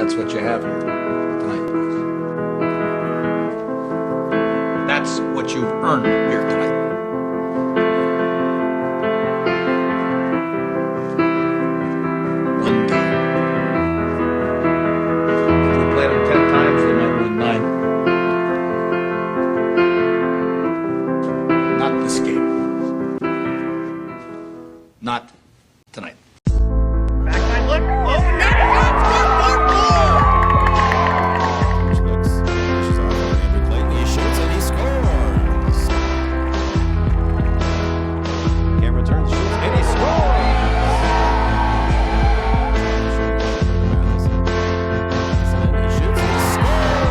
that's what you have here tonight. That's what you've earned here tonight. One game. If we played them 10 times, they might win 9. Not this game. Not tonight. Backline look. Oh, net. Looks, pushes off on Andrew Clayton. He shoots and he scores. Camera turns, shoots, and he scores. And he shoots and he scores.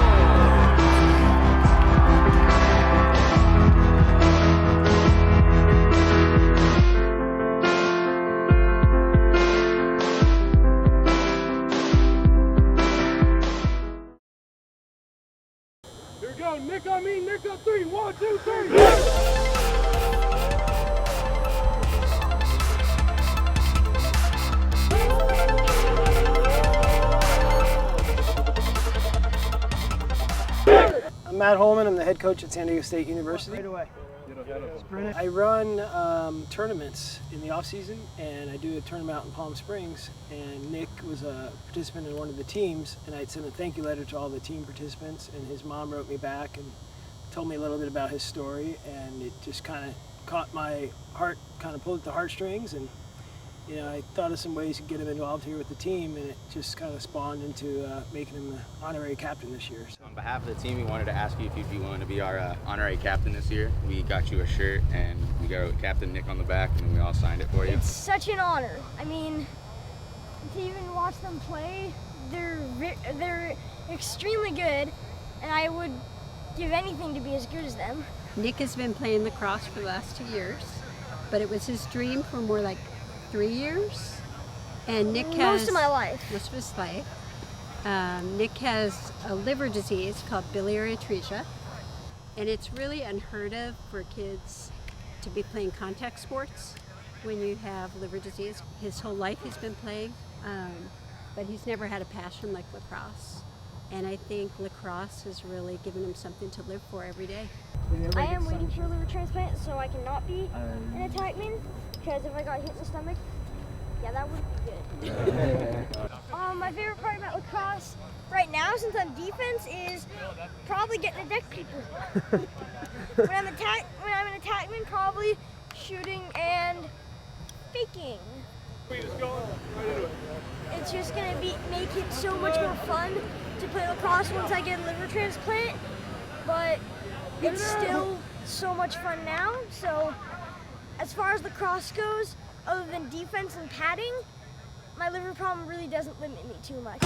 Here we go, Nick on me, Nick on 3, 1, 2, 3. I'm Matt Holman. I'm the head coach at San Diego State University. Right away. I run tournaments in the off season, and I do a tournament out in Palm Springs. And Nick was a participant in one of the teams, and I'd sent a thank you letter to all the team participants. And his mom wrote me back and told me a little bit about his story, and it just kind of caught my heart, kind of pulled at the heartstrings. And you know, I thought of some ways to get him involved here with the team, and it just kind of spawned into making him the honorary captain this year. So. On behalf of the team, we wanted to ask you if you'd be willing to be our honorary captain this year. We got you a shirt, and we got Captain Nick on the back, and we all signed it for you. It's such an honor. I mean, to even watch them play, they're extremely good, and I would give anything to be as good as them. Nick has been playing lacrosse for the last 2 years, but it was his dream for more like 3 years. And Nick has most of my life. Most of his life. Nick has a liver disease called biliary atresia, and it's really unheard of for kids to be playing contact sports when you have liver disease. His whole life he's been playing, but he's never had a passion like lacrosse. And I think lacrosse has really given him something to live for every day. I am waiting for a liver transplant so I cannot be an attackman, because if I got hit in the stomach, yeah, that wouldn't be good. My favorite part about lacrosse right now, since I'm defense, is probably getting a deck keeper. when I'm an attackman, probably shooting and faking. It's just gonna make it so much more fun to play lacrosse once I get a liver transplant, but it's still so much fun now. So as far as lacrosse goes, other than defense and padding, my liver problem really doesn't limit me too much.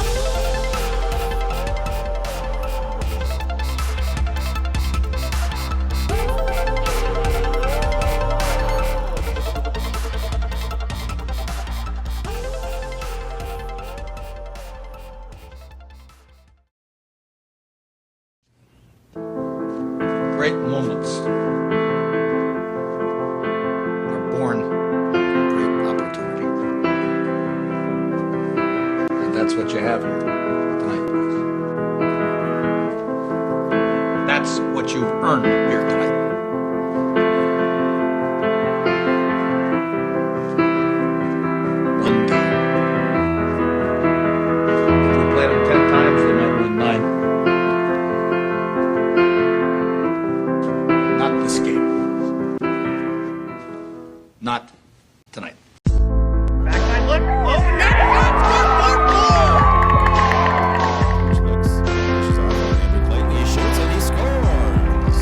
Great moments are born from great opportunity. And that's what you have here tonight. That's what you've earned here tonight. One game. If we played them 10 times, they might win 9. Not this game. Not tonight. Backline look. Oh, net. Looks, pushes off on Andrew Clayton. He shoots and he scores.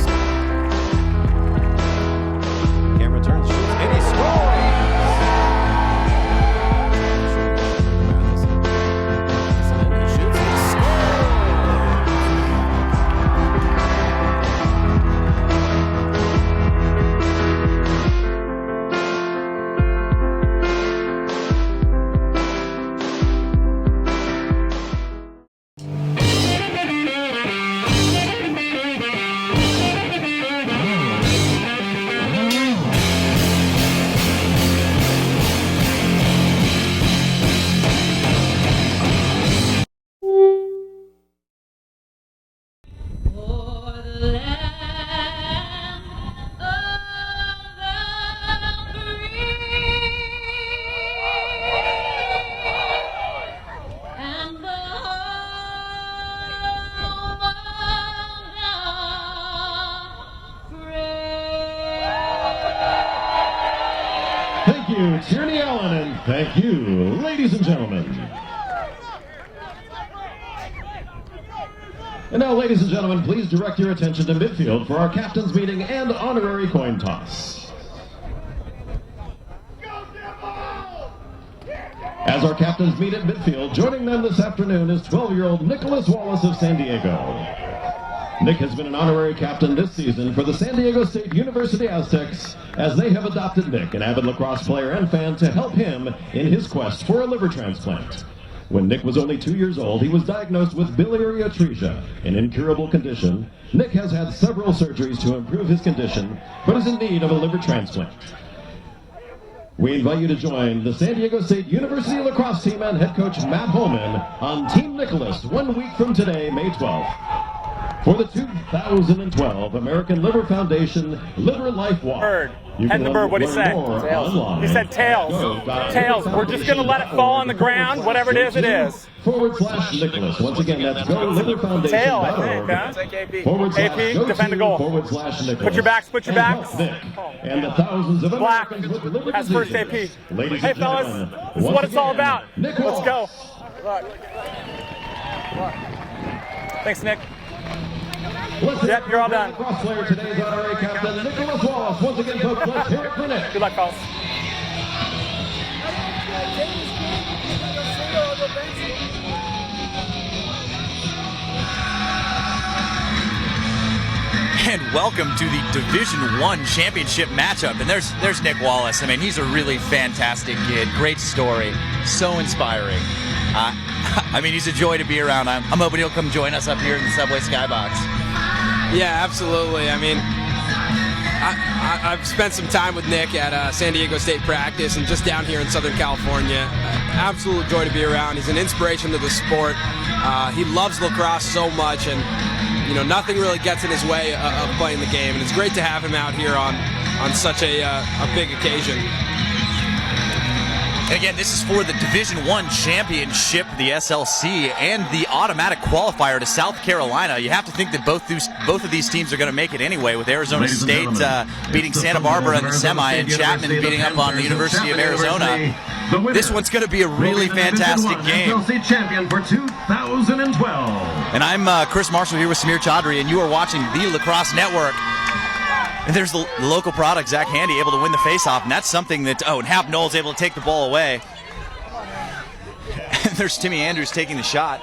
you, Tierney Allen, and thank you, ladies and gentlemen. And now, ladies and gentlemen, please direct your attention to midfield for our captain's meeting and honorary coin toss. As our captains meet at midfield, joining them this afternoon is 12-year-old Nicholas Wallace of San Diego. Nick has been an honorary captain this season for the San Diego State University Aztecs, as they have adopted Nick, an avid lacrosse player and fan, to help him in his quest for a liver transplant. When Nick was only 2 years old, he was diagnosed with biliary atresia, an incurable condition. Nick has had several surgeries to improve his condition, but is in need of a liver transplant. We invite you to join the San Diego State University lacrosse team and head coach Matt Holman on Team Nicholas 1 week from today, May 12th. For the 2012 American Liver Foundation Liver Life Walk. Bird. Head the bird, what'd he say? Tails. He said tails. Tails. We're just going to let it fall on the ground. Whatever it is, it is. /Nicholas. Once again, that's GoLiverFoundation.org. Tail, I think, huh? AP, defend the goal. /Nicholas. Put your backs, put your backs. And the thousands of Black Americans with liver has first AP. diseases. Hey, fellas, this is what it's all about. Let's go. Thanks, Nick. Yep, you're all done. Cross player today's honorary captain, Nicholas Wallace. Once again, folks, let's hear it for Nick. Good luck, fellas. And welcome to the Division I championship matchup. And there's Nick Wallace. I mean, he's a really fantastic kid. Great story. So inspiring. I mean, he's a joy to be around. I'm hoping he'll come join us up here in the Subway Skybox. Yeah, absolutely. I mean, I've spent some time with Nick at San Diego State practice and just down here in Southern California. Absolute joy to be around. He's an inspiration to the sport. He loves lacrosse so much, and you know, nothing really gets in his way of playing the game. And it's great to have him out here on such a big occasion. And again, this is for the Division I championship, the SLC, and the automatic qualifier to South Carolina. You have to think that both of these teams are going to make it anyway, with Arizona State beating Santa Barbara in the semi and Chapman beating up on the University of Arizona. This one's going to be a really fantastic game. SLC champion for 2012. And I'm Chris Marshall here with Samir Chaudhry, and you are watching the Lacrosse Network. And there's the local product, Zach Handy, able to win the faceoff, and that's something that, and Hap Knowles able to take the ball away. And there's Timmy Andrews taking the shot.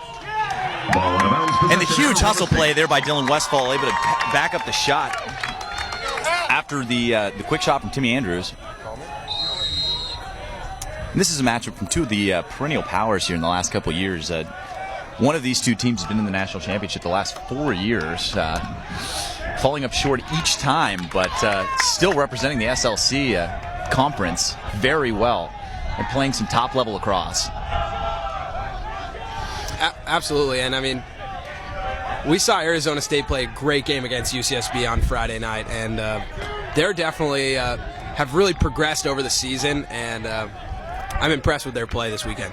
And the huge hustle play there by Dylan Westfall, able to back up the shot after the quick shot from Timmy Andrews. And this is a matchup from two of the perennial powers here in the last couple of years. One of these two teams has been in the national championship the last 4 years. Falling up short each time, but still representing the SLC conference very well and playing some top-level lacrosse. Absolutely, and I mean, we saw Arizona State play a great game against UCSB on Friday night, and they're definitely have really progressed over the season, and I'm impressed with their play this weekend.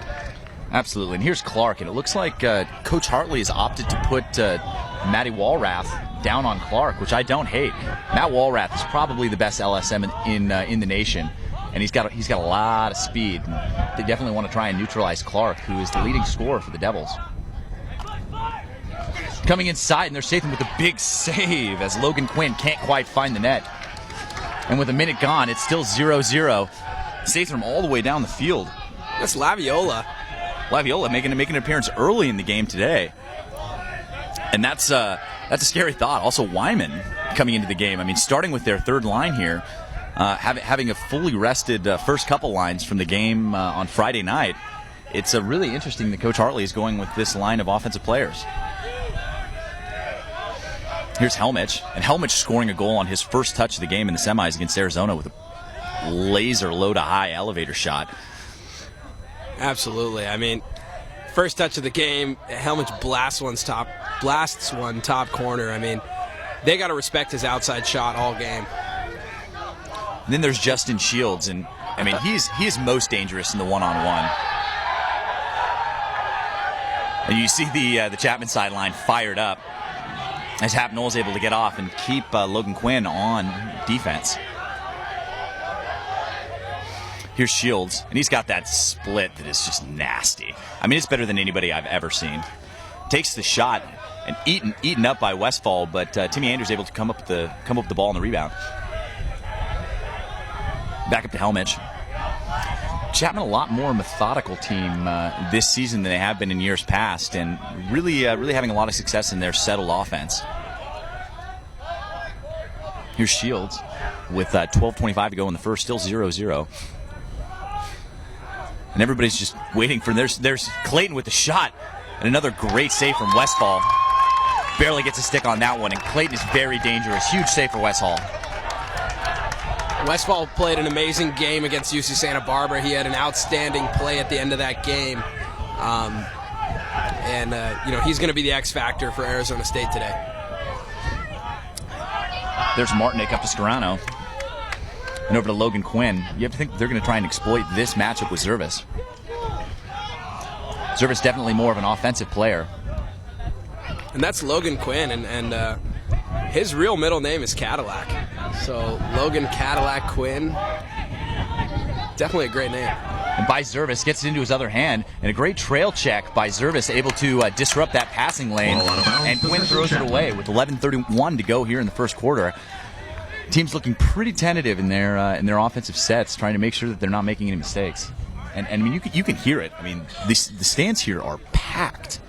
Absolutely, and here's Clark, and it looks like Coach Hartley has opted to put Matty Walrath down on Clark, which I don't hate. Matt Walrath is probably the best LSM in the nation, and he's got a lot of speed. They definitely want to try and neutralize Clark, who is the leading scorer for the Devils. Coming inside, and they're saving with a big save as Logan Quinn can't quite find the net. And with a minute gone, it's still 0-0. Saves from all the way down the field. That's Laviola. Laviola making an appearance early in the game today. And that's a scary thought. Also, Wyman coming into the game. I mean, starting with their third line here, having a fully rested first couple lines from the game on Friday night. It's really interesting that Coach Hartley is going with this line of offensive players. Here's Helmich, and Helmich scoring a goal on his first touch of the game in the semis against Arizona with a laser low to high elevator shot. Absolutely. I mean, first touch of the game, Helmich blasts one top corner. I mean, they got to respect his outside shot all game. And then there's Justin Shields, and I mean, he is most dangerous in the one-on-one. And you see the Chapman sideline fired up as Hap Knowles able to get off and keep Logan Quinn on defense. Here's Shields, and he's got that split that is just nasty. I mean, it's better than anybody I've ever seen. Takes the shot and eaten up by Westfall, but Timmy Andrews able to come up with the ball on the rebound. Back up to Helmich. Chapman a lot more methodical team this season than they have been in years past, and really having a lot of success in their settled offense. Here's Shields with 12:25 to go in the first, still 0-0. And everybody's just waiting for there's Clayton with the shot, and another great save from Westfall. Barely gets a stick on that one, and Clayton is very dangerous. Huge save for Westfall. Westfall played an amazing game against UC Santa Barbara. He had an outstanding play at the end of that game. He's going to be the X factor for Arizona State today. There's Martinick up to Scarano. And over to Logan Quinn. You have to think they're going to try and exploit this matchup with Zervis. Zervis definitely more of an offensive player. And that's Logan Quinn, and his real middle name is Cadillac. So Logan Cadillac Quinn, definitely a great name. And by Zervis gets it into his other hand, and a great trail check by Zervis, able to disrupt that passing lane, and Quinn throws it away with 11:31 to go here in the first quarter. Team's looking pretty tentative in their offensive sets, trying to make sure that they're not making any mistakes. And I mean, you can hear it. I mean, the stands here are packed.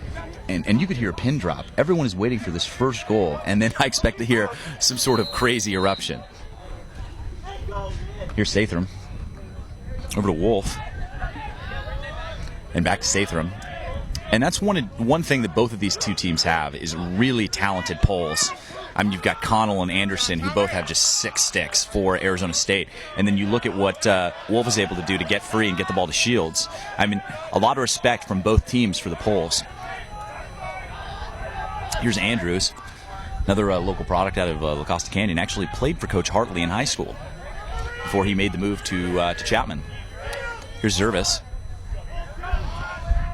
And you could hear a pin drop. Everyone is waiting for this first goal, and then I expect to hear some sort of crazy eruption. Here's Sathram. Over to Wolf. And back to Sathram. And that's one thing that both of these two teams have is really talented poles. I mean, you've got Connell and Anderson, who both have just 6 sticks for Arizona State. And then you look at what Wolf is able to do to get free and get the ball to Shields. I mean, a lot of respect from both teams for the poles. Here's Andrews, another local product out of La Costa Canyon. Actually played for Coach Hartley in high school before he made the move to Chapman. Here's Zervis.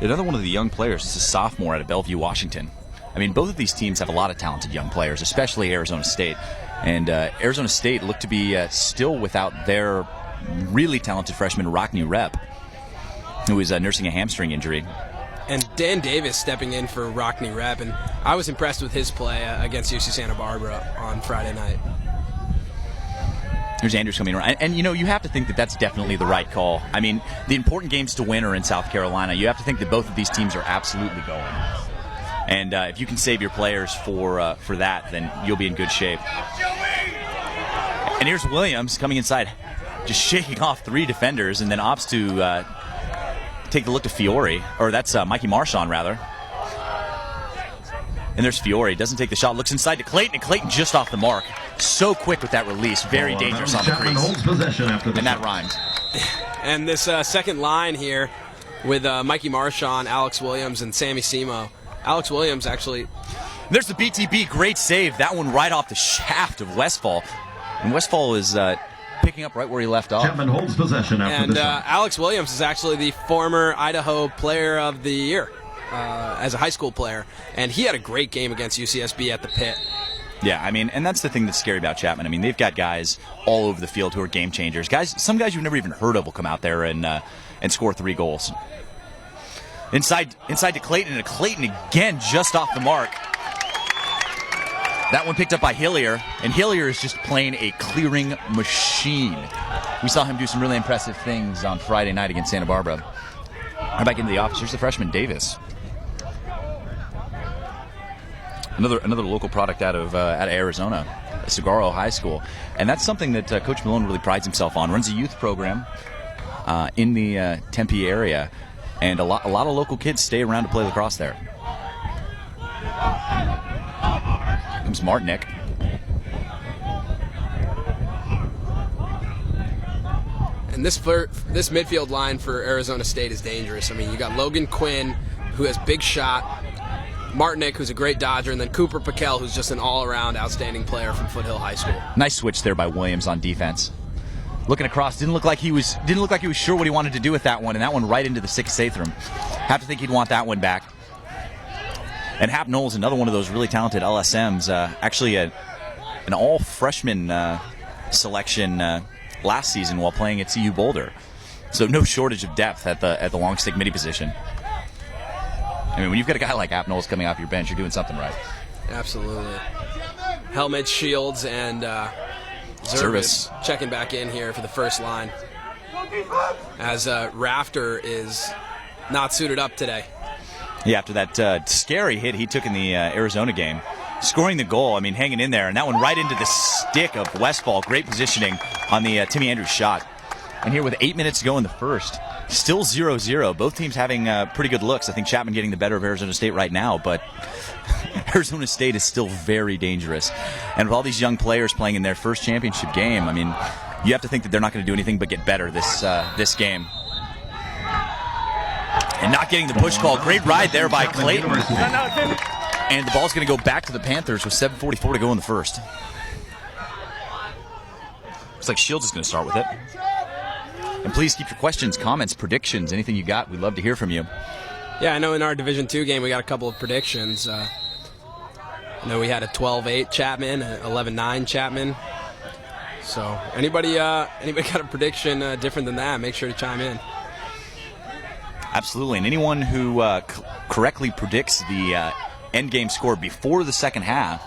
Another one of the young players is a sophomore out of Bellevue, Washington. I mean, both of these teams have a lot of talented young players, especially Arizona State. And Arizona State looked to be still without their really talented freshman, Rockney Rep, who is nursing a hamstring injury. And Dan Davis stepping in for Rockney Rep, and I was impressed with his play against UC Santa Barbara on Friday night. Here's Andrews coming around. And, you have to think that that's definitely the right call. I mean, the important games to win are in South Carolina. You have to think that both of these teams are absolutely going. And if you can save your players for that, then you'll be in good shape. And here's Williams coming inside, just shaking off 3 defenders, and then opts to take the look to Fiore, or that's Mikey Marchand, rather. And there's Fiore, doesn't take the shot, looks inside to Clayton, and Clayton just off the mark. So quick with that release, very dangerous on the crease. And that rhymed. And this second line here with Mikey Marchand, Alex Williams, and Sammy Simo. Alex Williams actually... There's the BTB, great save. That one right off the shaft of Westfall. And Westfall is picking up right where he left off. Chapman holds possession after this. And Alex Williams is actually the former Idaho Player of the Year as a high school player. And he had a great game against UCSB at the pit. Yeah, I mean, and that's the thing that's scary about Chapman. I mean, they've got guys all over the field who are game changers. Some guys you've never even heard of will come out there and score 3 goals. Inside to Clayton, and Clayton again just off the mark. That one picked up by Hillier, and Hillier is just playing a clearing machine. We saw him do some really impressive things on Friday night against Santa Barbara. Right back into the office. Here's the freshman Davis. Another local product out of Arizona, Saguaro High School, and that's something that Coach Malone really prides himself on. Runs a youth program in the Tempe area, and a lot of local kids stay around to play lacrosse there. Comes Martinick. And this midfield line for Arizona State is dangerous. I mean, you got Logan Quinn, who has big shot, Martinick, who's a great dodger, and then Cooper Piquel, who's just an all-around outstanding player from Foothill High School. Nice switch there by Williams on defense. Looking across, didn't look like he was sure what he wanted to do with that one, and that one right into the 6th Sathram. Have to think he'd want that one back. And Hap Knowles, another one of those really talented LSMs, actually an all-freshman selection last season while playing at CU Boulder. So no shortage of depth at the long stick midi position. I mean, when you've got a guy like Apnol's coming off your bench, you're doing something right. Absolutely. Helmet, Shields, and Service checking back in here for the first line, as Rafter is not suited up today. Yeah, after that scary hit he took in the Arizona game, scoring the goal, I mean, hanging in there, and that one right into the stick of Westfall. Great positioning on the Timmy Andrews shot. And here with 8 minutes to go in the first, still 0-0. Both teams having pretty good looks. I think Chapman getting the better of Arizona State right now, but Arizona State is still very dangerous. And with all these young players playing in their first championship game, I mean, you have to think that they're not going to do anything but get better this game. And not getting the push call. Great ride there by Clayton. And the ball's going to go back to the Panthers with 7:44 to go in the first. Looks like Shields is going to start with it. And please keep your questions, comments, predictions, anything you got. We'd love to hear from you. Yeah, I know in our Division II game we got a couple of predictions. I know we had a 12-8 Chapman, an 11-9 Chapman. So anybody got a prediction different than that, make sure to chime in. Absolutely, and anyone who correctly predicts the end game score before the second half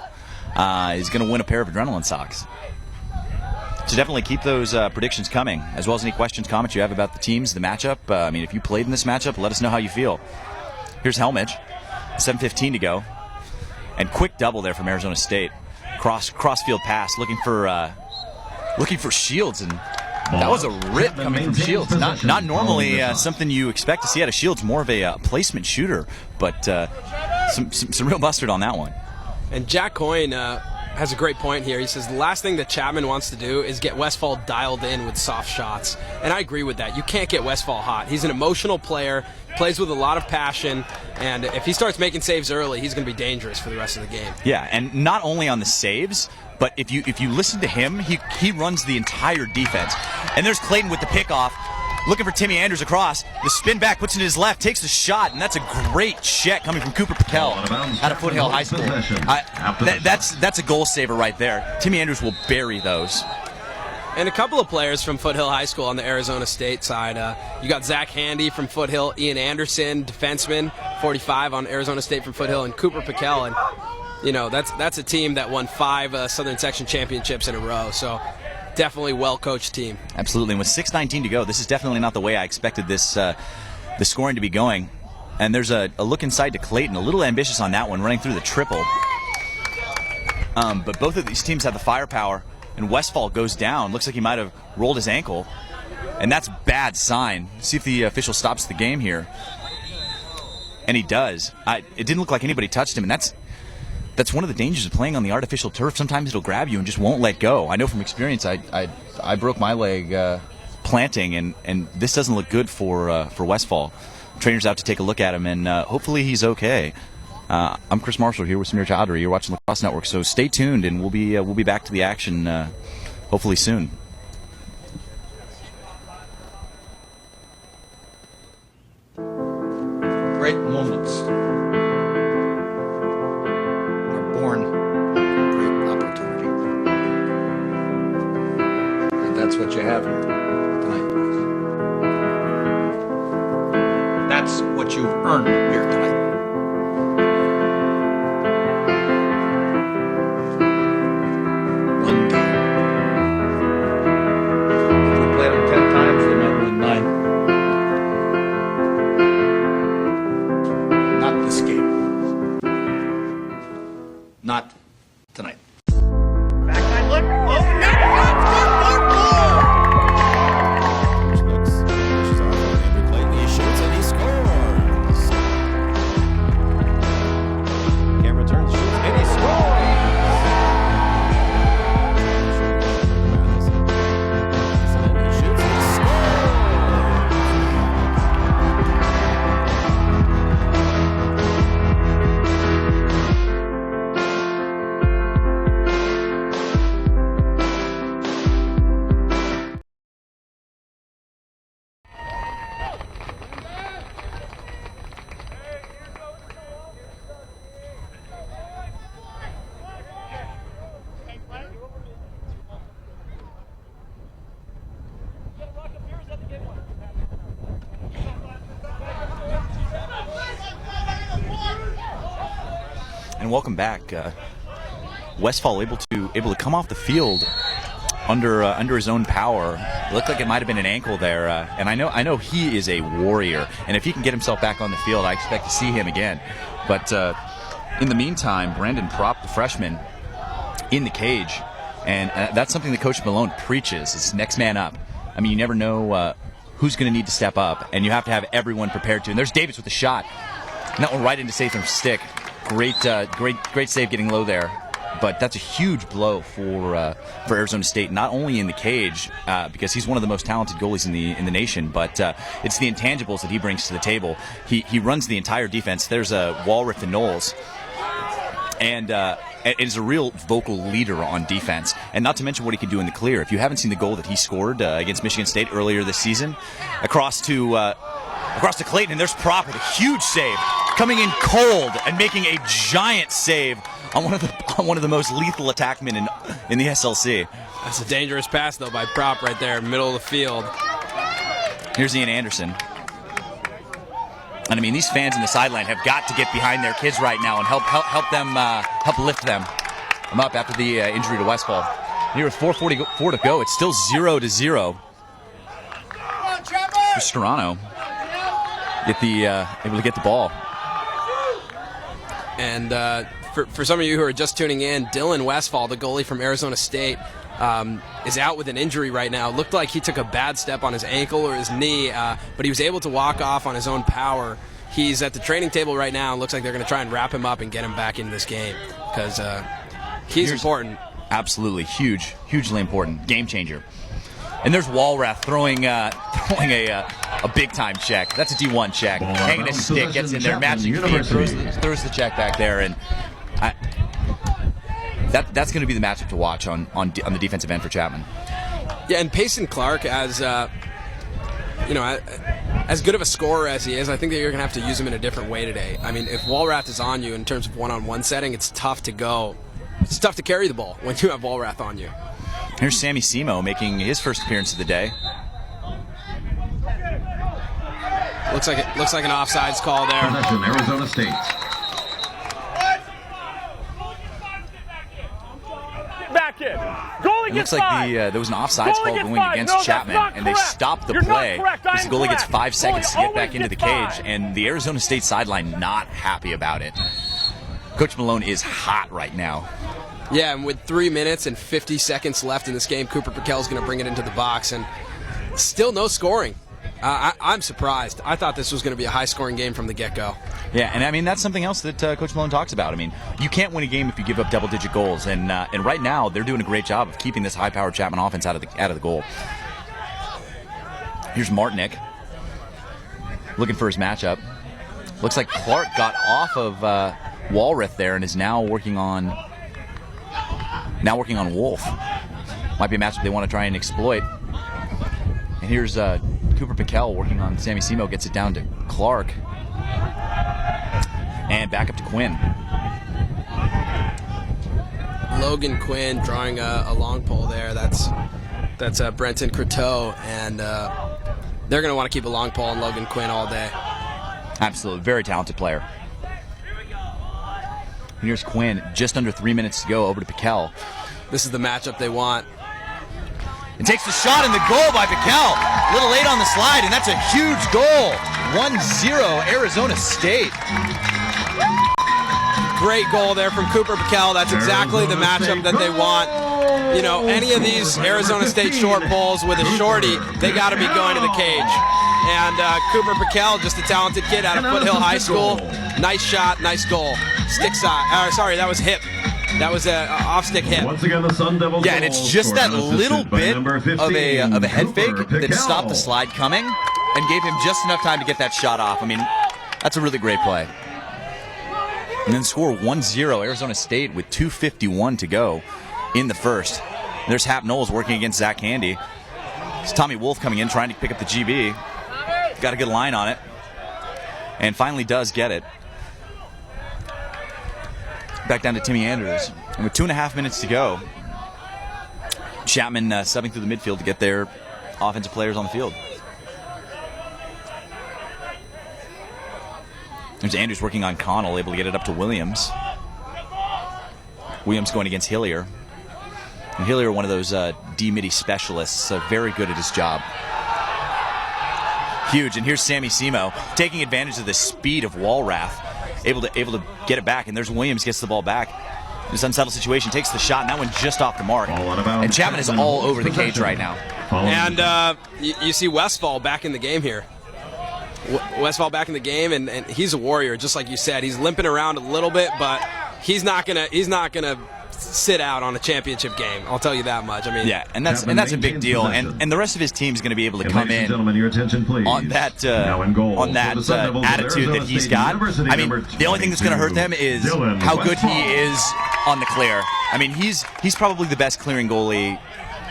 is going to win a pair of adrenaline socks. So definitely keep those predictions coming, as well as any questions, comments you have about the teams, the matchup. I mean, if you played in this matchup, let us know how you feel. Here's Helmich, 7:15 to go, and quick double there from Arizona State. Crossfield pass, looking for Shields, and that was a rip coming from Shields. Not normally something you expect to see out of Shields. More of a placement shooter, but some real mustard on that one. And Jack Coyne has a great point here. He says the last thing that Chapman wants to do is get Westfall dialed in with soft shots. And I agree with that. You can't get Westfall hot. He's an emotional player, plays with a lot of passion, and if he starts making saves early, he's going to be dangerous for the rest of the game. Yeah, and not only on the saves, but if you listen to him, he runs the entire defense. And there's Clayton with the pickoff, looking for Timmy Andrews across. The spin back, puts it in his left, takes the shot, and that's a great check coming from Cooper Piquel out of Foothill High School. That's a goal saver right there. Timmy Andrews will bury those. And a couple of players from Foothill High School on the Arizona State side. You got Zach Handy from Foothill, Ian Anderson, defenseman, 45 on Arizona State from Foothill, and Cooper Piquel. And you know that's a team that won 5 Southern Section championships in a row. So definitely well-coached team. Absolutely. And with 6:19 to go, this is definitely not the way I expected this the scoring to be going. And there's a look inside to Clayton, a little ambitious on that one, running through the triple. But both of these teams have the firepower, and Westfall goes down. Looks like he might have rolled his ankle, and that's bad sign. See if the official stops the game here. And he does. It didn't look like anybody touched him, and that's one of the dangers of playing on the artificial turf. Sometimes it'll grab you and just won't let go. I know from experience. I broke my leg planting, and this doesn't look good for Westfall. Trainer's out to take a look at him, and hopefully he's okay. I'm Chris Marshall here with Samir Chowdhury. You're watching Lacrosse Network, so stay tuned, and we'll be back to the action hopefully soon. Great moments are born from great opportunity. And that's what you have here tonight. That's what you've earned here tonight. One game. If we played them 10 times, they might win 9. Not this game. Not tonight. Backside look. Oh, net shot. Looks pushes off on Andrew Clayton. He shoots and he scores. Camera turns, shoots, and he scores. He shoots and he scores. And welcome back. Westfall able to come off the field under his own power. It looked like it might have been an ankle there, and I know he is a warrior. And if he can get himself back on the field, I expect to see him again. But in the meantime, Brandon Propp, the freshman, in the cage, and that's something that Coach Malone preaches: is next man up. I mean, you never know who's going to need to step up, and you have to have everyone prepared to. And there's Davis with the shot, and that one right into Satham's stick. Great save getting low there. But that's a huge blow for Arizona State, not only in the cage, because he's one of the most talented goalies in the nation, but it's the intangibles that he brings to the table. He runs the entire defense. There's a Walriff and Knowles, and is a real vocal leader on defense, and not to mention what he can do in the clear. If you haven't seen the goal that he scored against Michigan State earlier this season, across to Clayton, and there's Propp with a huge save, coming in cold and making a giant save on one of the most lethal attackmen in the SLC. That's a dangerous pass, though, by Propp right there, middle of the field. Here's Ian Anderson. And I mean, these fans in the sideline have got to get behind their kids right now and help lift them up after the injury to Westfall. Here with 4:44 to go, it's still 0-0. Here's Storano able to get the ball. And for some of you who are just tuning in, Dylan Westfall, the goalie from Arizona State, is out with an injury right now. Looked like he took a bad step on his ankle or his knee, but he was able to walk off on his own power. He's at the training table right now, and looks like they're going to try and wrap him up and get him back into this game, because he's important. Absolutely, hugely important, game changer. And there's Walrath throwing a big-time check. That's a D1 check. Hanging his stick, gets in there, matching feet, throws the check back there, and that's going to be the matchup to watch on the defensive end for Chapman. Yeah, and Payson Clark, as good of a scorer as he is, I think that you're going to have to use him in a different way today. I mean, if Walrath is on you in terms of one-on-one setting, it's tough to carry the ball when you have Walrath on you. Here's Sammy Simo making his first appearance of the day. Looks like an offsides call there. Possession, Arizona State. Back in. Goalie It gets looks like five. there was an offsides call going against Chapman, and they stopped the play because the goalie gets 5 seconds to get back into the cage, and the Arizona State sideline not happy about it. Coach Malone is hot right now. Yeah, and with 3 minutes and 50 seconds left in this game, Cooper Piquel's going to bring it into the box, and still no scoring. I'm surprised. I thought this was going to be a high-scoring game from the get-go. Yeah, and I mean, that's something else that Coach Malone talks about. I mean, you can't win a game if you give up double-digit goals, and right now they're doing a great job of keeping this high-powered Chapman offense out of the goal. Here's Martinick looking for his matchup. Looks like Clark got off of Walriff there and is now working on Wolf. Might be a matchup they want to try and exploit. And here's Cooper Piquel working on Sammy Simo, gets it down to Clark. And back up to Quinn. Logan Quinn drawing a long pole there. That's Brenton Croteau, and they're going to want to keep a long pole on Logan Quinn all day. Absolutely. Very talented player. And here's Quinn, just under 3 minutes to go, over to Piquel. This is the matchup they want. And takes the shot and the goal by Piquel. A little late on the slide, and that's a huge goal. 1-0 Arizona State. Great goal there from Cooper Piquel. That's exactly the matchup that they want. You know, any of these Arizona State short poles with a shorty, they got to be going to the cage. And Cooper Piquel, just a talented kid out of Foothill High School. Nice shot, nice goal. Stick side. Sorry, that was hip. That was an off-stick hit. Once again, the Sun Devils. Yeah, and it's just that little bit of a head fake that stopped the slide coming and gave him just enough time to get that shot off. I mean, that's a really great play. And then score 1-0 Arizona State with 2:51 to go in the first. There's Hap Knowles working against Zach Handy. It's Tommy Wolf coming in trying to pick up the GB. Got a good line on it. And finally does get it. Back down to Timmy Andrews. And with 2.5 minutes to go, Chapman subbing through the midfield to get their offensive players on the field. There's Andrews working on Connell, able to get it up to Williams. Williams going against Hillier. And Hillier, one of those D-midi specialists, very good at his job. Huge. And here's Sammy Simo taking advantage of the speed of Walrath, able to get it back. And there's Williams, gets the ball back. This unsettled situation, takes the shot, and that one just off the mark. And Chapman is all over the cage right now. And you see Westfall back in the game here. Westfall back in the game, and he's a warrior, just like you said. He's limping around a little bit, but he's not gonna sit out on a championship game. I'll tell you that much. I mean, yeah, and that's a big deal. And the rest of his team is going to be able to come in your attention, please. on that attitude that he's got. I mean, the only thing that's going to hurt them is how good he is on the clear. I mean, he's probably the best clearing goalie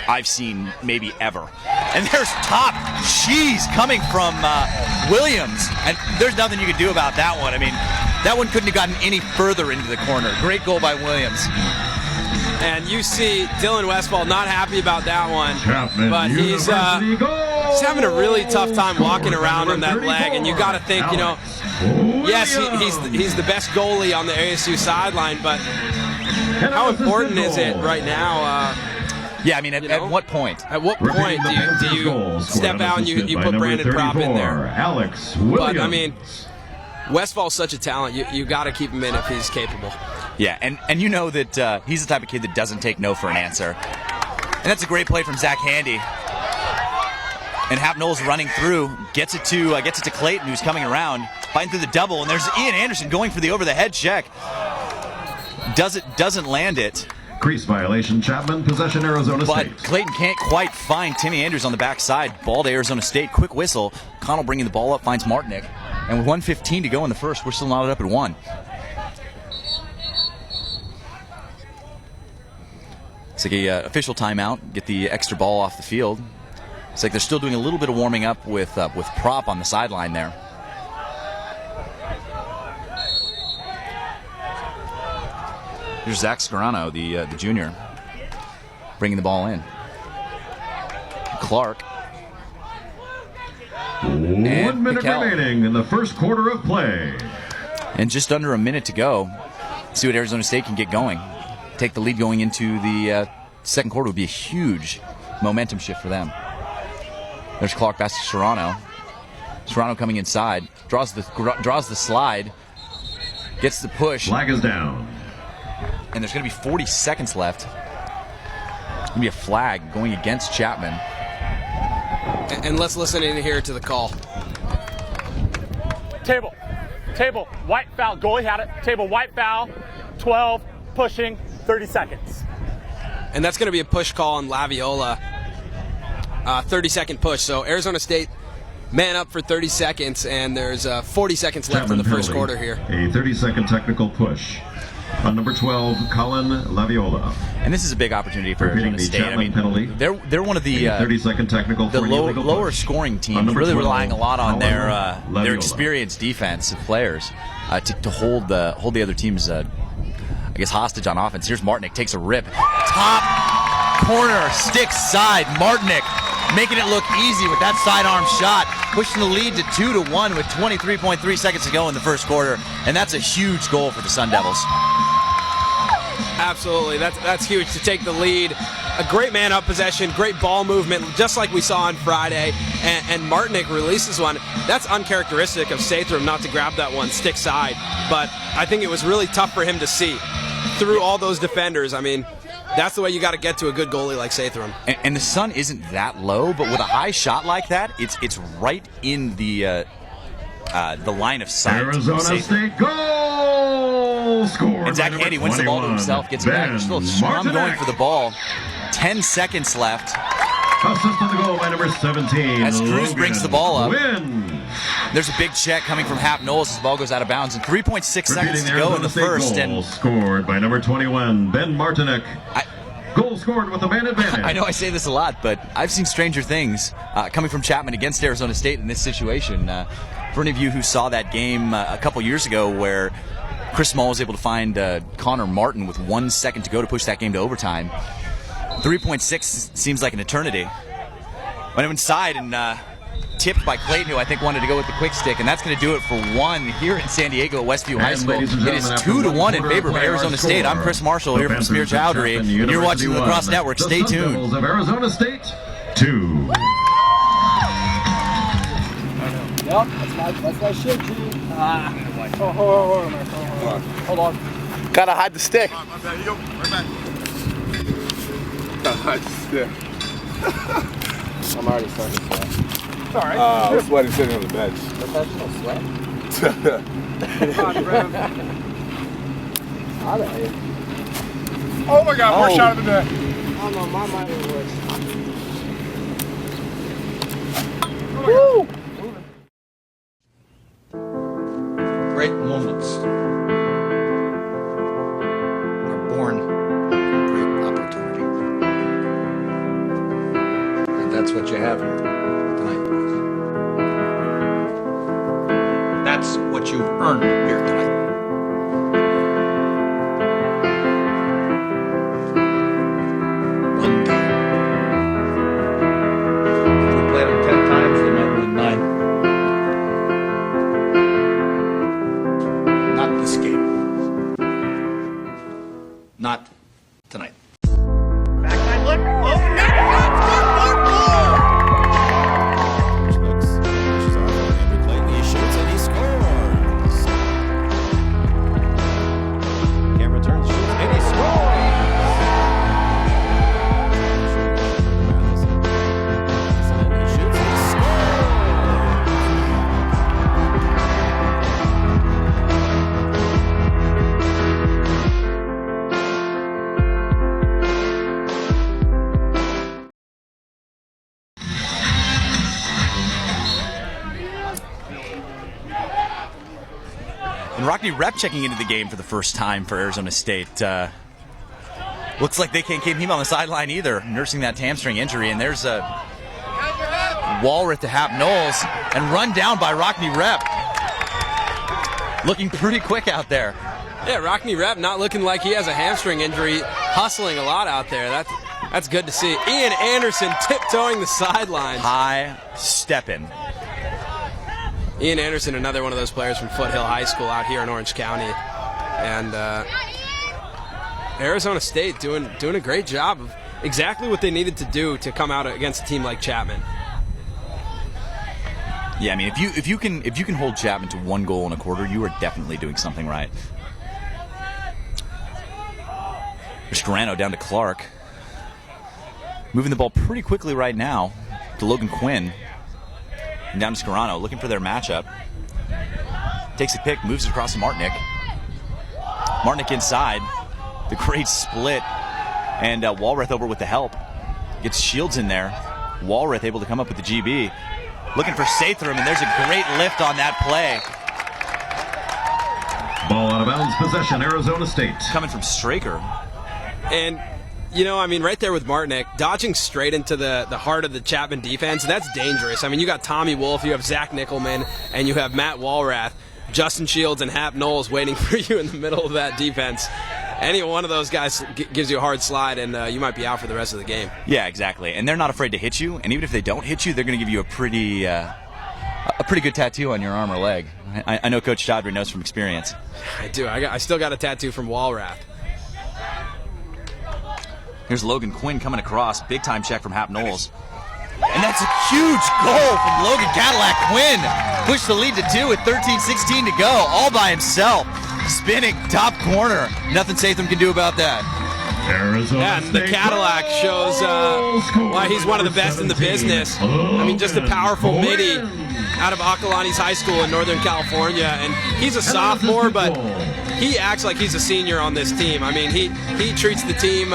I've seen maybe ever. And there's top cheese coming from Williams, and there's nothing you can do about that one. I mean, that one couldn't have gotten any further into the corner. Great goal by Williams. And you see Dylan Westfall not happy about that one, Chapman, but he's having a really tough time walking around on that leg. And you got to think, yes, he's the best goalie on the ASU sideline, but how important is it right now? Yeah, I mean, at what point? At what point do you step out and you put Brandon Prop in there? Alex Williams. But I mean, Westfall's such a talent. You got to keep him in if he's capable. Yeah, and you know that he's the type of kid that doesn't take no for an answer. And that's a great play from Zach Handy. And Hap Knowles running through, gets it to Clayton, who's coming around, fighting through the double, and there's Ian Anderson going for the over-the-head check. Doesn't land it. Crease violation, Chapman, possession, Arizona State. But Clayton can't quite find Timmy Andrews on the backside. Ball to Arizona State. Quick whistle. Connell bringing the ball up, finds Martinick. And with 1:15 to go in the first, we're still knotted up at 1. It's like a official timeout. Get the extra ball off the field. It's like they're still doing a little bit of warming up with Prop on the sideline there. Here's Zach Scarano, the junior, bringing the ball in. Clark. 1 minute remaining in the first quarter of play. And just under a minute to go. See what Arizona State can get going. Take the lead going into the second quarter would be a huge momentum shift for them. There's Clark, pass to Serrano. Serrano coming inside, draws the slide, gets the push. Flag is down. And there's going to be 40 seconds left. Going to be a flag going against Chapman. And let's listen in here to the call. Table, white foul. Goalie had it. Table, white foul. 12, pushing, 30 seconds. And that's going to be a push call on Laviola. 30-second push. So Arizona State man up for 30 seconds, and there's 40 seconds left in the first quarter here. A 30-second technical push on number 12, Colin Laviola. And this is a big opportunity for Arizona State. I mean, penalty. They're one of the 30-second technical the lower scoring teams, really relying a lot on their experienced defensive players to hold the other teams, I guess, hostage on offense. Here's Martinick, takes a rip, top corner, stick side. Martinick making it look easy with that sidearm shot, pushing the lead to 2-1 with 23.3 seconds to go in the first quarter, and that's a huge goal for the Sun Devils. Absolutely, that's huge to take the lead. A great man-up possession, great ball movement, just like we saw on Friday, and Martinick releases one. That's uncharacteristic of Sathram not to grab that one stick side, but I think it was really tough for him to see through all those defenders. I mean, that's the way you got to get to a good goalie like Sathram. And the sun isn't that low, but with a high shot like that, it's right in the line of sight. Arizona State goal scored. And Zach Handy wins the ball to himself, gets it back. There's still Schrum going for the ball. 10 seconds left. Assist on the goal by number 17. As Cruz brings the ball up. Wins. There's a big check coming from Hap Knowles as the ball goes out of bounds. And 3.6 seconds to go in the first. Goal scored by number 21, Ben Martinick. Goal scored with a man advantage. I know I say this a lot, but I've seen stranger things coming from Chapman against Arizona State in this situation. For any of you who saw that game a couple years ago where Chris Small was able to find Connor Martin with 1 second to go to push that game to overtime. 3.6 seems like an eternity. Went inside and tipped by Clayton, who I think wanted to go with the quick stick, and that's going to do it for one here in San Diego at Westview High School. It is 2-1 in favor of Arizona State. I'm Chris Marshall here from Smear Chowdhury, and you're watching the Lacrosse Network. Stay tuned. Of Arizona State 2. Yep, that's my shit, G. Hold on. Gotta hide the stick. My bad, you go. Right back. Gotta hide the stick. I'm already starting to sweat. It's alright. I'm sweating sitting on the bench. Professional sweat? Come on, Rev. Out of here. Oh my god, first shot of the day. I don't know, my mind is worse. Woo! Great moments are born from great opportunity. And that's what you have here tonight. That's what you've earned here tonight. One game. If we played them 10 times, they might win 9. Not this game. Not tonight. Backside look. Oh, Nick! Looks, pushes off on Andrew Clayton. He shoots and he scores. Camera turns, shoots, and he scores. He shoots and he scores. And Rockney Rep checking into the game for the first time for Arizona State. Looks like they can't keep him on the sideline either, nursing that hamstring injury. And there's a Walrath to Hap Knowles and run down by Rockney Rep. Looking pretty quick out there. Yeah, Rockney Rep not looking like he has a hamstring injury, hustling a lot out there. That's good to see. Ian Anderson tiptoeing the sideline. High stepping. Ian Anderson, another one of those players from Foothill High School out here in Orange County. And Arizona State doing a great job of exactly what they needed to do to come out against a team like Chapman. Yeah, I mean, if you can hold Chapman to 1 goal in a quarter, you are definitely doing something right. Scarano down to Clark. Moving the ball pretty quickly right now to Logan Quinn. And down to Scarano, looking for their matchup. Takes a pick, moves it across to Martinick. Martinick inside. The great split. And Walrath over with the help. Gets Shields in there. Walrath able to come up with the GB. Looking for Sathram, and there's a great lift on that play. Ball out of bounds, possession, Arizona State. Coming from Straker. And, you know, I mean, right there with Martinick, dodging straight into the heart of the Chapman defense, that's dangerous. I mean, you got Tommy Wolf, you have Zach Nickelman, and you have Matt Walrath, Justin Shields, and Hap Knowles waiting for you in the middle of that defense. Any one of those guys gives you a hard slide, and you might be out for the rest of the game. Yeah, exactly. And they're not afraid to hit you, and even if they don't hit you, they're going to give you a pretty good tattoo on your arm or leg. I know Coach Chaudhry knows from experience. I do. I still got a tattoo from Walrath. Here's Logan Quinn coming across. Big-time check from Hap Knowles. And that's a huge goal from Logan Cadillac Quinn. Pushed the lead to 2 with 13-16 to go, all by himself. Spinning, top corner. Nothing Satham can do about that. Yeah, and the Cadillac shows why he's one of the best in the business. I mean, just a powerful midi out of Acalanes High School in Northern California. And he's a sophomore, but he acts like he's a senior on this team. I mean, he treats the team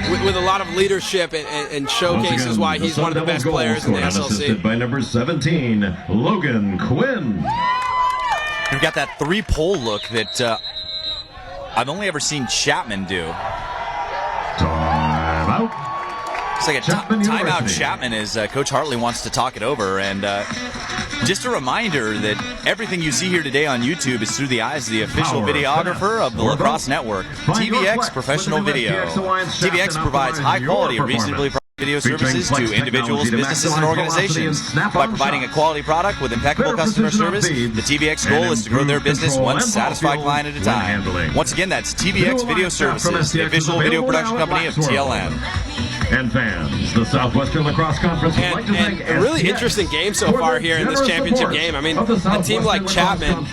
with a lot of leadership and showcases why he's one of the best players in the SLC. Assisted by number 17, Logan Quinn. You've got that 3-pole look that I've only ever seen Chapman do. Timeout. It's like a timeout Chapman as Coach Hartley wants to talk it over. And just a reminder that everything you see here today on YouTube is through the eyes of the official videographer of the Lacrosse Network, TVX Professional Video. TVX provides high quality, reasonably priced Video services to individuals, businesses, and organizations. By providing a quality product with impeccable customer service, the TVX goal is to grow their business one satisfied client at a time. Once again, that's TVX Video Services, the official video production company of TLN. And fans, the Southwestern Lacrosse Conference would like to thank a really interesting game so far here in this championship game. I mean, a team like Chapman,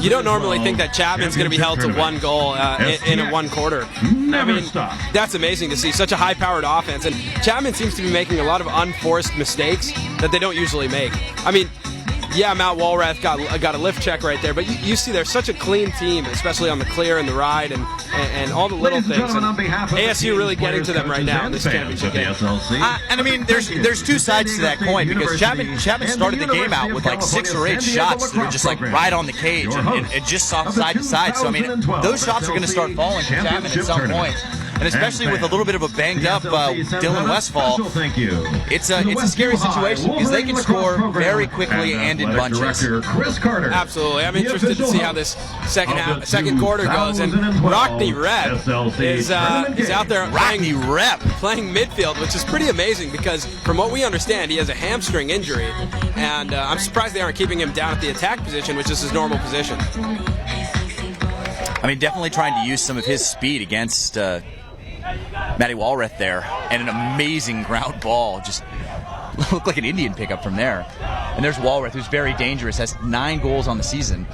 you don't normally think that Chapman's going to be held to one goal in a one quarter. I mean, that's amazing to see. Such a high-powered offense. And Chapman seems to be making a lot of unforced mistakes that they don't usually make. I mean, yeah, Matt Walrath got a lift check right there, but you see they're such a clean team, especially on the clear and the ride and all the little things. And ASU really getting to them right now in this championship game. And I mean, there's two sides to that coin, because Chapman started the game out with like 6 or 8 shots that were just like right on the cage and just off side to side. So I mean, those shots are going to start falling for Chapman at some point. And especially with a little bit of a banged up Dylan Westfall, it's a scary situation because they can score very quickly and in bunches. Absolutely. I'm interested to see how this second quarter goes. And Rockney Rep is out there playing midfield, which is pretty amazing because from what we understand, he has a hamstring injury. And I'm surprised they aren't keeping him down at the attack position, which is his normal position. I mean, definitely trying to use some of his speed against Matty Walrath there, and an amazing ground ball. Just looked like an Indian pickup from there. And there's Walrath, who's very dangerous, has 9 goals on the season.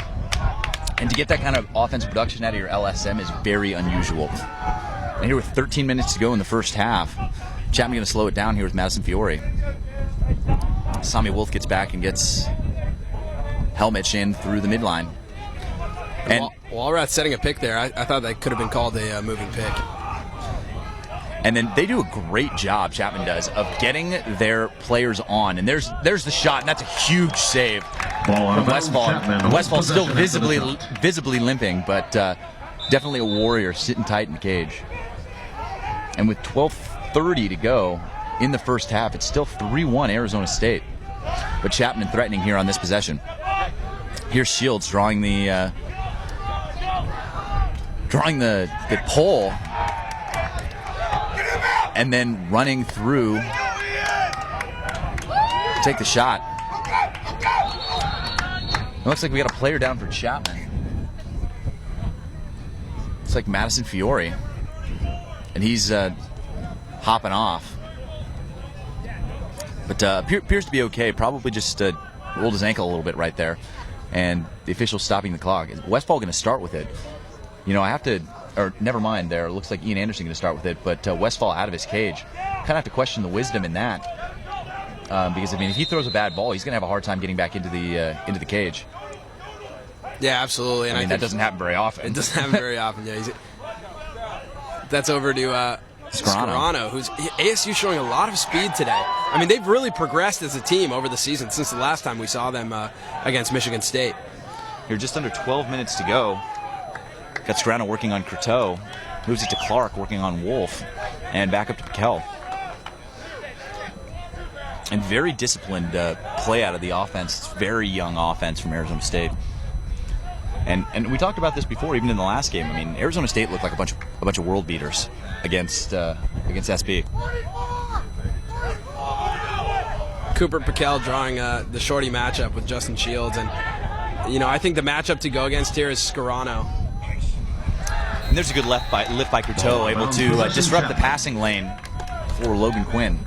And to get that kind of offensive production out of your LSM is very unusual. And here with 13 minutes to go in the first half, Chapman going to slow it down here with Madison Fiore. Sami Wolf gets back and gets Helmich in through the midline. And Walrath setting a pick there. I thought that could have been called a moving pick. And then they do a great job, Chapman does, of getting their players on. And there's the shot, and that's a huge save from Westfall. Westfall still visibly limping, but definitely a warrior sitting tight in the cage. And with 12:30 to go in the first half, it's still 3-1 Arizona State. But Chapman threatening here on this possession. Here's Shields drawing the pole. And then running through to take the shot. It looks like we got a player down for Chapman. It's like Madison Fiore. And he's hopping off. But appears to be okay. Probably just rolled his ankle a little bit right there. And the official stopping the clock. Is Westfall going to start with it? You know, I have to... Or never mind there. It looks like Ian Anderson going to start with it, but Westfall out of his cage. Kind of have to question the wisdom in that, because I mean, if he throws a bad ball, he's going to have a hard time getting back into the cage. Yeah, absolutely. And I mean, that doesn't happen very often. It doesn't happen very often. Yeah, that's over to Scarano, who's ASU showing a lot of speed today. I mean, they've really progressed as a team over the season since the last time we saw them against Michigan State. Here, just under 12 minutes to go. Got Scarano working on Croteau, moves it to Clark working on Wolf, and back up to Piquel. And very disciplined play out of the offense. It's very young offense from Arizona State. And we talked about this before, even in the last game. I mean, Arizona State looked like a bunch of world beaters against SB. Cooper Piquel drawing the shorty matchup with Justin Shields, and you know, I think the matchup to go against here is Scarano. And there's a good lift by Croteau, able to disrupt the passing lane for Logan Quinn.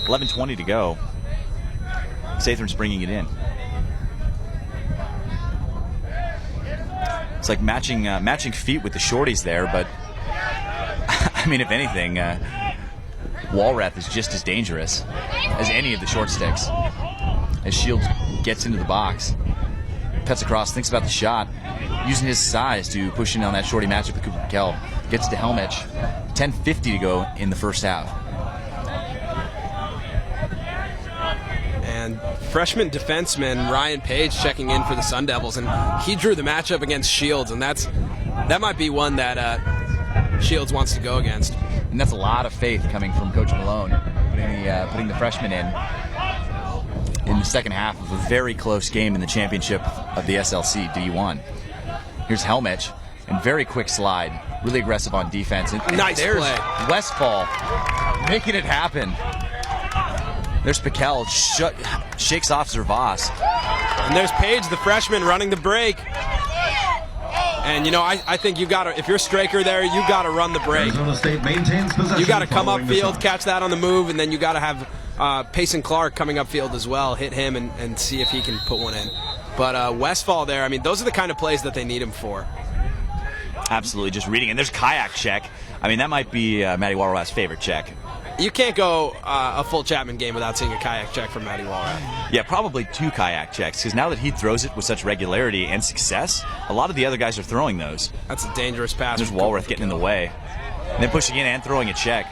11:20 to go. Sathern's bringing it in. It's like matching feet with the shorties there, but I mean, if anything, Walrath is just as dangerous as any of the short sticks. As Shields gets into the box, cuts across, thinks about the shot, using his size to push in on that shorty matchup with Cooper Piquel. Gets to Helmich. 10:50 to go in the first half. And freshman defenseman Ryan Page checking in for the Sun Devils, and he drew the matchup against Shields, and that might be one that Shields wants to go against. And that's a lot of faith coming from Coach Malone, putting the freshman in the second half of a very close game in the championship of the SLC DII. Here's Helmich, and very quick slide really aggressive on defense. And Nice there's play. Westfall making it happen. There's Piquel, shakes off Zervas. And there's Page, the freshman, running the break. And, you know, I think you got to, if you're striker there, you got to run the break. Arizona State maintains possession. You got to come following the upfield, stop. catch that on the move, and then you got to have Payson Clark coming upfield as well, hit him and see if he can put one in. But Westfall there, I mean, those are the kind of plays that they need him for. Absolutely, just reading. And there's kayak check. I mean, that might be Matty Walrat's favorite check. You can't go a full Chapman game without seeing a kayak check from Matty Walrat. Yeah, probably 2 kayak checks, because now that he throws it with such regularity and success, a lot of the other guys are throwing those. That's a dangerous pass. There's Walrath getting in the way. And then pushing in and throwing a check.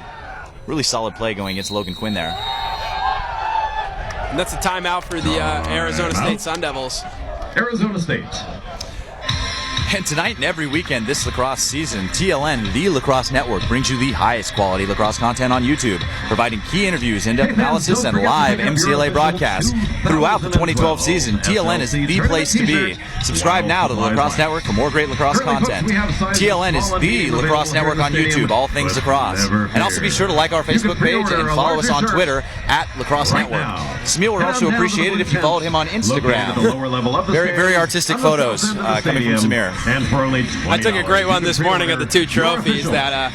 Really solid play going against Logan Quinn there. And that's a timeout for the Arizona State Sun Devils. Arizona State. And tonight and every weekend this lacrosse season, TLN, the Lacrosse Network, brings you the highest quality lacrosse content on YouTube, providing key interviews, in-depth analysis, and live MCLA broadcasts. Throughout the 2012 season, TLN is the place to be. Subscribe now to the Lacrosse Network for more great lacrosse content. TLN is the Lacrosse Network on YouTube, all things lacrosse. And also be sure to like our Facebook page and follow us on Twitter at Lacrosse Network. Smil would also appreciate it if you followed him on Instagram. Very, very artistic photos coming from Samir. And for only I took a great one this morning of the 2 trophies that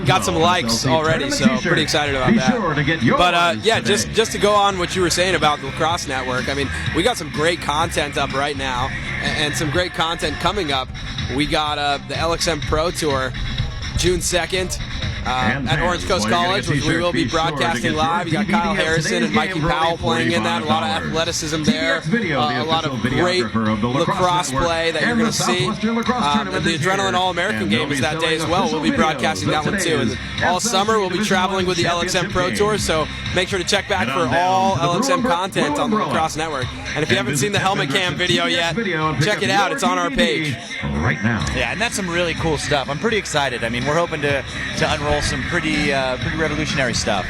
got some likes already, so pretty excited about that. But yeah, just to go on what you were saying about the Lacrosse Network, I mean, we got some great content up right now and some great content coming up. We got the LXM Pro Tour June 2nd. At Orange Coast College, which we will be broadcasting live. You got Kyle Harrison and Mikey Powell playing in that. A lot of athleticism there. A lot of great lacrosse play that you're going to see. And the Adrenaline All-American game is that day as well. We'll be broadcasting that one too. And all summer, we'll be traveling with the LXM Pro Tour, so make sure to check back for all LXM content on the Lacrosse Network. And if you haven't seen the helmet cam video yet, check it out. It's on our page. Right now. Yeah, and that's some really cool stuff. I'm pretty excited. I mean, we're hoping to unroll some pretty revolutionary stuff.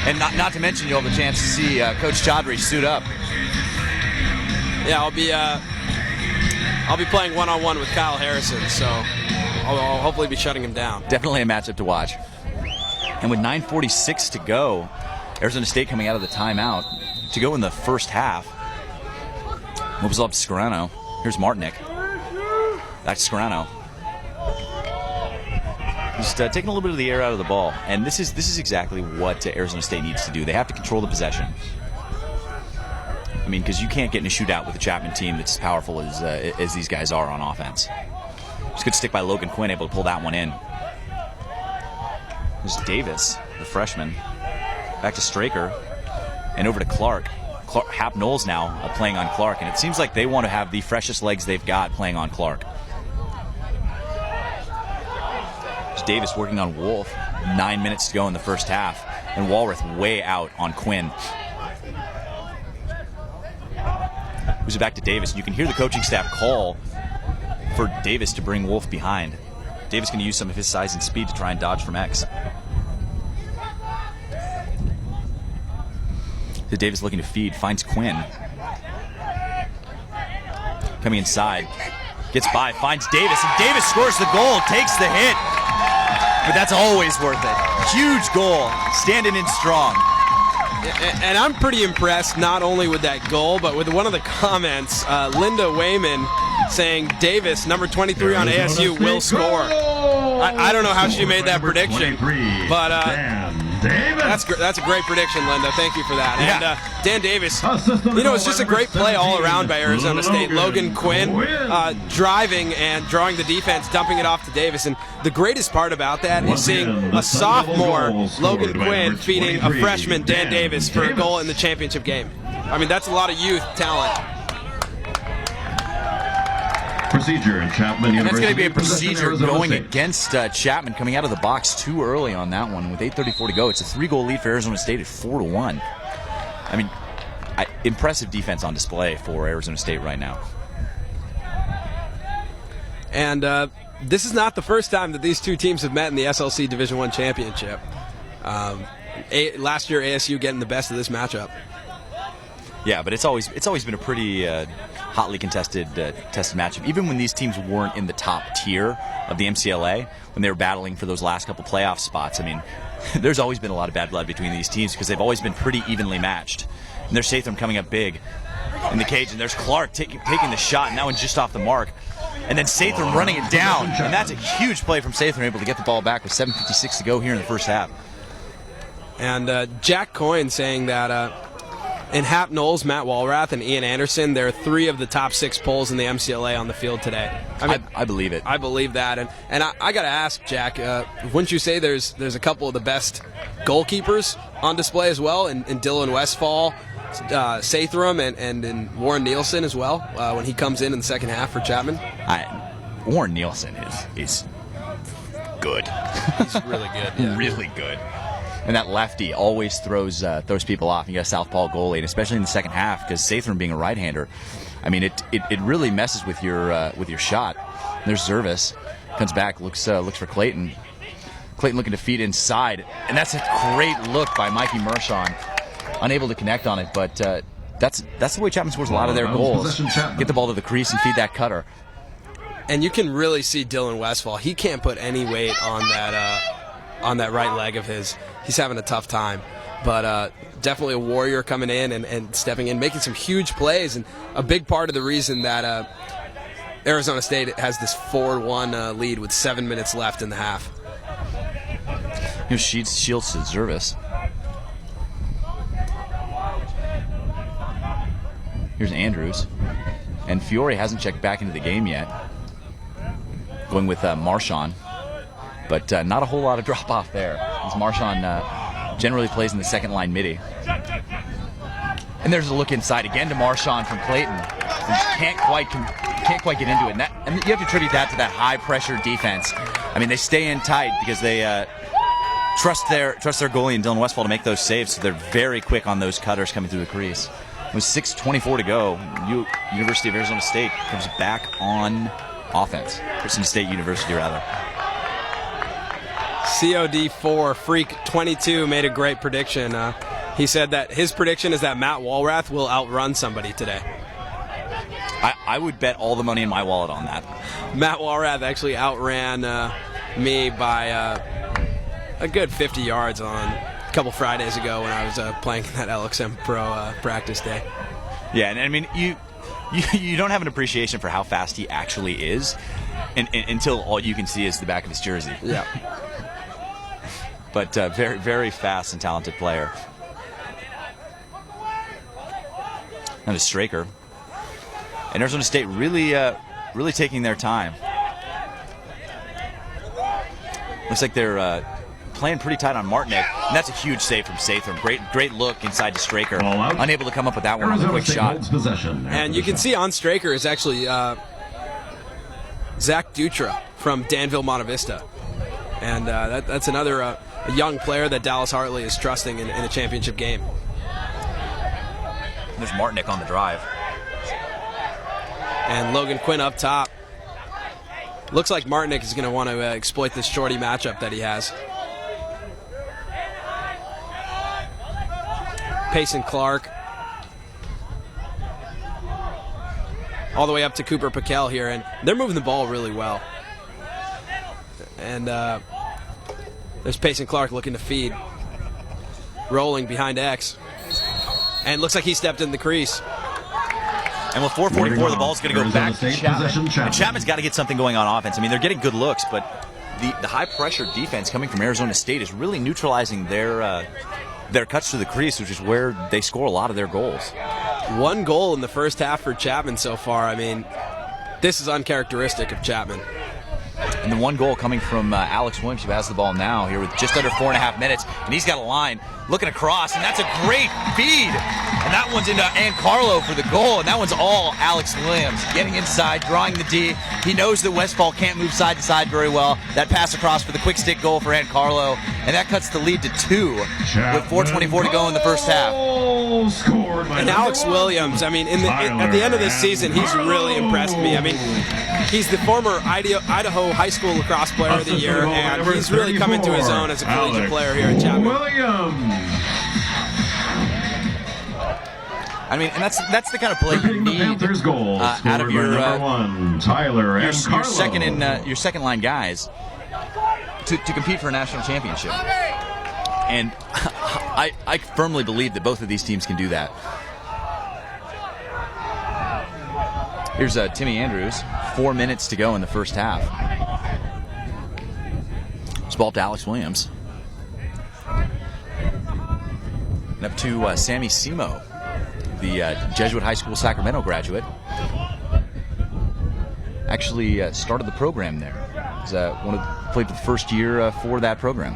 And not to mention, you'll have the chance to see Coach Chaudhry suit up. Yeah, I'll be playing one-on-one with Kyle Harrison, so I'll hopefully be shutting him down. Definitely a matchup to watch. And with 9:46 to go, Arizona State coming out of the timeout to go in the first half. Moves up to Scarano. Here's Martinick. Back to Scarano. Just taking a little bit of the air out of the ball. And this is exactly what Arizona State needs to do. They have to control the possession. I mean, because you can't get in a shootout with a Chapman team that's as powerful as these guys are on offense. Just good stick by Logan Quinn, able to pull that one in. There's Davis, the freshman. Back to Straker. And over to Clark. Hap Knowles now playing on Clark. And it seems like they want to have the freshest legs they've got playing on Clark. Davis working on Wolf. 9 minutes to go in the first half. And Walrath way out on Quinn. Moves it back to Davis. And you can hear the coaching staff call for Davis to bring Wolf behind. Davis going to use some of his size and speed to try and dodge from X. So Davis looking to feed. Finds Quinn. Coming inside. Gets by. Finds Davis. And Davis scores the goal. Takes the hit. But that's always worth it. Huge goal, standing in strong. And I'm pretty impressed not only with that goal, but with one of the comments, Linda Wayman saying Davis, number 23 on ASU, will score. I don't know how she made that prediction, but that's a great prediction, Linda. Thank you for that. And Dan Davis, you know, it's just a great play all around by Arizona State. Logan Quinn driving and drawing the defense, dumping it off to Davis. And the greatest part about that is seeing a sophomore, Logan Quinn, feeding a freshman, Dan Davis, for a goal in the championship game. I mean, that's a lot of youth talent. Procedure in Chapman. And that's going to be a procedure going against Chapman, coming out of the box too early on that one with 8:34 to go. It's a 3-goal lead for Arizona State at 4-1. I mean, impressive defense on display for Arizona State right now. And this is not the first time that these two teams have met in the SLC Division I Championship. Last year, ASU getting the best of this matchup. Yeah, but it's always been a pretty hotly contested matchup. Even when these teams weren't in the top tier of the MCLA, when they were battling for those last couple playoff spots, I mean, there's always been a lot of bad blood between these teams because they've always been pretty evenly matched. And there's Sathram coming up big in the cage, and there's Clark taking the shot, and that one's just off the mark. And then Sathram running it down, and that's a huge play from Sathram, able to get the ball back with 7:56 to go here in the first half. And Jack Coyne saying that in Hap Knowles, Matt Walrath, and Ian Anderson, they're 3 of the top 6 polls in the MCLA on the field today. I mean, I believe it. I believe that. And I got to ask, Jack, wouldn't you say there's a couple of the best goalkeepers on display as well in Dylan Westfall, Sathram, and in Warren Nielsen as well when he comes in the second half for Chapman? Warren Nielsen is good. He's really good. Yeah. Really good. And that lefty always throws people off. You got a southpaw goalie, and especially in the second half, because Sathram being a right-hander, I mean, it really messes with your shot. There's Zervis, comes back, looks for Clayton. Clayton looking to feed inside, and that's a great look by Mikey Mershon. Unable to connect on it, but that's the way Chapman scores a lot of their goals. Get the ball to the crease and feed that cutter. And you can really see Dylan Westfall. He can't put any weight on that right leg of his. He's having a tough time. But definitely a warrior coming in and stepping in, making some huge plays. And a big part of the reason that Arizona State has this 4-1 lead with 7 minutes left in the half. Here's Shields to Zervis. Here's Andrews. And Fiore hasn't checked back into the game yet. Going with Marchand. But not a whole lot of drop-off there, as Marchand generally plays in the second line midi. And there's a look inside again to Marchand from Clayton. And just can't quite get into it. And you have to attribute that to that high-pressure defense. I mean, they stay in tight because they trust their goalie and Dylan Westfall to make those saves, so they're very quick on those cutters coming through the crease. With 6:24 to go, University of Arizona State comes back on offense. Arizona State University, rather. COD4 Freak 22 made a great prediction. He said that his prediction is that Matt Walrath will outrun somebody today. I would bet all the money in my wallet on that. Matt Walrath actually outran me by a good 50 yards on a couple Fridays ago when I was playing that LXM Pro practice day. Yeah, and I mean, you don't have an appreciation for how fast he actually is until all you can see is the back of his jersey. Yeah. But very, very fast and talented player. And a Straker. And Arizona State really taking their time. Looks like they're playing pretty tight on Martinick, and that's a huge save from Sathram. Great look inside to Straker. Unable to come up with that one on the quick shot. And you can see on Straker is actually Zach Dutra from Danville Monte Vista. And that's another a young player that Dallas Hartley is trusting in a championship game. There's Martinick on the drive. And Logan Quinn up top. Looks like Martinick is going to want to exploit this shorty matchup that he has. Payson Clark. All the way up to Cooper Paquel here, and they're moving the ball really well. And there's Payson Clark looking to feed. Rolling behind X. And looks like he stepped in the crease. And with 4:44, the ball's going to go back to Chapman. And Chapman's got to get something going on offense. I mean, they're getting good looks, but the high-pressure defense coming from Arizona State is really neutralizing their cuts to the crease, which is where they score a lot of their goals. 1 goal in the first half for Chapman so far. I mean, this is uncharacteristic of Chapman. And the 1 goal coming from Alex Williams, who has the ball now here with just under 4.5 minutes. And he's got a line looking across, and that's a great feed. And that one's into Ann Carlo for the goal, and that one's all Alex Williams. Getting inside, drawing the D. He knows that Westfall can't move side to side very well. That pass across for the quick stick goal for Ann Carlo, and that cuts the lead to 2 with 4:24 to go in the first half. And Alex Williams, I mean, at the end of this season, he's really impressed me. I mean, he's the former Idaho High School Lacrosse Player of the Year, and he's really come into his own as a collegiate player here at Chapman. I mean, and that's the kind of play you Repeating the need Panthers' goal, out of scored your by number 1, Tyler your and Carlo. second line guys to compete for a national championship. And I firmly believe that both of these teams can do that. Here's Timmy Andrews. 4 minutes to go in the first half. It's ball to Alex Williams. And up to Sammy Simo, the Jesuit High School Sacramento graduate. Actually started the program there. He's played for the first year for that program.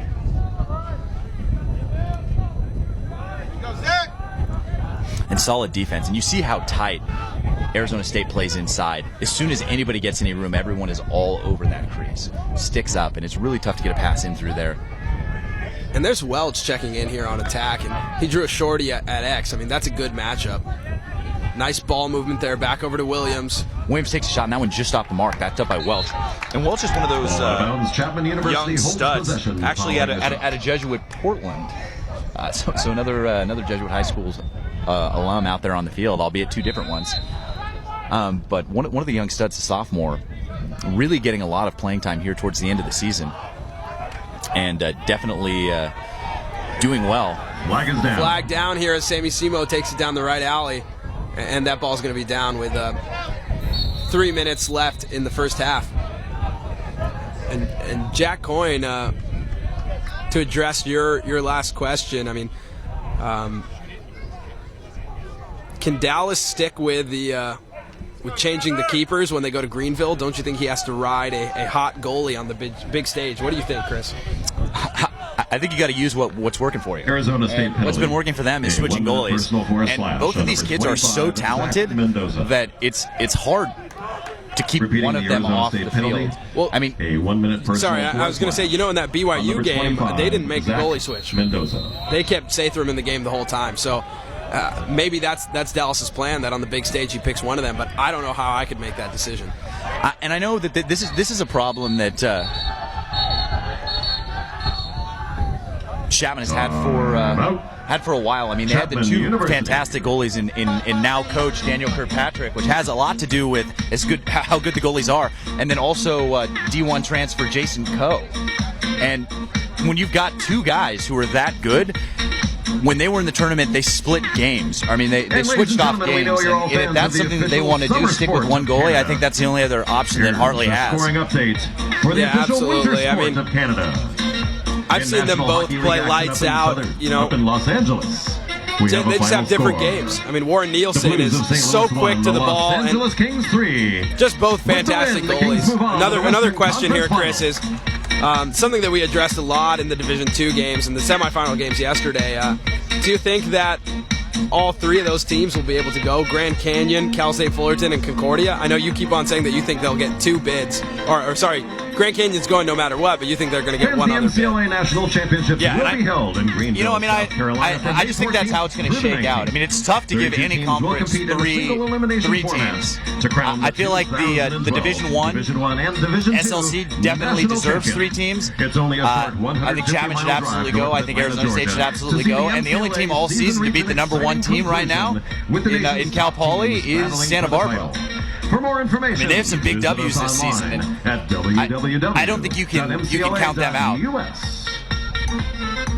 And solid defense. And you see how tight Arizona State plays inside. As soon as anybody gets in a room, everyone is all over that crease. Sticks up, and it's really tough to get a pass in through there. And there's Welch checking in here on attack, and he drew a shorty at X. I mean, that's a good matchup. Nice ball movement there, back over to Williams. Williams takes a shot, and that one just off the mark, backed up by Welch. And Welch is one of those Chapman University young studs, possession actually at a Jesuit Portland. So another Jesuit High School alum out there on the field, albeit two different ones. But one of the young studs, a sophomore, really getting a lot of playing time here towards the end of the season. And definitely doing well. Flag is down. Flag down here as Sammy Simo takes it down the right alley. And that ball's going to be down with 3 minutes left in the first half. And Jack Coyne, to address your last question, I mean, can Dallas stick with with changing the keepers when they go to Greenville? Don't you think he has to ride a hot goalie on the big stage? What do you think, Chris? I think you got to use what's working for you. Arizona State penalty. What's been working for them is switching goalies. And both of these kids are so talented that it's hard to keep one of them off the field. Well, I mean, a 1 minute personal. Sorry, I was going to say, in that BYU game, they didn't make the goalie switch. Mendoza. They kept Sathram in the game the whole time. So maybe that's Dallas's plan, that on the big stage he picks one of them. But I don't know how I could make that decision. And I know that this is a problem that Chapman has had for a while. I mean, they had the two fantastic goalies in now coach Daniel Kirkpatrick, which has a lot to do with how good the goalies are, and then also D1 transfer Jason Coe. And when you've got two guys who are that good, when they were in the tournament, they split games. I mean, they switched off games. And if that's something that they want to do, stick with one goalie, I think that's the only other option that Hartley has. Scoring update for the official winter sports of Canada. I've seen them both play lights out, up in Los Angeles. They just have different games. I mean, Warren Nielsen is so quick to the ball, and Kings 3. Just both fantastic goalies. Another question here, Chris, is something that we addressed a lot in the Division II games and the semifinal games yesterday. Do you think that all three of those teams will be able to go? Grand Canyon, Cal State Fullerton, and Concordia. I know you keep on saying that you think they'll get two bids, or sorry, Grand Canyon's going no matter what, but you think they're going to get one other bid. The NCAA National Championships will be held in Greenville, South Carolina. I just think that's how it's going to shake out. I mean, it's tough to give any conference three teams. I feel like the Division I and Division II SLC definitely deserves three teams. I think Chapman should absolutely go. I think Arizona State should absolutely go. And the only team all season to beat the number one team right now in Cal Poly is Santa Barbara. For more information, I mean, they have some big W's this season, and I don't think you can count them out.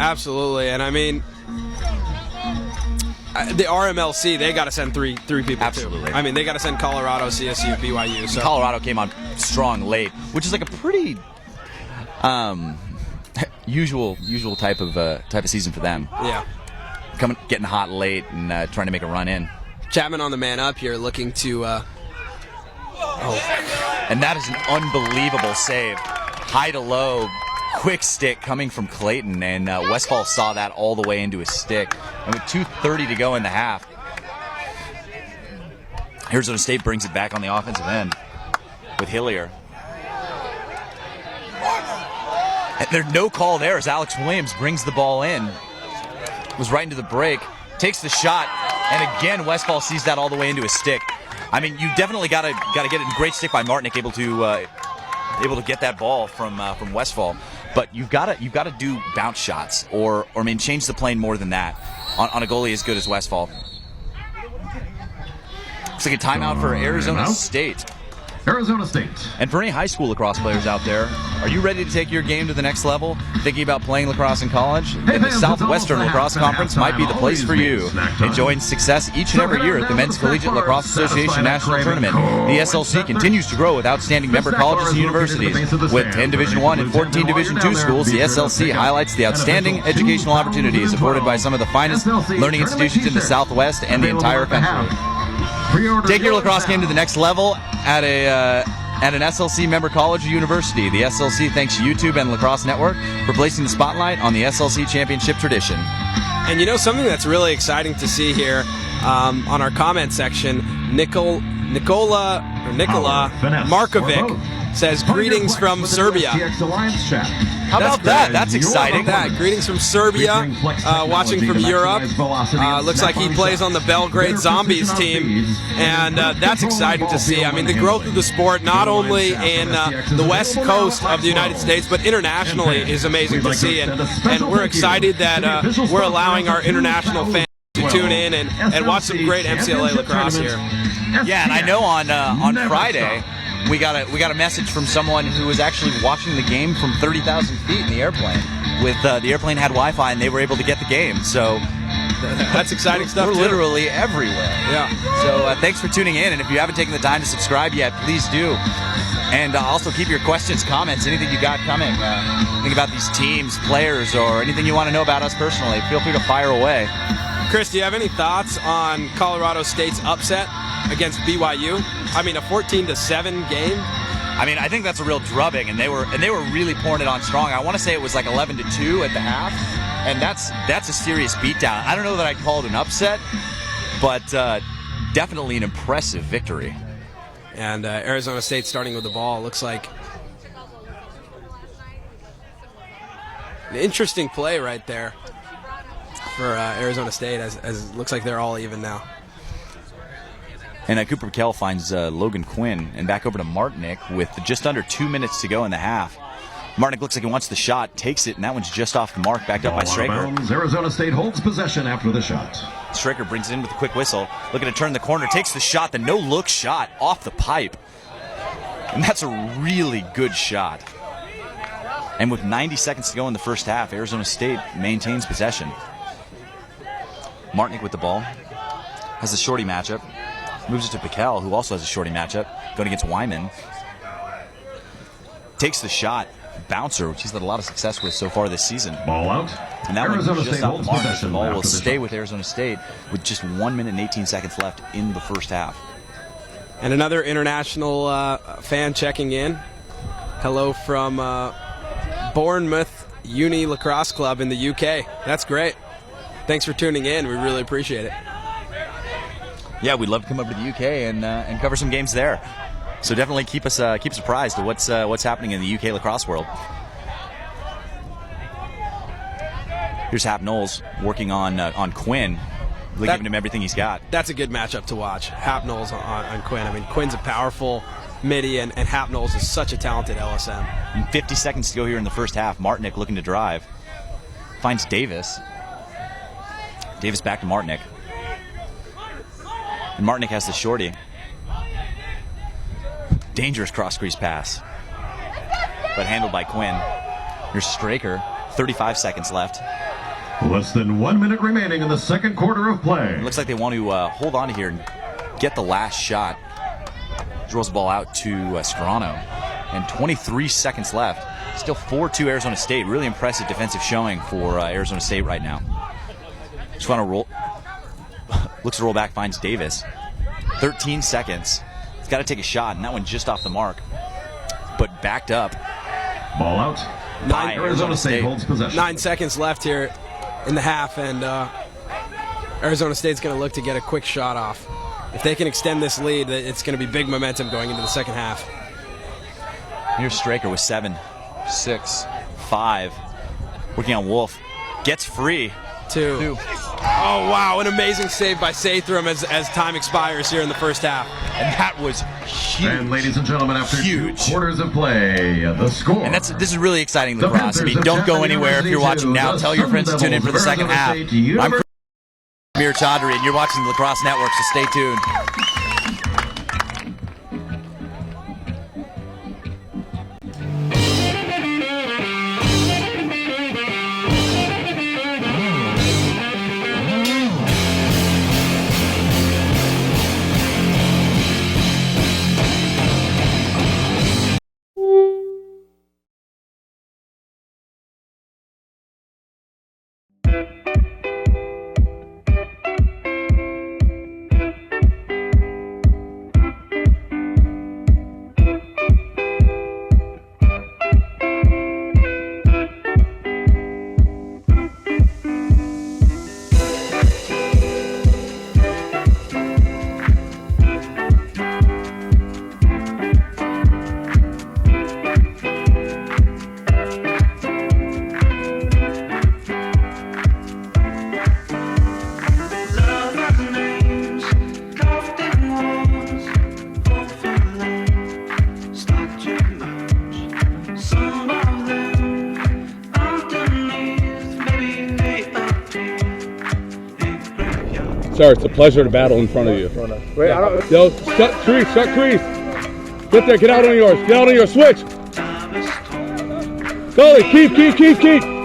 Absolutely, and I mean, the RMLC, they got to send three people. Absolutely. Too. I mean, they got to send Colorado, CSU, BYU. So Colorado came on strong late, which is like a pretty usual type of season for them. Yeah, getting hot late and trying to make a run in. Chapman on the man up here, looking to. And that is an unbelievable save. High to low, quick stick coming from Clayton, and Westfall saw that all the way into his stick. And with 2:30 to go in the half, Arizona State brings it back on the offensive end with Hillier. And there's no call there as Alex Williams brings the ball in. Was right into the break, takes the shot, and again Westfall sees that all the way into his stick. I mean, you definitely got to get it in. Great stick by Martinick, able to get that ball from Westfall. But you've got to do bounce shots or I mean change the plane more than that on a goalie as good as Westfall. Looks like a timeout for Arizona State. Arizona State. And for any high school lacrosse players out there, are you ready to take your game to the next level? Thinking about playing lacrosse in college? Then the Southwestern Lacrosse Conference might be the place for you. Enjoying success each and every year at the Men's Collegiate Lacrosse Association National Tournament. The SLC continues to grow with outstanding member colleges and universities. With 10 Division I and 14 Division II schools, the SLC highlights the outstanding educational opportunities afforded by some of the finest learning institutions in the Southwest and the entire country. Take your lacrosse game to the next level at an SLC member college or university. The SLC thanks YouTube and Lacrosse Network for placing the spotlight on the SLC Championship tradition. And you know, something that's really exciting to see here on our comment section, Nikola Markovic says, greetings from Serbia. How about that? That's exciting. Greetings from Serbia, watching from Europe. Looks like he plays on the Belgrade Zombies team, and that's exciting to see. I mean, the growth of the sport, not only in the west coast of the United States, but internationally, is amazing to see. And we're excited that we're allowing our international fans to tune in and watch some great MCLA lacrosse here. Yeah, and I know on Friday, we got a message from someone who was actually watching the game from 30,000 feet in the airplane. With the airplane had Wi-Fi and they were able to get the game. So that's exciting stuff. We're literally everywhere. Yeah. So thanks for tuning in, and if you haven't taken the time to subscribe yet, please do. And also keep your questions, comments, anything you got coming. Think about these teams, players, or anything you want to know about us personally. Feel free to fire away. Chris, do you have any thoughts on Colorado State's upset against BYU? I mean, a 14-7 game. I mean, I think that's a real drubbing, and they were really pouring it on strong. I want to say it was like 11-2 at the half, and that's a serious beatdown. I don't know that I'd call it an upset, but definitely an impressive victory. And Arizona State starting with the ball. Looks like an interesting play right there for Arizona State, as it looks like they're all even now. And Cooper Kell finds Logan Quinn, and back over to Martinick with just under 2 minutes to go in the half. Martinick looks like he wants the shot, takes it, and that one's just off the mark, backed up by Straker. Arizona State holds possession after the shot. Straker brings it in with a quick whistle, looking to turn the corner, takes the shot, the no-look shot off the pipe. And that's a really good shot. And with 90 seconds to go in the first half, Arizona State maintains possession. Martinick with the ball, has the shorty matchup. Moves it to Piquel, who also has a shorty matchup, going against Wyman. Takes the shot, bouncer, which he's had a lot of success with so far this season. Ball out. And that one just off the mark. The ball will stay shot. with Arizona State with just 1 minute and 18 seconds left in the first half. And another international fan checking in. Hello from Bournemouth Uni Lacrosse Club in the UK. That's great. Thanks for tuning in. We really appreciate it. Yeah, we'd love to come over to the UK and cover some games there. So definitely keep apprised of what's happening in the UK lacrosse world. Here's Hap Knowles working on Quinn, really giving him everything he's got. That's a good matchup to watch. Hap Knowles on Quinn. I mean, Quinn's a powerful midi, and Hap Knowles is such a talented LSM. And 50 seconds to go here in the first half. Martinick looking to drive. Finds Davis. Davis back to Martinick. And Martinick has the shorty. Dangerous cross-crease pass. But handled by Quinn. Here's Straker. 35 seconds left. Less than 1 minute remaining in the second quarter of play. It looks like they want to hold on to here and get the last shot. Drills the ball out to Scarano. And 23 seconds left. Still 4-2 Arizona State. Really impressive defensive showing for Arizona State right now. Just want to roll. Looks to roll back, finds Davis. 13 seconds. He's got to take a shot, and that one just off the mark. But backed up. Ball out. Arizona State holds possession. 9 seconds left here in the half, and Arizona State's going to look to get a quick shot off. If they can extend this lead, it's going to be big momentum going into the second half. Here's Straker with 7, 6, 5. Working on Wolf. Gets free. 2. Oh, wow, an amazing save by Sathram as time expires here in the first half. And that was huge. And ladies and gentlemen, after 2 quarters of play, the score. And this is really exciting lacrosse. I mean, don't go anywhere if you're watching now. Tell your friends to tune in for the second half. I'm Amir Chaudhry, and you're watching the Lacrosse Network, so stay tuned. Sir, it's a pleasure to battle in front of you. Wait, I don't. Yo, shut crease, shut crease. Get there, get out on yours, get out on yours, switch. Goalie, keep.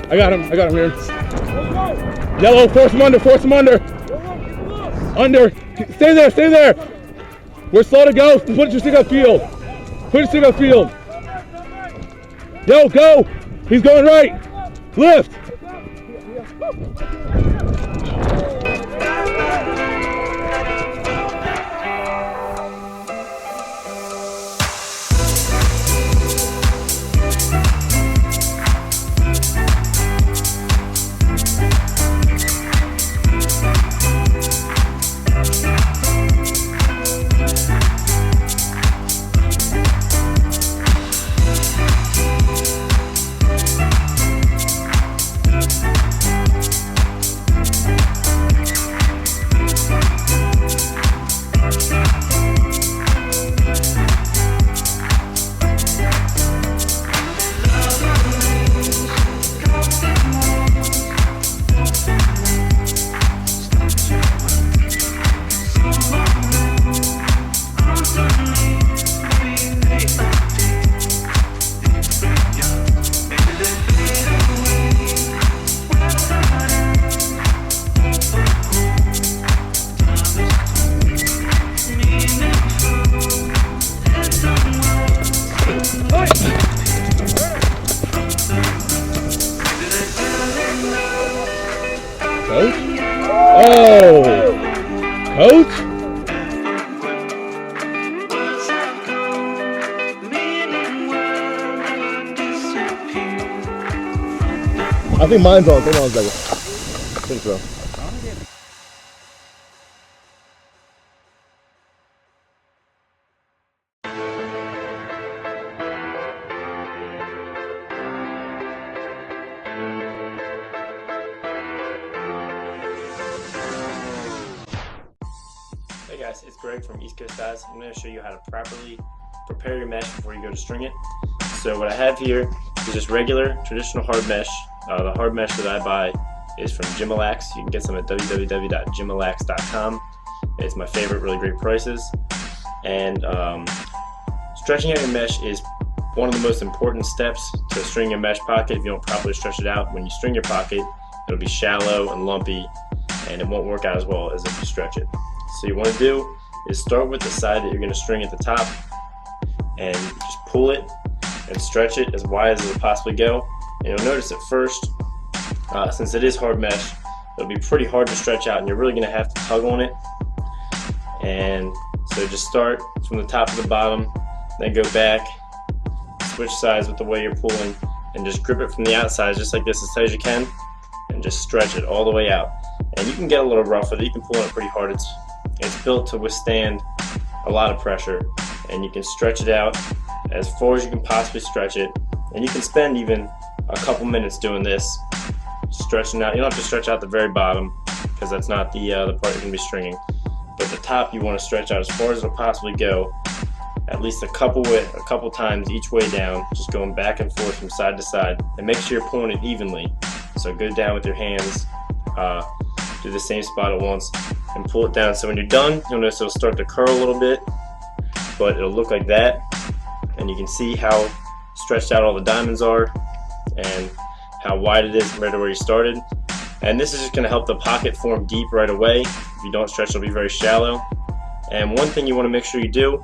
I got him here. Yellow, force him under. Under, stay there. We're slow to go, put your stick upfield. Yo, go, he's going right, lift. Coach? Oh! Coach? I think mine's on. Hold on a second. I think so. Hey guys, it's Greg from East Coast Dives. I'm going to show you how to properly prepare your mesh before you go to string it. So what I have here is just regular, traditional hard mesh. The hard mesh that I buy is from Gymalax. You can get some at www.gymalax.com. It's my favorite, really great prices. And stretching out your mesh is one of the most important steps to string a mesh pocket. If you don't properly stretch it out, when you string your pocket, it'll be shallow and lumpy, and it won't work out as well as if you stretch it. So you want to do is start with the side that you're going to string at the top and just pull it and stretch it as wide as it'll possibly go. And you'll notice at first, since it is hard mesh, it'll be pretty hard to stretch out and you're really going to have to tug on it. And so just start from the top to the bottom, then go back, switch sides with the way you're pulling, and just grip it from the outside just like this as tight as you can, and just stretch it all the way out. And you can get a little rough with it, you can pull on it pretty hard. It's built to withstand a lot of pressure, and you can stretch it out as far as you can possibly stretch it. And you can spend even a couple minutes doing this, stretching out. You don't have to stretch out the very bottom because that's not the part you're going to be stringing. But the top you want to stretch out as far as it'll possibly go, at least a couple times each way down, just going back and forth from side to side, and make sure you're pulling it evenly So go down with your hands, do the same spot at once, and pull it down. So when you're done, you'll notice it'll start to curl a little bit, but it'll look like that. And you can see how stretched out all the diamonds are and how wide it is compared to where you started. And this is just going to help the pocket form deep right away. If you don't stretch, it'll be very shallow. And one thing you want to make sure you do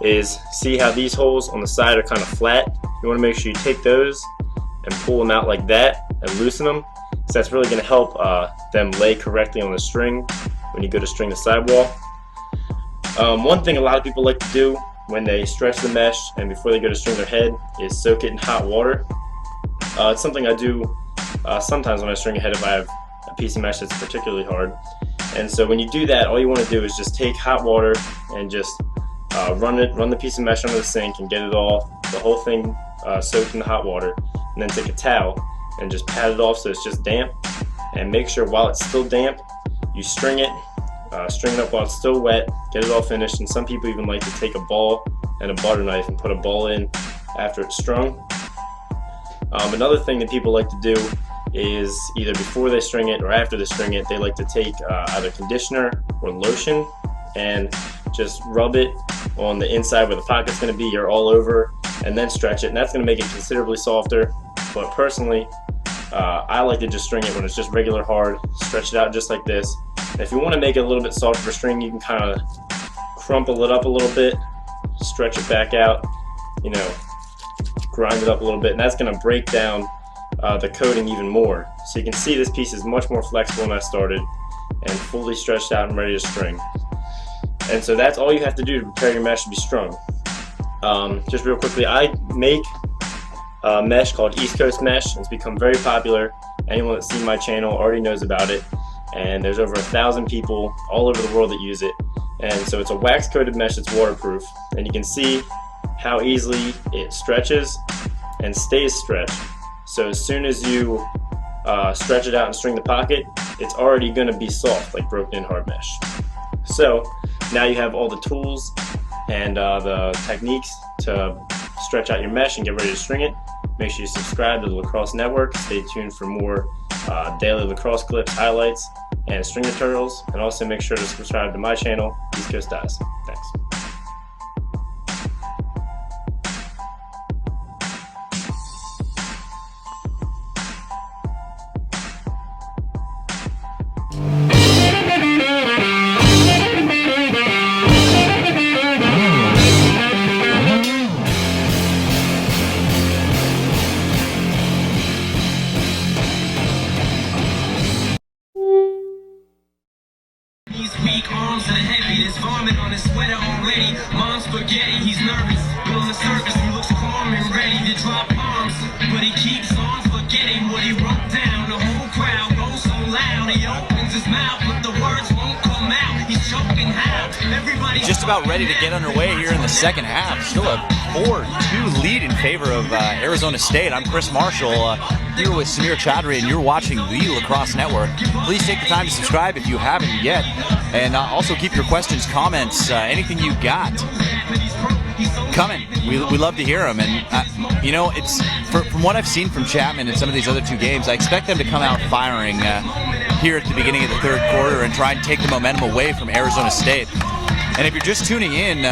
is see how these holes on the side are kind of flat. You want to make sure you take those and pull them out like that and loosen them. So that's really going to help them lay correctly on the string when you go to string the sidewall. One thing a lot of people like to do when they stretch the mesh and before they go to string their head is soak it in hot water. It's something I do sometimes when I string a head if I have a piece of mesh that's particularly hard. And so when you do that, all you want to do is just take hot water and just run the piece of mesh under the sink and get it all, the whole thing soaked in the hot water, and then take a towel and just pat it off so it's just damp. And make sure while it's still damp, you string it up while it's still wet, get it all finished. And some people even like to take a ball and a butter knife and put a ball in after it's strung. Another thing that people like to do is either before they string it or after they string it, they like to take either conditioner or lotion and just rub it on the inside where the pocket's going to be or all over, and then stretch it, and that's going to make it considerably softer. But personally, I like to just string it when it's just regular hard, stretch it out just like this. And if you want to make it a little bit softer for string, you can kind of crumple it up a little bit, stretch it back out, you know, grind it up a little bit, and that's going to break down the coating even more. So you can see this piece is much more flexible than I started and fully stretched out and ready to string. And so that's all you have to do to prepare your mesh to be strung. Just real quickly, I make a mesh called East Coast Mesh. It's become very popular. Anyone that's seen my channel already knows about it. And there's over 1,000 people all over the world that use it. And so it's a wax coated mesh that's waterproof. And you can see how easily it stretches and stays stretched. So as soon as you stretch it out and string the pocket, it's already going to be soft, like broken in hard mesh. So now you have all the tools and the techniques to stretch out your mesh and get ready to string it. Make sure you subscribe to the Lacrosse Network. Stay tuned for more daily lacrosse clips, highlights, and string tutorials. And also make sure to subscribe to my channel, East Coast DII. Thanks. Arms are heavy, there's vomit on his sweater already. Mom's spaghetti, he's nervous, but on the surface he looks calm and ready to drop bombs. But he keeps on forgetting what he wrote down. The whole crowd goes so loud, he opens his mouth, but the words won't come out. He's choking how? Everybody just about ready to get underway here in the second half. Still a 4-2 lead in favor of Arizona State. I'm Chris Marshall here with Samir Chaudhry, and you're watching the Lacrosse Network. Please take the time to subscribe if you haven't yet, and also keep your questions, comments, anything you got coming. We love to hear them, and you know, it's from what I've seen from Chapman in some of these other two games, I expect them to come out firing here at the beginning of the third quarter and try and take the momentum away from Arizona State. And if you're just tuning in,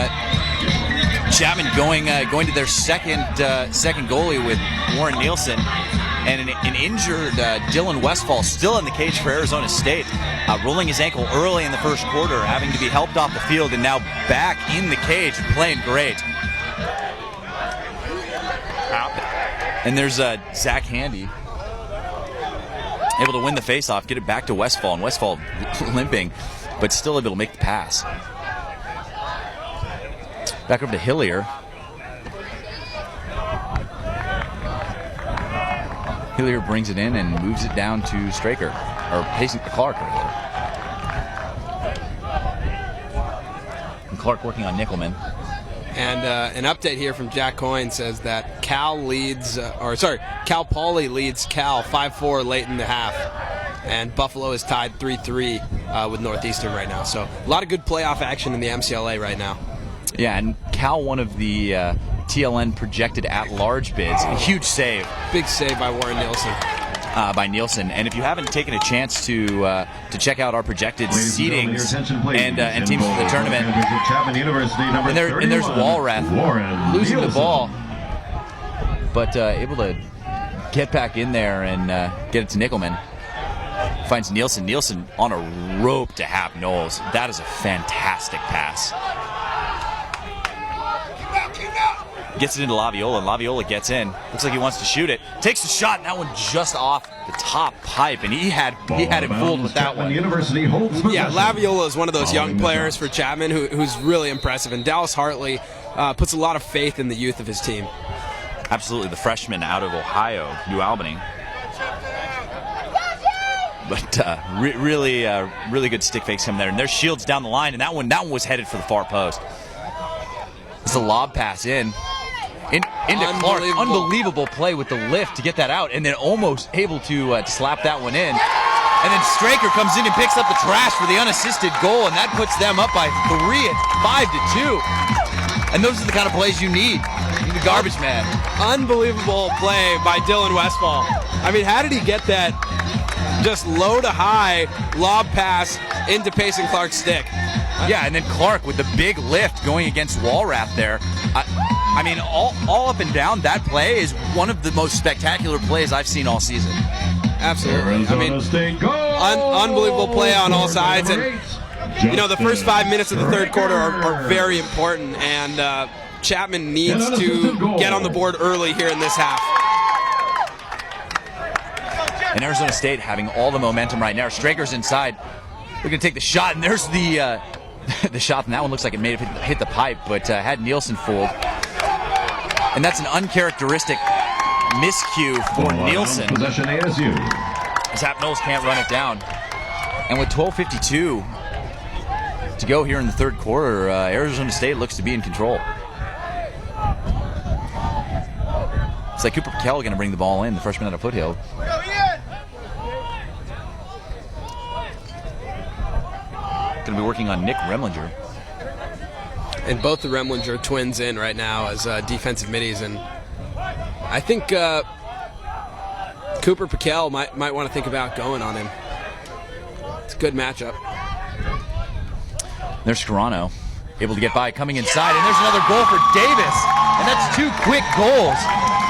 Chapman going to their second goalie with Warren Nielsen, and an injured Dylan Westfall still in the cage for Arizona State, rolling his ankle early in the first quarter, having to be helped off the field, and now back in the cage playing great. And there's Zach Handy able to win the faceoff, get it back to Westfall, and Westfall limping, but still able to make the pass. Back over to Hillier. Hillier brings it in and moves it down to Straker, or Clark, rather. And Clark working on Nickelman. And an update here from Jack Coyne says that Cal Poly leads Cal 5-4 late in the half. And Buffalo is tied 3-3 with Northeastern right now. So a lot of good playoff action in the MCLA right now. Yeah, and Cal, one of the TLN projected at-large bids. A huge save. Big save by Warren Nielsen. by Nielsen. And if you haven't taken a chance to check out our projected seedings and teams for the tournament, and there's Walrath losing the ball, but able to get back in there and get it to Nickelman. Finds Nielsen. Nielsen on a rope to Hap Knowles. That is a fantastic pass. Gets it into Laviola, and Laviola gets in. Looks like he wants to shoot it. Takes the shot, and that one just off the top pipe, and he had it fooled with that one. Yeah, Laviola is one of those young players for Chapman who's really impressive, and Dallas Hartley puts a lot of faith in the youth of his team. Absolutely, the freshman out of Ohio, New Albany. But really good stick fakes coming there, and there's Shields down the line, and that one was headed for the far post. It's a lob pass into Clark. Unbelievable play with the lift to get that out, and then almost able to slap that one in. And then Straker comes in and picks up the trash for the unassisted goal, and that puts them up by 3 at 5-2. And those are the kind of plays you need. You need a garbage man. Unbelievable play by Dylan Westfall. I mean, how did he get that just low to high lob pass into Payson Clark's stick? Yeah, and then Clark with the big lift going against Walrath there. I mean, all up and down, that play is one of the most spectacular plays I've seen all season. Absolutely. I mean, unbelievable play on all sides. And, you know, the first 5 minutes of the third quarter are very important, and Chapman needs to get on the board early here in this half. And Arizona State having all the momentum right now. Straker's inside. They're going to take the shot, and there's the shot, and that one looks like it may have hit the pipe, but had Nielsen fooled. And that's an uncharacteristic miscue for Nielsen. Possession ASU. As Hap Knowles can't run it down. And with 12:52 to go here in the third quarter, Arizona State looks to be in control. It's like Cooper Pakel going to bring the ball in, the freshman out of Foothill. Going to be working on Nick Remlinger. And both the Remlinger twins in right now as defensive middies, and I think Cooper Pakel might want to think about going on him. It's a good matchup. There's Scarano, able to get by, coming inside, and there's another goal for Davis. And that's 2 quick goals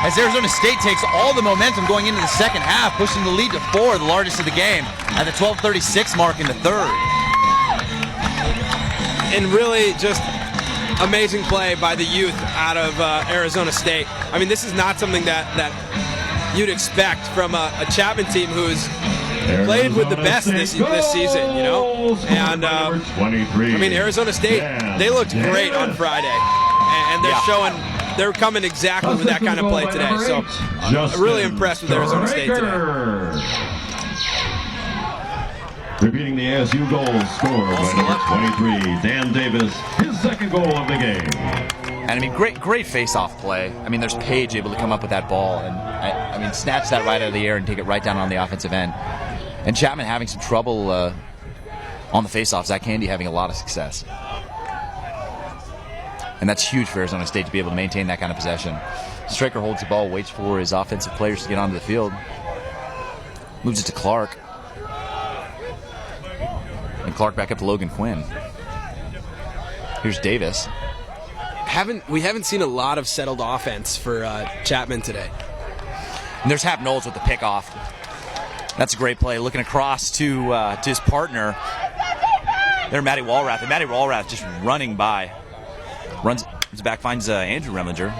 as Arizona State takes all the momentum going into the second half, pushing the lead to 4, the largest of the game, at the 12:36 mark in the third. And really just amazing play by the youth out of Arizona State. I mean, this is not something that you'd expect from a Chapman team who's played with the best this season, you know? And, I mean, Arizona State, they looked great on Friday. And they're coming exactly with that kind of play today. So I'm really impressed with Arizona State today. Repeating the ASU goals scored by number 23, Dan Davis, his second goal of the game. And I mean, great face-off play. I mean, there's Page able to come up with that ball and I mean, snatch that right out of the air and take it right down on the offensive end. And Chapman having some trouble on the face-offs. Zach Candy having a lot of success. And that's huge for Arizona State to be able to maintain that kind of possession. Straker holds the ball, waits for his offensive players to get onto the field. Moves it to Clark. And Clark back up to Logan Quinn. Here's Davis. We haven't seen a lot of settled offense for Chapman today. And there's Hap Knowles with the pickoff. That's a great play. Looking across to his partner. There, Matty Walrath. And Matty Walrath just running by. Runs back, finds Andrew Remlinger.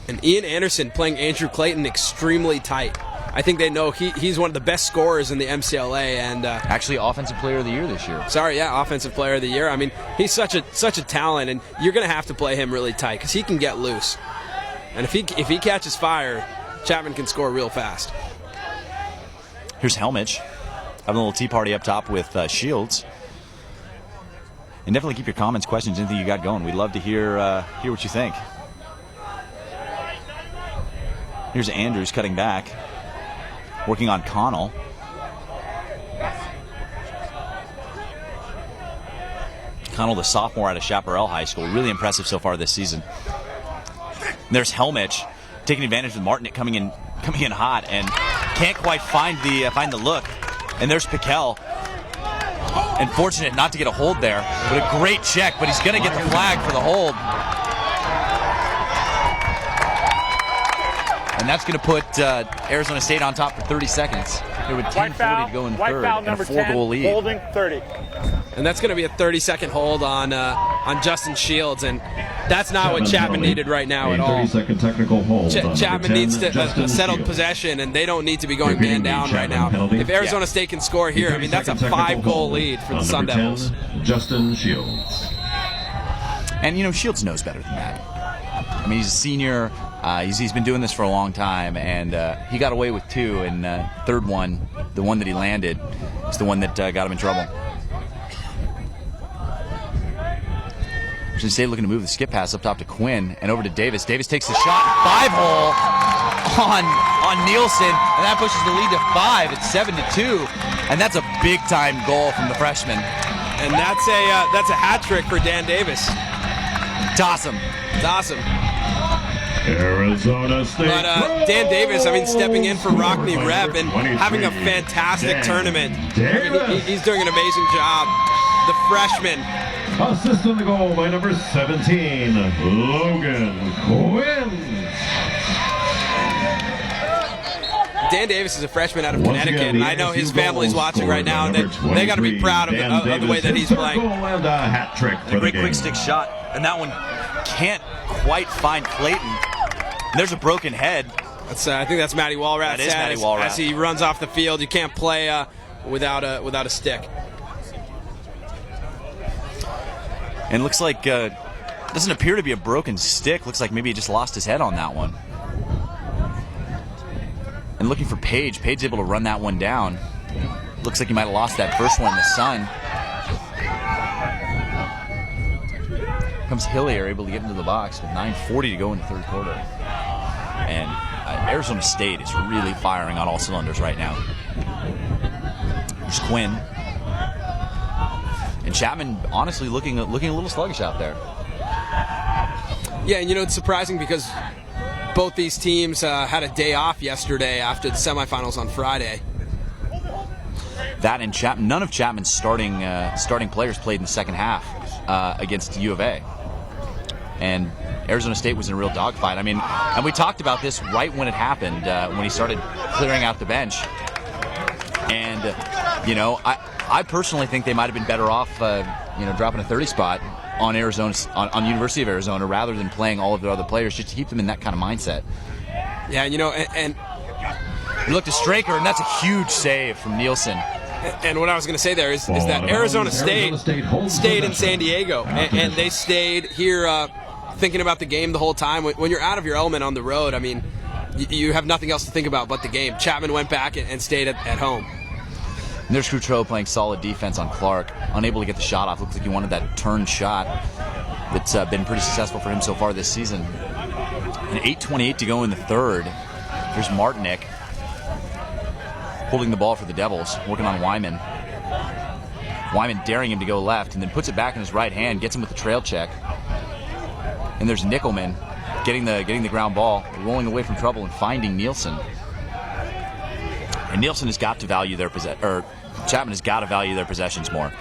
And Ian Anderson playing Andrew Clayton extremely tight. I think they know he's one of the best scorers in the MCLA, and actually Offensive Player of the Year this year. Offensive Player of the Year. I mean, he's such a talent, and you're going to have to play him really tight because he can get loose. And if he catches fire, Chapman can score real fast. Here's Helmich, having a little tea party up top with Shields. And definitely keep your comments, questions, anything you got going. We'd love to hear what you think. Here's Andrews cutting back, working on Connell. Connell, the sophomore out of Chaparral High School, really impressive so far this season. And there's Helmich taking advantage of Martinet coming in coming in hot and can't quite find the look. And there's Piquel. And fortunate not to get a hold there, but a great check, but he's going to get the flag for the hold. And that's going to put Arizona State on top for 30 seconds. Here with 10:40 to go in the third, and a 4-goal lead. Holding 30. And that's going to be a 30-second hold on Justin Shields, and that's not what Chapman needed right now at all. 30-second technical hold. Chapman needs a settled possession, and they don't need to be going man down right now. If Arizona State can score here, I mean, that's a 5-goal lead for the Sun Devils. Justin Shields. And, you know, Shields knows better than that. I mean, he's a senior. He's been doing this for a long time, and he got away with 2, and third one, the one that he landed, is the one that got him in trouble. Arizona State looking to move the skip pass up top to Quinn and over to Davis. Davis takes the shot, 5-hole on Nielsen, and that pushes the lead to 5. It's 7-2, and that's a big-time goal from the freshman. And that's a hat trick for Dan Davis. It's awesome. It's awesome. Arizona State. But Dan Davis, I mean, stepping in for Rockney Rep and having a fantastic tournament. I mean, he's doing an amazing job. The freshman. Assist in the goal by number 17, Logan Quinn. Dan Davis is a freshman out of Connecticut, and I know his family's watching right now, and they got to be proud of the way that he's playing. And a hat trick for a great quick stick shot, and that one can't quite find Clayton. And there's a broken head. That's I think that's Matty Walrath. That is Matty Walrath. As he runs off the field, you can't play without a stick. And it looks like doesn't appear to be a broken stick. Looks like maybe he just lost his head on that one. And looking for Page. Page able to run that one down. Looks like he might have lost that first one in the sun. Comes Hillier, able to get into the box with 9:40 to go in the third quarter. And Arizona State is really firing on all cylinders right now. There's Quinn. And Chapman, honestly, looking a little sluggish out there. Yeah, and you know, it's surprising because both these teams had a day off yesterday after the semifinals on Friday. That and Chapman, none of Chapman's starting players played in the second half against U of A. And Arizona State was in a real dogfight. I mean, and we talked about this right when it happened, when he started clearing out the bench. And, you know, I personally think they might have been better off, dropping a 30 spot on Arizona, on University of Arizona, rather than playing all of their other players, just to keep them in that kind of mindset. Yeah, you know, and you look to Straker, and that's a huge save from Nielsen. And what I was going to say there is that Arizona State stayed in San Diego, and they stayed here thinking about the game the whole time. When you're out of your element on the road, I mean, you have nothing else to think about but the game. Chapman went back and stayed at home. And there's Coutreau playing solid defense on Clark, unable to get the shot off. Looks like he wanted that turn shot that's been pretty successful for him so far this season. And 8:28 to go in the third. Here's Martinick holding the ball for the Devils, working on Wyman. Wyman daring him to go left, and then puts it back in his right hand, gets him with the trail check. And there's Nickelman getting the ground ball, rolling away from trouble and finding Nielsen. And Nielsen has got to value their Chapman has got to value their possessions more.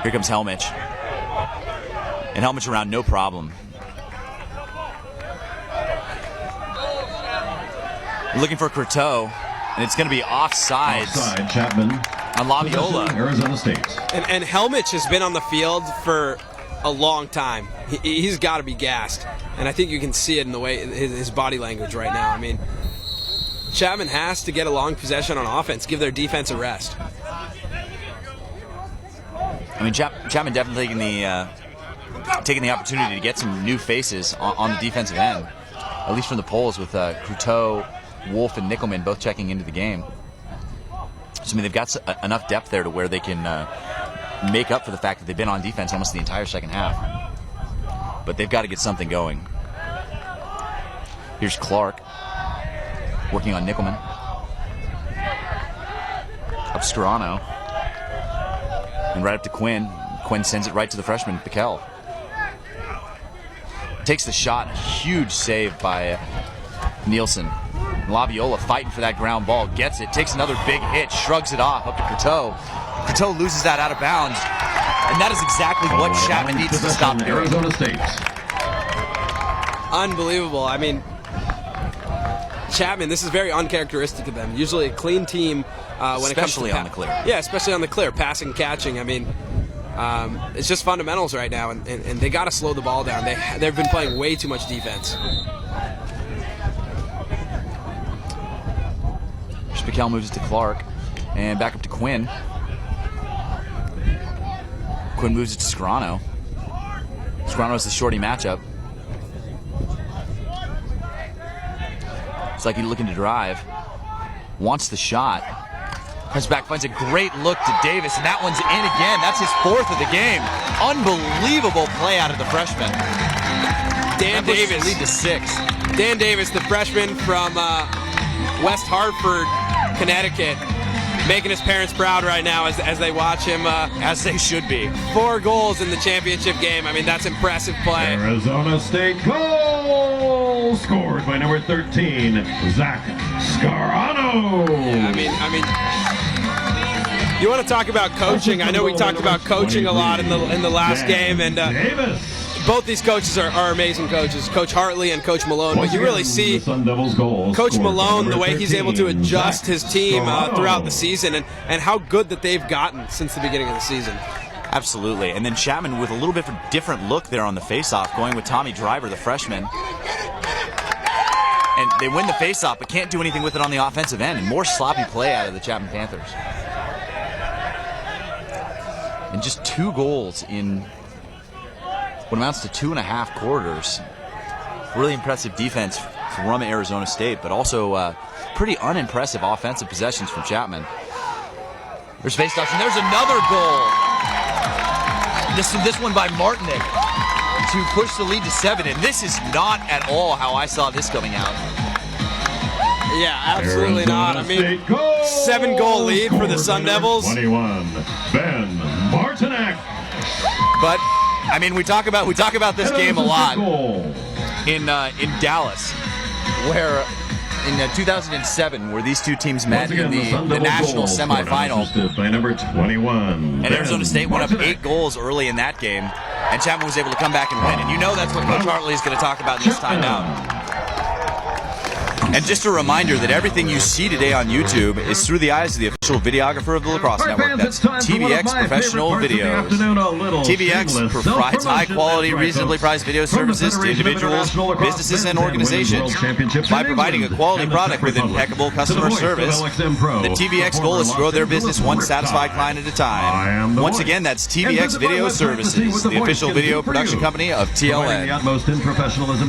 Here comes Helmich. And Helmich around, no problem. Looking for Courteau, and it's going to be offside Chapman on Laviola. Arizona State. And Helmich has been on the field for a long time. He's got to be gassed, and I think you can see it in the way his body language right now. I mean, Chapman has to get a long possession on offense, give their defense a rest. I mean, Chapman definitely taking the opportunity to get some new faces on the defensive end, at least from the polls, with Courteau, Wolf, and Nickelman both checking into the game. So, I mean, they've got enough depth there to where they can make up for the fact that they've been on defense almost the entire second half. But they've got to get something going. Here's Clark working on Nickelman. Up Scarano. And right up to Quinn. Quinn sends it right to the freshman, Piquel. Takes the shot. Huge save by Nielsen. Laviola fighting for that ground ball, gets it, takes another big hit, shrugs it off up to Coteau. Coteau loses that out of bounds, and that is exactly what Chapman needs to stop doing. Arizona State. Unbelievable. I mean, Chapman, this is very uncharacteristic of them. Usually a clean team when it comes to Especially on the clear. Yeah, especially on the clear, passing, catching. I mean, it's just fundamentals right now, and they got to slow the ball down. They've been playing way too much defense. Spikel moves it to Clark, and back up to Quinn. Quinn moves it to Scarano. Scarano's the shorty matchup. It's like he's looking to drive. Wants the shot. Comes back, finds a great look to Davis, and that one's in again. That's his 4th of the game. Unbelievable play out of the freshman. Dan Davis. Lead to 6. Dan Davis, the freshman from West Hartford, Connecticut, making his parents proud right now as they watch him. As they should be. 4 goals in the championship game. I mean, that's impressive play. Arizona State goal scored by number 13, Zach Scarano. Yeah, I mean, you want to talk about coaching? I know we talked about coaching a lot in the last game, and both these coaches are amazing coaches, Coach Hartley and Coach Malone. But you really see Coach Malone, the way he's able to adjust his team throughout the season, and how good that they've gotten since the beginning of the season. Absolutely. And then Chapman with a little bit of a different look there on the faceoff, going with Tommy Driver, the freshman. And they win the faceoff, but can't do anything with it on the offensive end. And more sloppy play out of the Chapman Panthers. And just 2 goals in what amounts to 2.5 quarters. Really impressive defense from Arizona State, but also pretty unimpressive offensive possessions from Chapman. There's faceoffs, and there's another goal. This one by Martinick to push the lead to 7, and this is not at all how I saw this coming out. Yeah, absolutely not. I mean, 7-goal lead for the Sun Devils. 21, Ben Martinick. But I mean, we talk about this game a lot in Dallas, where in 2007, where these two teams met in the national semifinal, by number 21, and Arizona State went up 8 goals early in that game, and Chapman was able to come back and win. And you know that's what Coach Hartley is going to talk about in this timeout. And just a reminder that everything you see today on YouTube is through the eyes of the official videographer of the Lacrosse Network. That's TVX Professional Videos. TVX provides high-quality, reasonably priced video services to individuals, businesses, and organizations. By providing a quality product with impeccable customer service, the TVX goal is to grow their business one satisfied client at a time. Once again, that's TVX Video Services, the official video production company of TLN.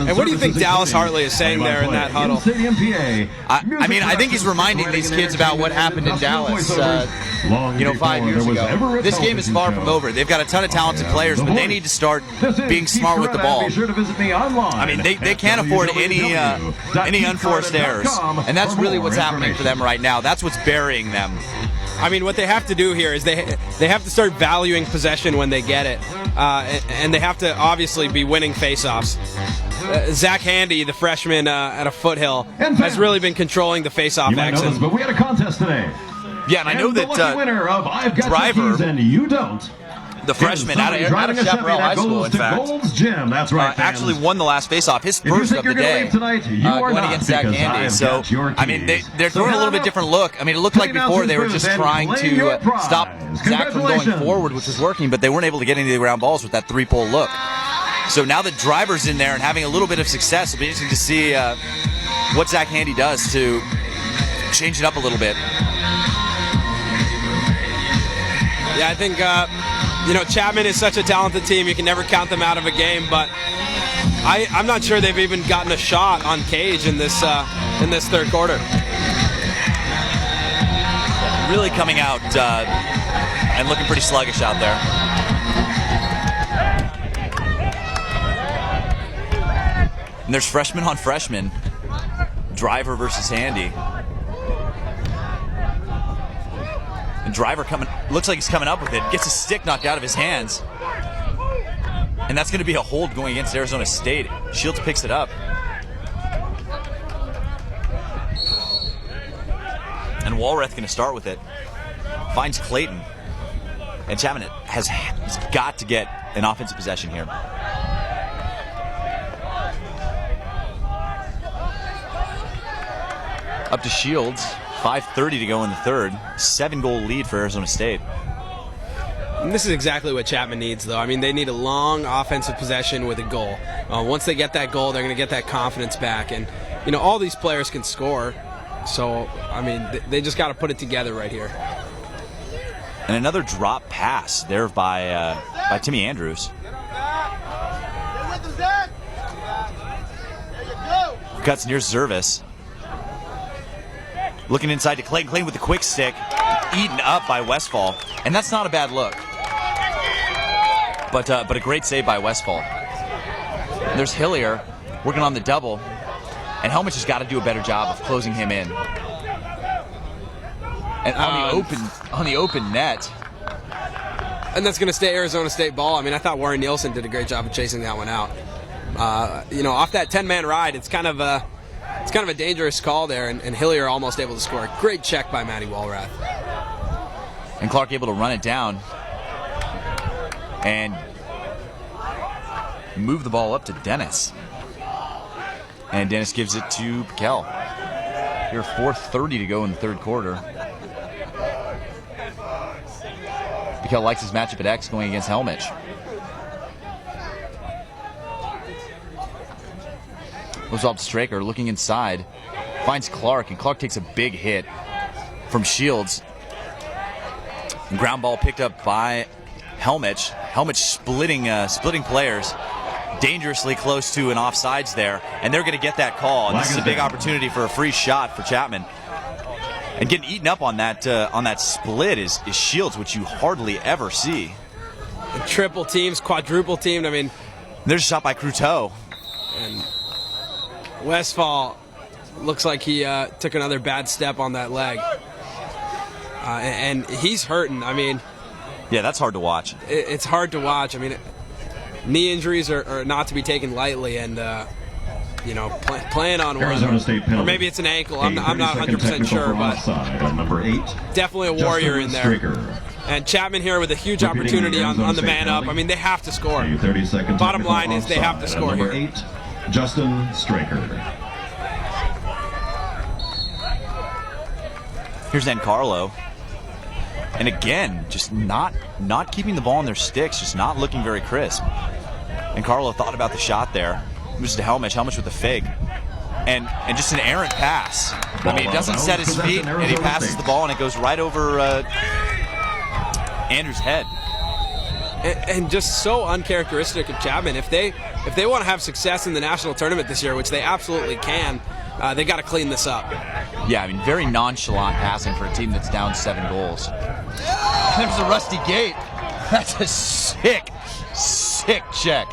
And what do you think Dallas Hartley is saying there in that huddle? I mean, I think he's reminding these kids about what happened in Dallas, 5 years ago. This game is far from over. They've got a ton of talented players, but they need to start being smart with the ball. I mean, they can't afford any unforced errors, and that's really what's happening for them right now. That's what's burying them. I mean, what they have to do here is they have to start valuing possession when they get it, and they have to obviously be winning faceoffs. Zach Handy, the freshman at a Foothill, has really been controlling the faceoff action. But we had a contest today. Yeah, and I know that winner of I've got Driver, and you don't. The freshman out of Chaparral High School, in fact, Gym. That's right, actually won the last faceoff, his first of the day, going against Zach Handy. So, I mean, they're throwing a little bit different look. I mean, it looked like before they were just trying to stop Zach from going forward, which was working, but they weren't able to get any of the ground balls with that 3-pole look. So now that Driver's in there and having a little bit of success, it'll be interesting to see what Zach Handy does to change it up a little bit. Yeah, I think Chapman is such a talented team. You can never count them out of a game, but I'm not sure they've even gotten a shot on Cage in this third quarter. Really coming out and looking pretty sluggish out there. And there's freshman on freshman. Driver versus Handy. And Driver looks like he's coming up with it. Gets his stick knocked out of his hands. And that's going to be a hold going against Arizona State. Shields picks it up. And Walrath going to start with it. Finds Clayton. And Chapman has got to get an offensive possession here. Up to Shields. 5:30 to go in the third. 7-goal lead for Arizona State. And this is exactly what Chapman needs, though. I mean, they need a long offensive possession with a goal. Once they get that goal, they're going to get that confidence back. And, you know, all these players can score. So, I mean, they just got to put it together right here. And another drop pass there by Timmy Andrews. Cuts near Zervis. Looking inside to Clayton. Clayton with the quick stick. Eaten up by Westfall. And that's not a bad look. But a great save by Westfall. And there's Hillier working on the double. And Helmich has got to do a better job of closing him in. And on the open net. And that's going to stay Arizona State ball. I mean, I thought Warren Nielsen did a great job of chasing that one out. You know, off that 10-man ride, it's kind of a dangerous call there, and Hillier almost able to score. Great check by Matty Walrath. And Clark able to run it down and move the ball up to Dennis. And Dennis gives it to Piquel. Here, 4:30 to go in the third quarter. Piquel likes his matchup at X going against Helmich. Oswald Straker looking inside, finds Clark, and Clark takes a big hit from Shields. And ground ball picked up by Helmich. Helmich splitting players, dangerously close to an offsides there, and they're going to get that call. And this is a big opportunity for a free shot for Chapman. And getting eaten up on that split is Shields, which you hardly ever see. And triple teams, quadruple teamed. I mean, there's a shot by Cruteau. And Westfall looks like he took another bad step on that leg. And he's hurting. I mean, yeah, that's hard to watch. It's hard to watch. I mean, knee injuries are not to be taken lightly, and you know, playing on one, or maybe it's an ankle. I'm not 100% sure, but number 8, definitely a warrior in there. And Chapman here with a huge opportunity on the man up. I mean, they have to score. Bottom line is they have to score here. 8, Justin Straker. Here's Carlo. And again, just not keeping the ball in their sticks, just not looking very crisp. And Carlo thought about the shot there. Moves to Helmich. Helmich with the fake. And just an errant pass. I mean, he doesn't set his feet, and he passes the ball, and it goes right over Andrew's head. And just so uncharacteristic of Chapman. If they want to have success in the national tournament this year, which they absolutely can, they got to clean this up. Yeah, I mean, very nonchalant passing for a team that's down 7 goals. There's a rusty gate. That's a sick check.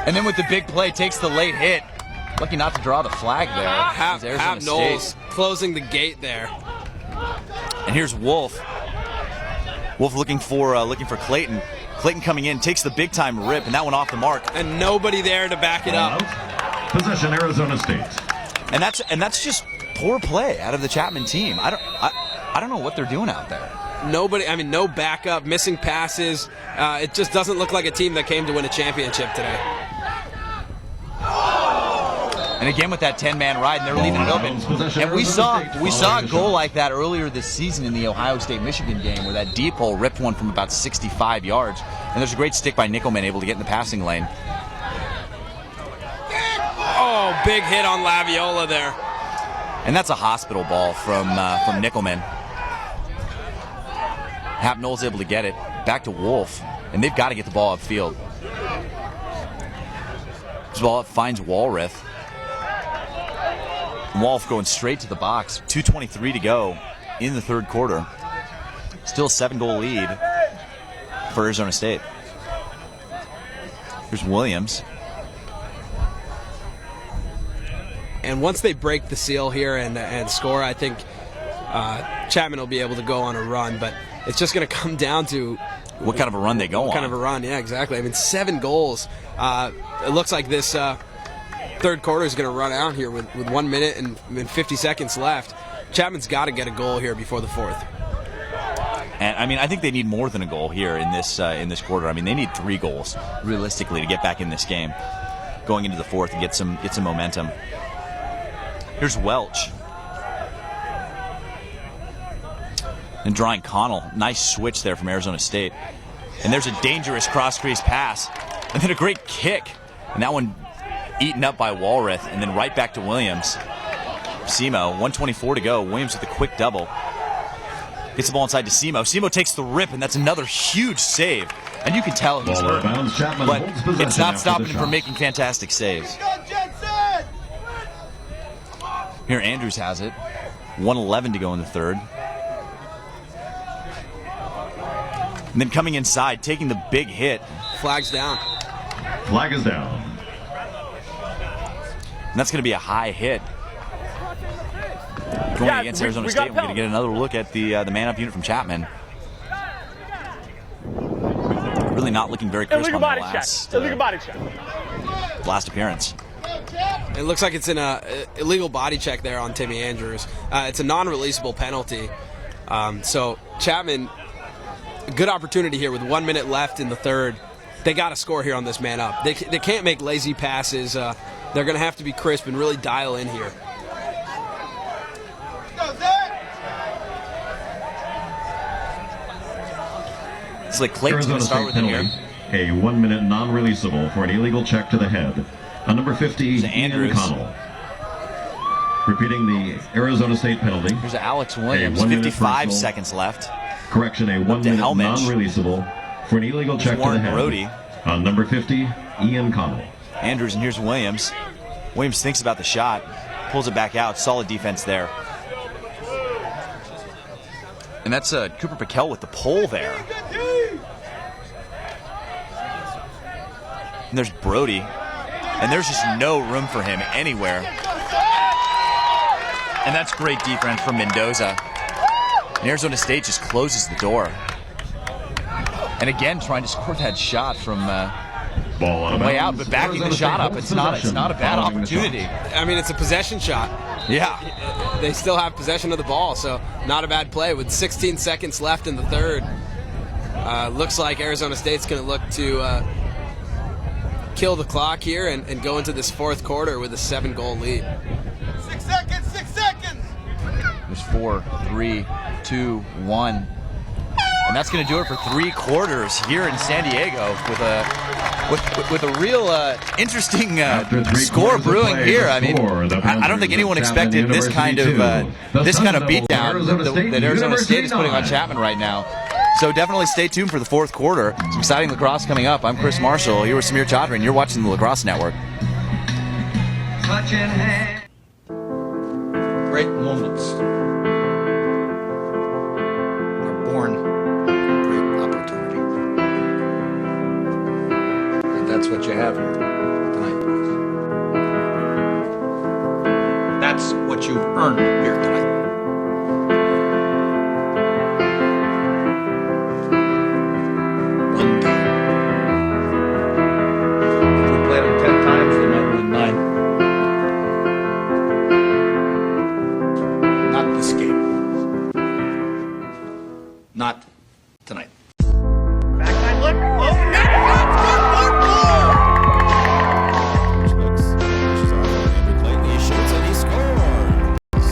And then with the big play, takes the late hit. Lucky not to draw the flag there. Have Knowles closing the gate there. And here's Wolf. Wolf looking for Clayton. Clayton coming in, takes the big time rip, and that one off the mark. And nobody there to back it up. Possession, Arizona State. And that's just poor play out of the Chapman team. I don't know what they're doing out there. Nobody, I mean, no backup, missing passes. It just doesn't look like a team that came to win a championship today. And again with that 10-man ride, and they're leaving it open. And we saw a goal like that earlier this season in the Ohio State-Michigan game, where that deep hole ripped one from about 65 yards. And there's a great stick by Nickelman, able to get in the passing lane. Oh, big hit on Laviola there. And that's a hospital ball from Nickelman. Hap Knowles able to get it back to Wolf, and they've got to get the ball upfield. This ball finds Walrath. Wolf going straight to the box. 2:23 to go in the third quarter. Still a 7-goal lead for Arizona State. Here's Williams. And once they break the seal here and score, I think Chapman will be able to go on a run. But it's just going to come down to what kind of a run they go on. What kind of a run, yeah, exactly. I mean, 7 goals. It looks like this third quarter is going to run out here with 1 minute and 50 seconds left. Chapman's got to get a goal here before the fourth. And I mean, I think they need more than a goal here in this quarter. I mean, they need 3 goals realistically to get back in this game, going into the fourth and get some momentum. Here's Welch. And drawing Connell. Nice switch there from Arizona State. And there's a dangerous cross-crease pass. And then a great kick. And that one eaten up by Walrath. And then right back to Williams. Simo, 1:24 to go. Williams with a quick double. Gets the ball inside to Simo. Simo takes the rip, and that's another huge save. And you can tell he's hurt. But it's not stopping him from making fantastic saves. Here Andrews has it. 1:11 to go in the third. And then coming inside, taking the big hit. Flag's down. Flag is down. And that's going to be a high hit. Going against Arizona State, we're going to get another look at the man-up unit from Chapman. Really not looking very crisp on the last appearance. It looks like it's an illegal body check there on Timmy Andrews. It's a non-releasable penalty. So Chapman, good opportunity here with 1 minute left in the third. They got to score here on this man up. They can't make lazy passes. They're going to have to be crisp and really dial in here. It's like Clayton's going to start with him here. A 1 minute non-releasable for an illegal check to the head. On number 50, Ian Connell. Repeating the Arizona State penalty. Here's Alex Williams, 55 seconds left. Correction, a 1 minute non-releasable for an illegal check to the head. Brody. On number 50, Ian Connell. Andrews, and here's Williams. Williams thinks about the shot, pulls it back out. Solid defense there. And that's Cooper Piquel with the pole there. And there's Brody. And there's just no room for him anywhere. And that's great defense from Mendoza. And Arizona State just closes the door. And again, trying to score that shot from way out, but backing the shot up. It's not a bad opportunity. I mean, it's a possession shot. Yeah. They still have possession of the ball, so not a bad play. With 16 seconds left in the third, looks like Arizona State's going to look to kill the clock here and go into this fourth quarter with a 7-goal lead. 6 seconds, 6 seconds! There's 4, 3, 2, 1. And that's going to do it for 3 quarters here in San Diego with a real interesting score brewing here. I mean, I don't think anyone expected this kind of beatdown that Arizona State is putting on Chapman right now. So definitely stay tuned for the fourth quarter. Some exciting lacrosse coming up. I'm Chris Marshall. Here with Samir Chaudhry, and you're watching the Lacrosse Network. Great moments are born from great opportunity. And that's what you have here tonight. That's what you've earned here tonight. One game. If we played them 10 times, they might win 9. Not this game. Not tonight. Backside look. Oh, Nick! Pushes off on Andrew Clayton. He shoots and he scores.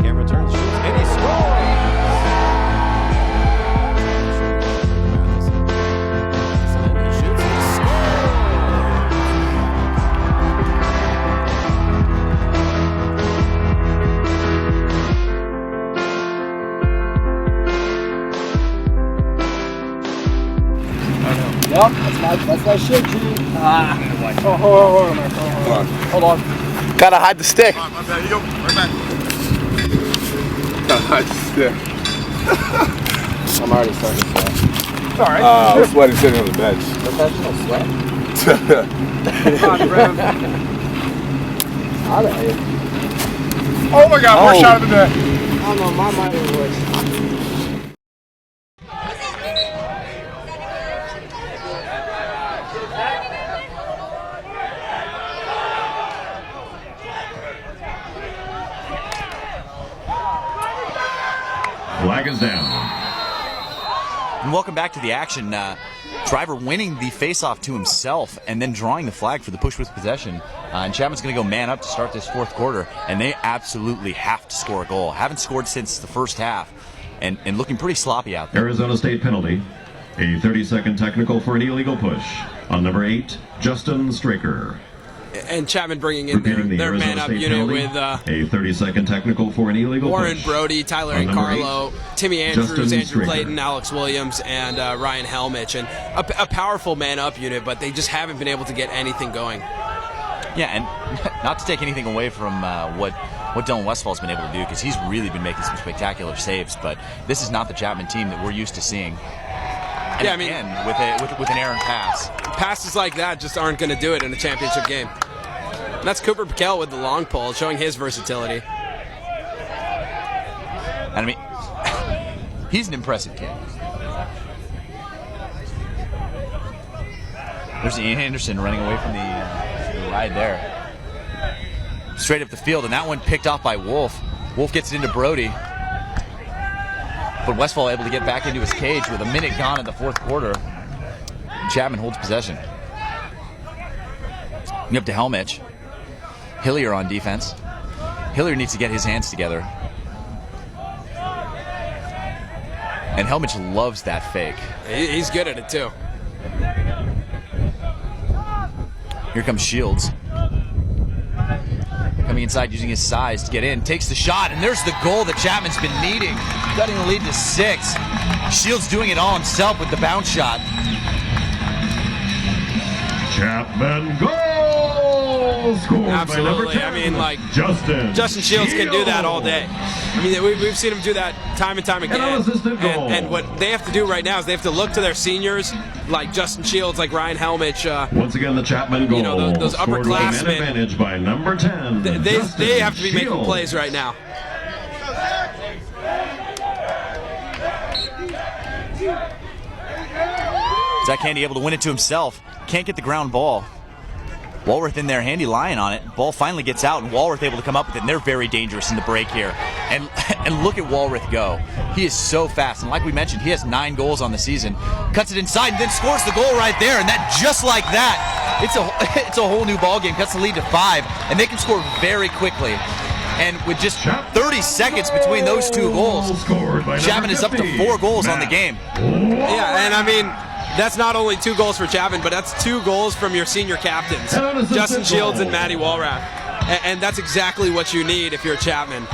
Camera turns, shoots, and he scores. He shoots and he scores. Yep, that's my shit, G. Hold on. Gotta hide the stick. Come on, my bad. You go. Right back. Gotta hide the stick. I'm already starting to sweat. It's alright. I'm sweating sitting on the bench. Professional sweat. Come on, Rev. Out of here. Oh my god, first shot of the net. I don't know, my mind is worse. And welcome back to the action. Driver winning the faceoff to himself and then drawing the flag for the push with possession. And Chapman's going to go man up to start this fourth quarter, and they absolutely have to score a goal. Haven't scored since the first half, and looking pretty sloppy out there. Arizona State penalty. A 30-second technical for an illegal push on number 8, Justin Straker. And Chapman bringing in their man-up unit penalty, with a 30-second technical for an illegal Warren push. Brody, Tyler On number Carlo, 8, Timmy Andrews, Justin Andrew Straker. Clayton, Alex Williams, and Ryan Helmich. And a powerful man-up unit, but they just haven't been able to get anything going. Yeah, and not to take anything away from what Dylan Westfall's been able to do, because he's really been making some spectacular saves, but this is not the Chapman team that we're used to seeing. And yeah, I mean, again, with an errant pass. Passes like that just aren't going to do it in a championship game. And that's Cooper Piquel with the long pole, showing his versatility. And I mean, he's an impressive kid. There's Ian Anderson running away from the ride there. Straight up the field, and that one picked off by Wolf. Wolf gets it into Brody. But Westfall able to get back into his cage with a minute gone in the fourth quarter. Chapman holds possession. Up to Helmich. Hillier on defense. Hillier needs to get his hands together. And Helmich loves that fake. He's good at it too. Here comes Shields. Coming inside using his size to get in. Takes the shot, and there's the goal that Chapman's been needing. Cutting the lead to 6. Shields doing it all himself with the bounce shot. Chapman goal! Scored Absolutely. by number 10, I mean, like, Justin Shields can do that all day. I mean, we've seen him do that time and time again. And what they have to do right now is they have to look to their seniors, like Justin Shields, like Ryan Helmich. Once again, the Chapman goal. You know, those scored with an upperclassmen. advantage by number 10. They have to be making Shields. plays right now. Zach Handy able to win it to himself. Can't get the ground ball. Walworth in there, Handy lying on it. Ball finally gets out, and Walworth able to come up with it, and they're very dangerous in the break here. And look at Walworth go. He is so fast, and like we mentioned, he has 9 goals on the season. Cuts it inside, and then scores the goal right there, and that just like that, it's a whole new ball game. Cuts the lead to 5, and they can score very quickly. And with just 30 seconds between those 2 goals, Chapman is up to 4 goals on the game. Yeah, and I mean, that's not only 2 goals for Chapman, but that's 2 goals from your senior captains, Justin Shields and Matty Walrath. And that's exactly what you need if you're Chapman.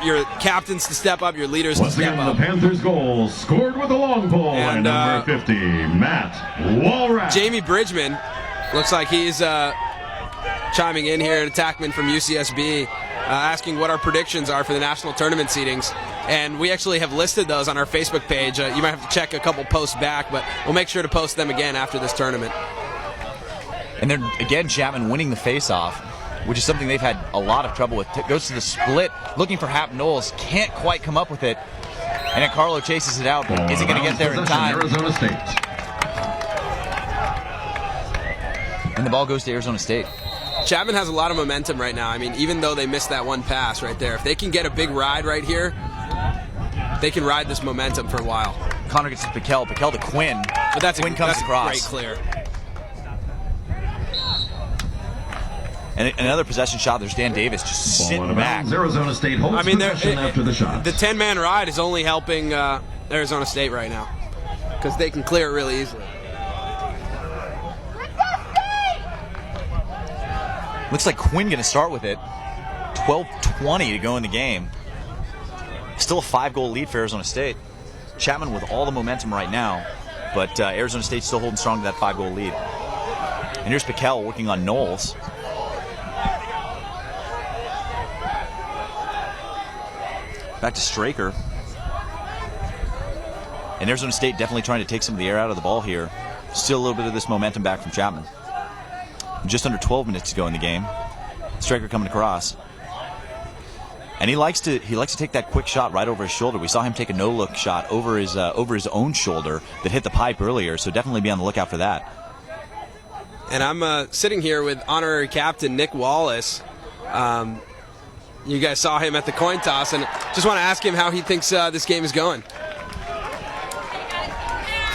Your captains to step up, your leaders to step up. The Panthers goal scored with a long pole by number 50, Matt Walrath. Jamie Bridgman looks like he's chiming in here, an attackman from UCSB, asking what our predictions are for the national tournament seedings. And we actually have listed those on our Facebook page. You might have to check a couple posts back, but we'll make sure to post them again after this tournament. And then again, Chapman winning the face-off, which is something they've had a lot of trouble with. Goes to the split, looking for Hap Knowles, can't quite come up with it. And then Carlo chases it out, but isn't going to get there in time. Arizona State. And the ball goes to Arizona State. Chapman has a lot of momentum right now. I mean, even though they missed that one pass right there, if they can get a big ride right here, they can ride this momentum for a while. Connor gets to Piquel to Quinn. But that's Quinn comes across. Great clear. And another possession shot. There's Dan Davis just sitting back. Arizona State holds possession after the shot. The 10-man ride is only helping Arizona State right now because they can clear it really easily. Looks like Quinn going to start with it. 12:20 to go in the game. Still a 5-goal lead for Arizona State. Chapman with all the momentum right now, but Arizona State still holding strong to that 5-goal lead. And here's Piquel working on Knowles. Back to Straker. And Arizona State definitely trying to take some of the air out of the ball here. Still a little bit of this momentum back from Chapman. Just under 12 minutes to go in the game. Straker coming across. And he likes to take that quick shot right over his shoulder. We saw him take a no-look shot over his own shoulder that hit the pipe earlier, so definitely be on the lookout for that. And I'm sitting here with honorary captain Nick Wallace. You guys saw him at the coin toss, and just want to ask him how he thinks this game is going.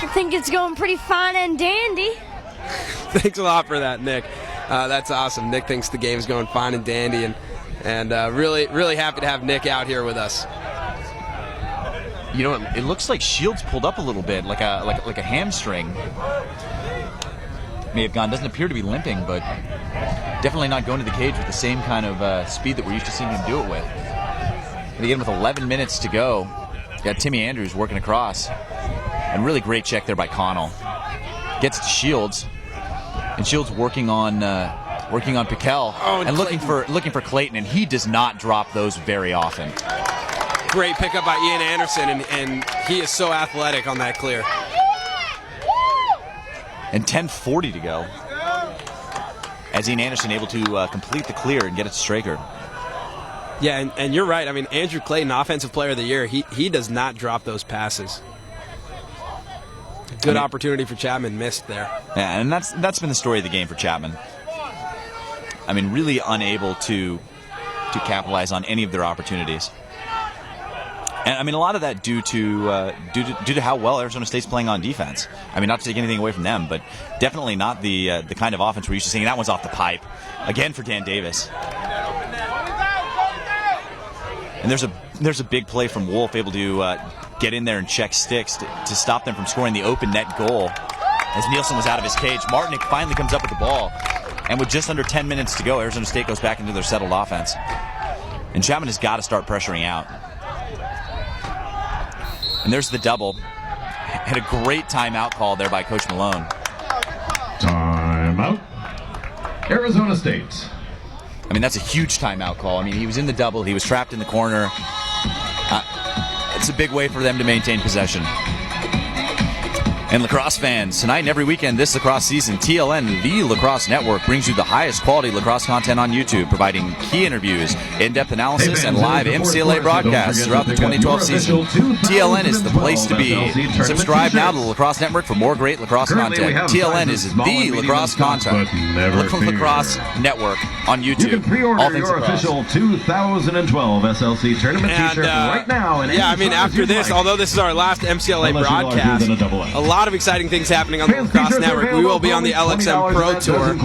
I think it's going pretty fine and dandy. Thanks a lot for that, Nick. That's awesome. Nick thinks the game's going fine and dandy, and really happy to have Nick out here with us. You know, it looks like Shields pulled up a little bit, like a hamstring. May have gone. Doesn't appear to be limping, but definitely not going to the cage with the same kind of speed that we're used to seeing him do it with. And again, with 11 minutes to go, got Timmy Andrews working across, and really great check there by Connell. Gets to Shields, and Shields working on Piquel, and looking for Clayton, and he does not drop those very often. Great pickup by Ian Anderson, and he is so athletic on that clear. And 10:40 to go, as Ian Anderson able to complete the clear and get it to Straker. Yeah, and you're right. I mean, Andrew Clayton, Offensive Player of the Year, he does not drop those passes. Good opportunity for Chapman, missed there. Yeah, and that's been the story of the game for Chapman. I mean, really unable to capitalize on any of their opportunities. And I mean, a lot of that due to how well Arizona State's playing on defense. I mean, not to take anything away from them, but definitely not the kind of offense we're used to seeing. That one's off the pipe again for Dan Davis. And there's a big play from Wolf, able to get in there and check sticks to stop them from scoring the open net goal. As Nielsen was out of his cage, Martinick finally comes up with the ball, and with just under 10 minutes to go, Arizona State goes back into their settled offense. And Chapman has got to start pressuring out. And there's the double. Had a great timeout call there by Coach Malone. Timeout. Arizona State. I mean, that's a huge timeout call. I mean, he was in the double. He was trapped in the corner. It's a big way for them to maintain possession. And lacrosse fans, tonight and every weekend this lacrosse season, TLN, the Lacrosse Network, brings you the highest quality lacrosse content on YouTube, providing key interviews, in-depth analysis, and live MCLA broadcasts throughout the 2012 season. TLN is the place to be. Subscribe now to the Lacrosse Network for more great lacrosse content. TLN is the lacrosse content. Lacrosse Network on YouTube. You can pre-order your official 2012 SLC tournament t-shirt right now. Yeah, I mean, after this, although this is our last MCLA broadcast, a lot of exciting things happening on the Lacrosse Network. We will be on the LXM Pro Tour,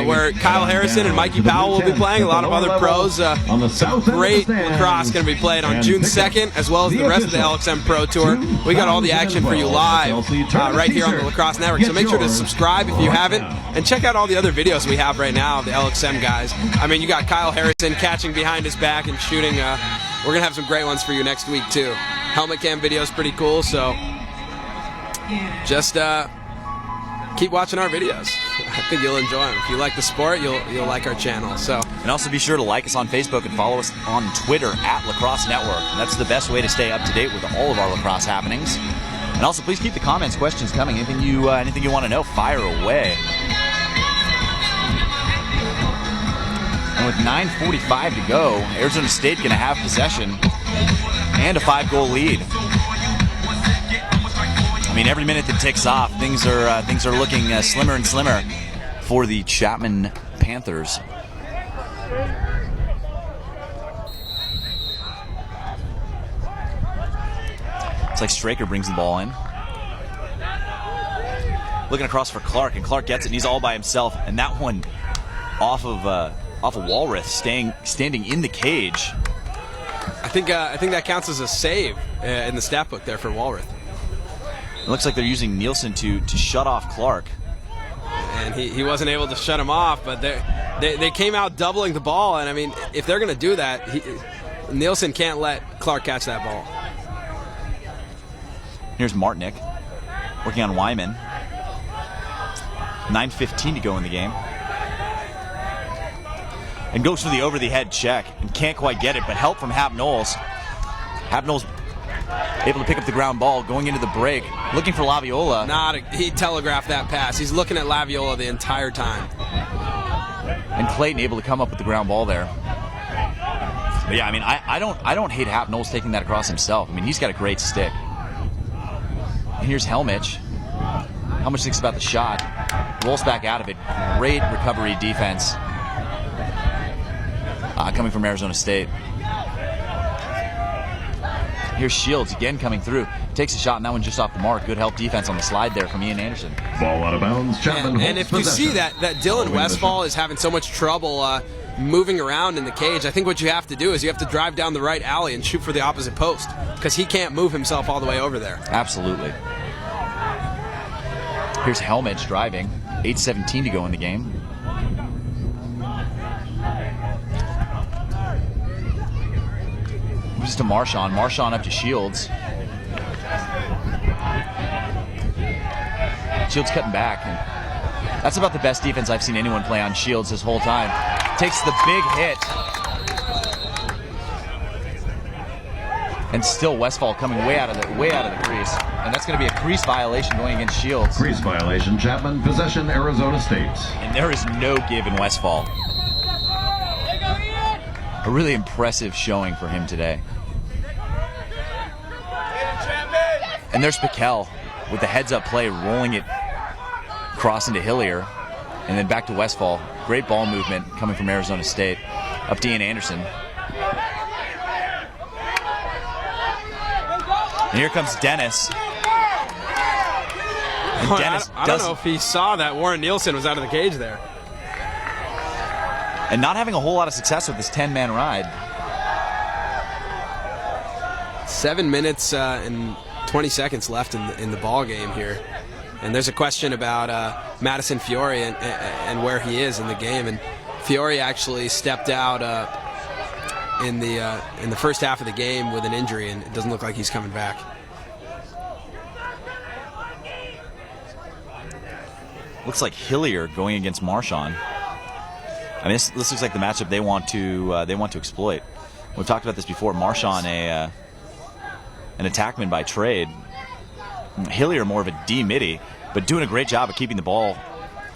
where Kyle Harrison and Mikey Powell will be playing, a lot of other pros. Some great lacrosse going to be played on June 2nd, as well as the rest of the LXM Pro Tour. We got all the action for you live right here on the Lacrosse Network, so make sure to subscribe if you haven't, and check out all the other videos we have right now of the LXM guys. I mean, you got Kyle Harrison catching behind his back and shooting. We're going to have some great ones for you next week, too. Helmet cam video is pretty cool, so just keep watching our videos. I think you'll enjoy them. If you like the sport, you'll like our channel. So, and also be sure to like us on Facebook and follow us on Twitter at Lacrosse Network. And that's the best way to stay up to date with all of our lacrosse happenings. And also, please keep the comments, questions coming. Anything you want to know, fire away. And with 9:45 to go, Arizona State going to have possession and a 5-goal lead. I mean, every minute that ticks off, things are looking slimmer and slimmer for the Chapman Panthers. It's like Straker brings the ball in. Looking across for Clark, and Clark gets it, and he's all by himself. And that one off of Walrath, standing in the cage. I think that counts as a save in the stat book there for Walrath. It looks like they're using Nielsen to shut off Clark. And he wasn't able to shut him off, but they came out doubling the ball. And I mean, if they're going to do that, Nielsen can't let Clark catch that ball. Here's Martinick working on Wyman. 9:15 to go in the game. And goes for the over-the-head check and can't quite get it, but help from Hap Knowles. Hap Knowles able to pick up the ground ball, going into the break, looking for Laviola. He telegraphed that pass. He's looking at Laviola the entire time. And Clayton able to come up with the ground ball there. But yeah, I mean, I don't hate Hap Knowles taking that across himself. I mean, he's got a great stick. And here's Helmich. Helmich thinks about the shot, rolls back out of it. Great recovery defense coming from Arizona State. Here's Shields again coming through. takes a shot, and that one just off the mark. Good help defense on the slide there from Ian Anderson. Ball out of bounds. Chapman And if you see that Dylan Westfall is having so much trouble moving around in the cage, I think what you have to do is you have to drive down the right alley and shoot for the opposite post, because he can't move himself all the way over there. Absolutely. Here's Helmich driving. 8:17 to go in the game. Moves to Marchand. Marchand up to Shields. Shields cutting back. And that's about the best defense I've seen anyone play on Shields this whole time. Takes the big hit. And still Westfall coming way out of the crease. And that's going to be a crease violation going against Shields. Crease violation. Chapman, possession, Arizona State. And there is no give in Westfall. A really impressive showing for him today. And there's Piquel with the heads-up play, rolling it across into Hillier, and then back to Westfall. Great ball movement coming from Arizona State. Up to Ian Anderson. And here comes Dennis. And Dennis I don't know if he saw that Warren Nielsen was out of the cage there. And not having a whole lot of success with this 10-man ride. 7 minutes and 20 seconds left in the ball game here. And there's a question about Madison Fiore and where he is in the game. And Fiore actually stepped out in the first half of the game with an injury, and it doesn't look like he's coming back. Looks like Hillier going against Marchand. I mean, this looks like the matchup they want to exploit. We've talked about this before. Marchand, an attackman by trade. Hillier more of a D midi, but doing a great job of keeping the ball.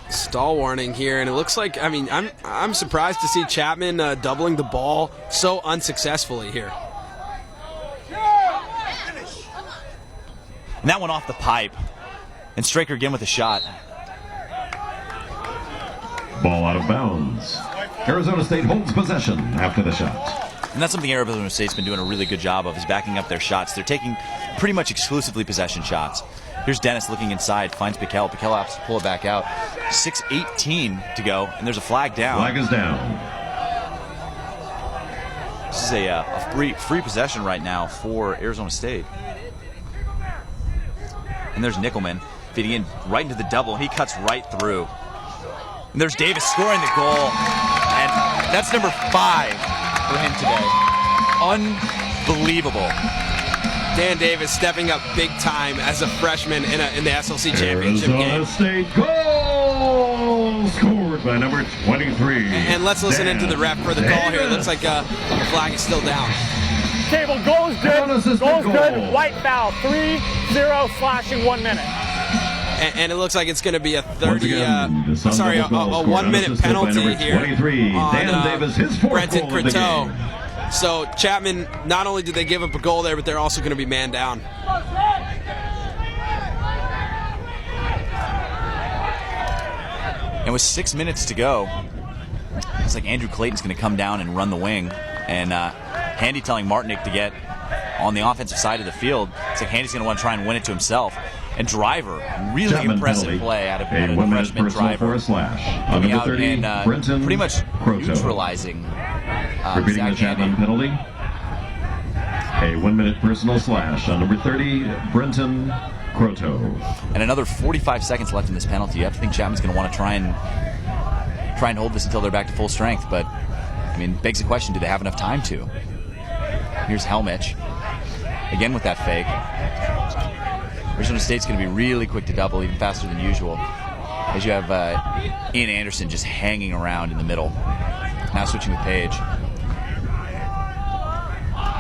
Stall warning here, and it looks like, I mean, I'm surprised to see Chapman doubling the ball so unsuccessfully here. And that one off the pipe. And Straker again with a shot. Ball out of bounds. Arizona State holds possession after the shot. And that's something Arizona State's been doing a really good job of, is backing up their shots. They're taking pretty much exclusively possession shots. Here's Dennis looking inside, finds Piquel. Piquel has to pull it back out. 6:18 to go, and there's a flag down. Flag is down. This is a free possession right now for Arizona State. And there's Nickelman feeding in right into the double. He cuts right through. And there's Davis scoring the goal. And that's number 5 for him today. Unbelievable. Dan Davis stepping up big time as a freshman in the SLC Championship game. Arizona State goal scored by number 23. And let's listen into the ref for the call here. It looks like the flag is still down. Table, goal is good. Goal is good. White foul. 3-0 slashing 1 minute. And it looks like it's going to be a 1-minute penalty here on Davis, his Brenton Croteau. So Chapman, not only did they give up a goal there, but they're also going to be man down. And with 6 minutes to go, it's like Andrew Clayton's going to come down and run the wing. And Handy telling Martinick to get on the offensive side of the field. It's like Handy's going to want to try and win it to himself. And Driver, really Chapman impressive penalty. play out of A the 1 minute freshman personal Driver. for a slash. On Coming number out 30, and Brenton pretty much Croteau. neutralizing Repeating Zach the Chapman Handy. penalty. A 1 minute personal slash on number 30, Brenton Croteau. And another 45 seconds left in this penalty. You have to think Chapman's going to want to try and hold this until they're back to full strength. But, I mean, begs the question, do they have enough time to? Here's Helmich. Again with that fake. Arizona State's going to be really quick to double, even faster than usual. As you have Ian Anderson just hanging around in the middle. Now switching with Page.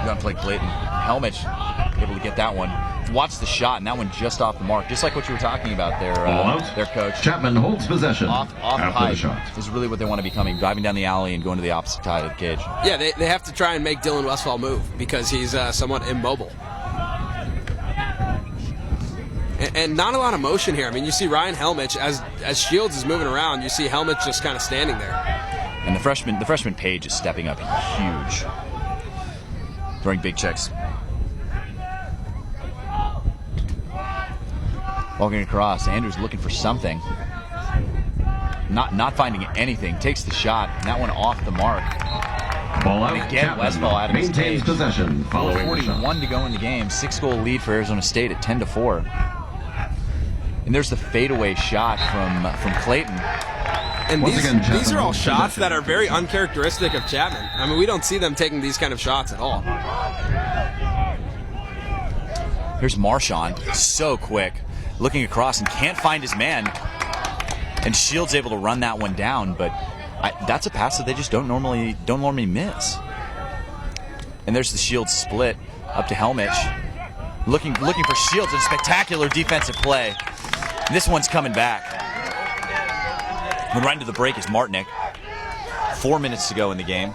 Going to play Clayton. Helmich able to get that one. Watch the shot, and that one just off the mark. Just like what you were talking about there, their coach. Chapman holds possession Off after pipe the shot. is really what they want to be coming, driving down the alley and going to the opposite side of the cage. Yeah, they have to try and make Dylan Westfall move because he's somewhat immobile. And not a lot of motion here. I mean, you see Ryan Helmich, as Shields is moving around, you see Helmich just kind of standing there. And the freshman Page is stepping up huge. Throwing big checks. Walking across, Andrews looking for something. Not finding anything. Takes the shot, and that one off the mark. Ball out. And again, Westfall out of his maintains stage. possession following the shot. 41 to go in the game. 6-goal lead for Arizona State at 10-4. And there's the fadeaway shot from Clayton. And these are all shots that are very uncharacteristic of Chapman. I mean, we don't see them taking these kind of shots at all. Here's Marchand, so quick, looking across and can't find his man. And Shields able to run that one down, but that's a pass that they just don't normally miss. And there's the Shields split up to Helmich, looking for Shields, and spectacular defensive play. And this one's coming back. And right into the break is Martinick. 4 minutes to go in the game,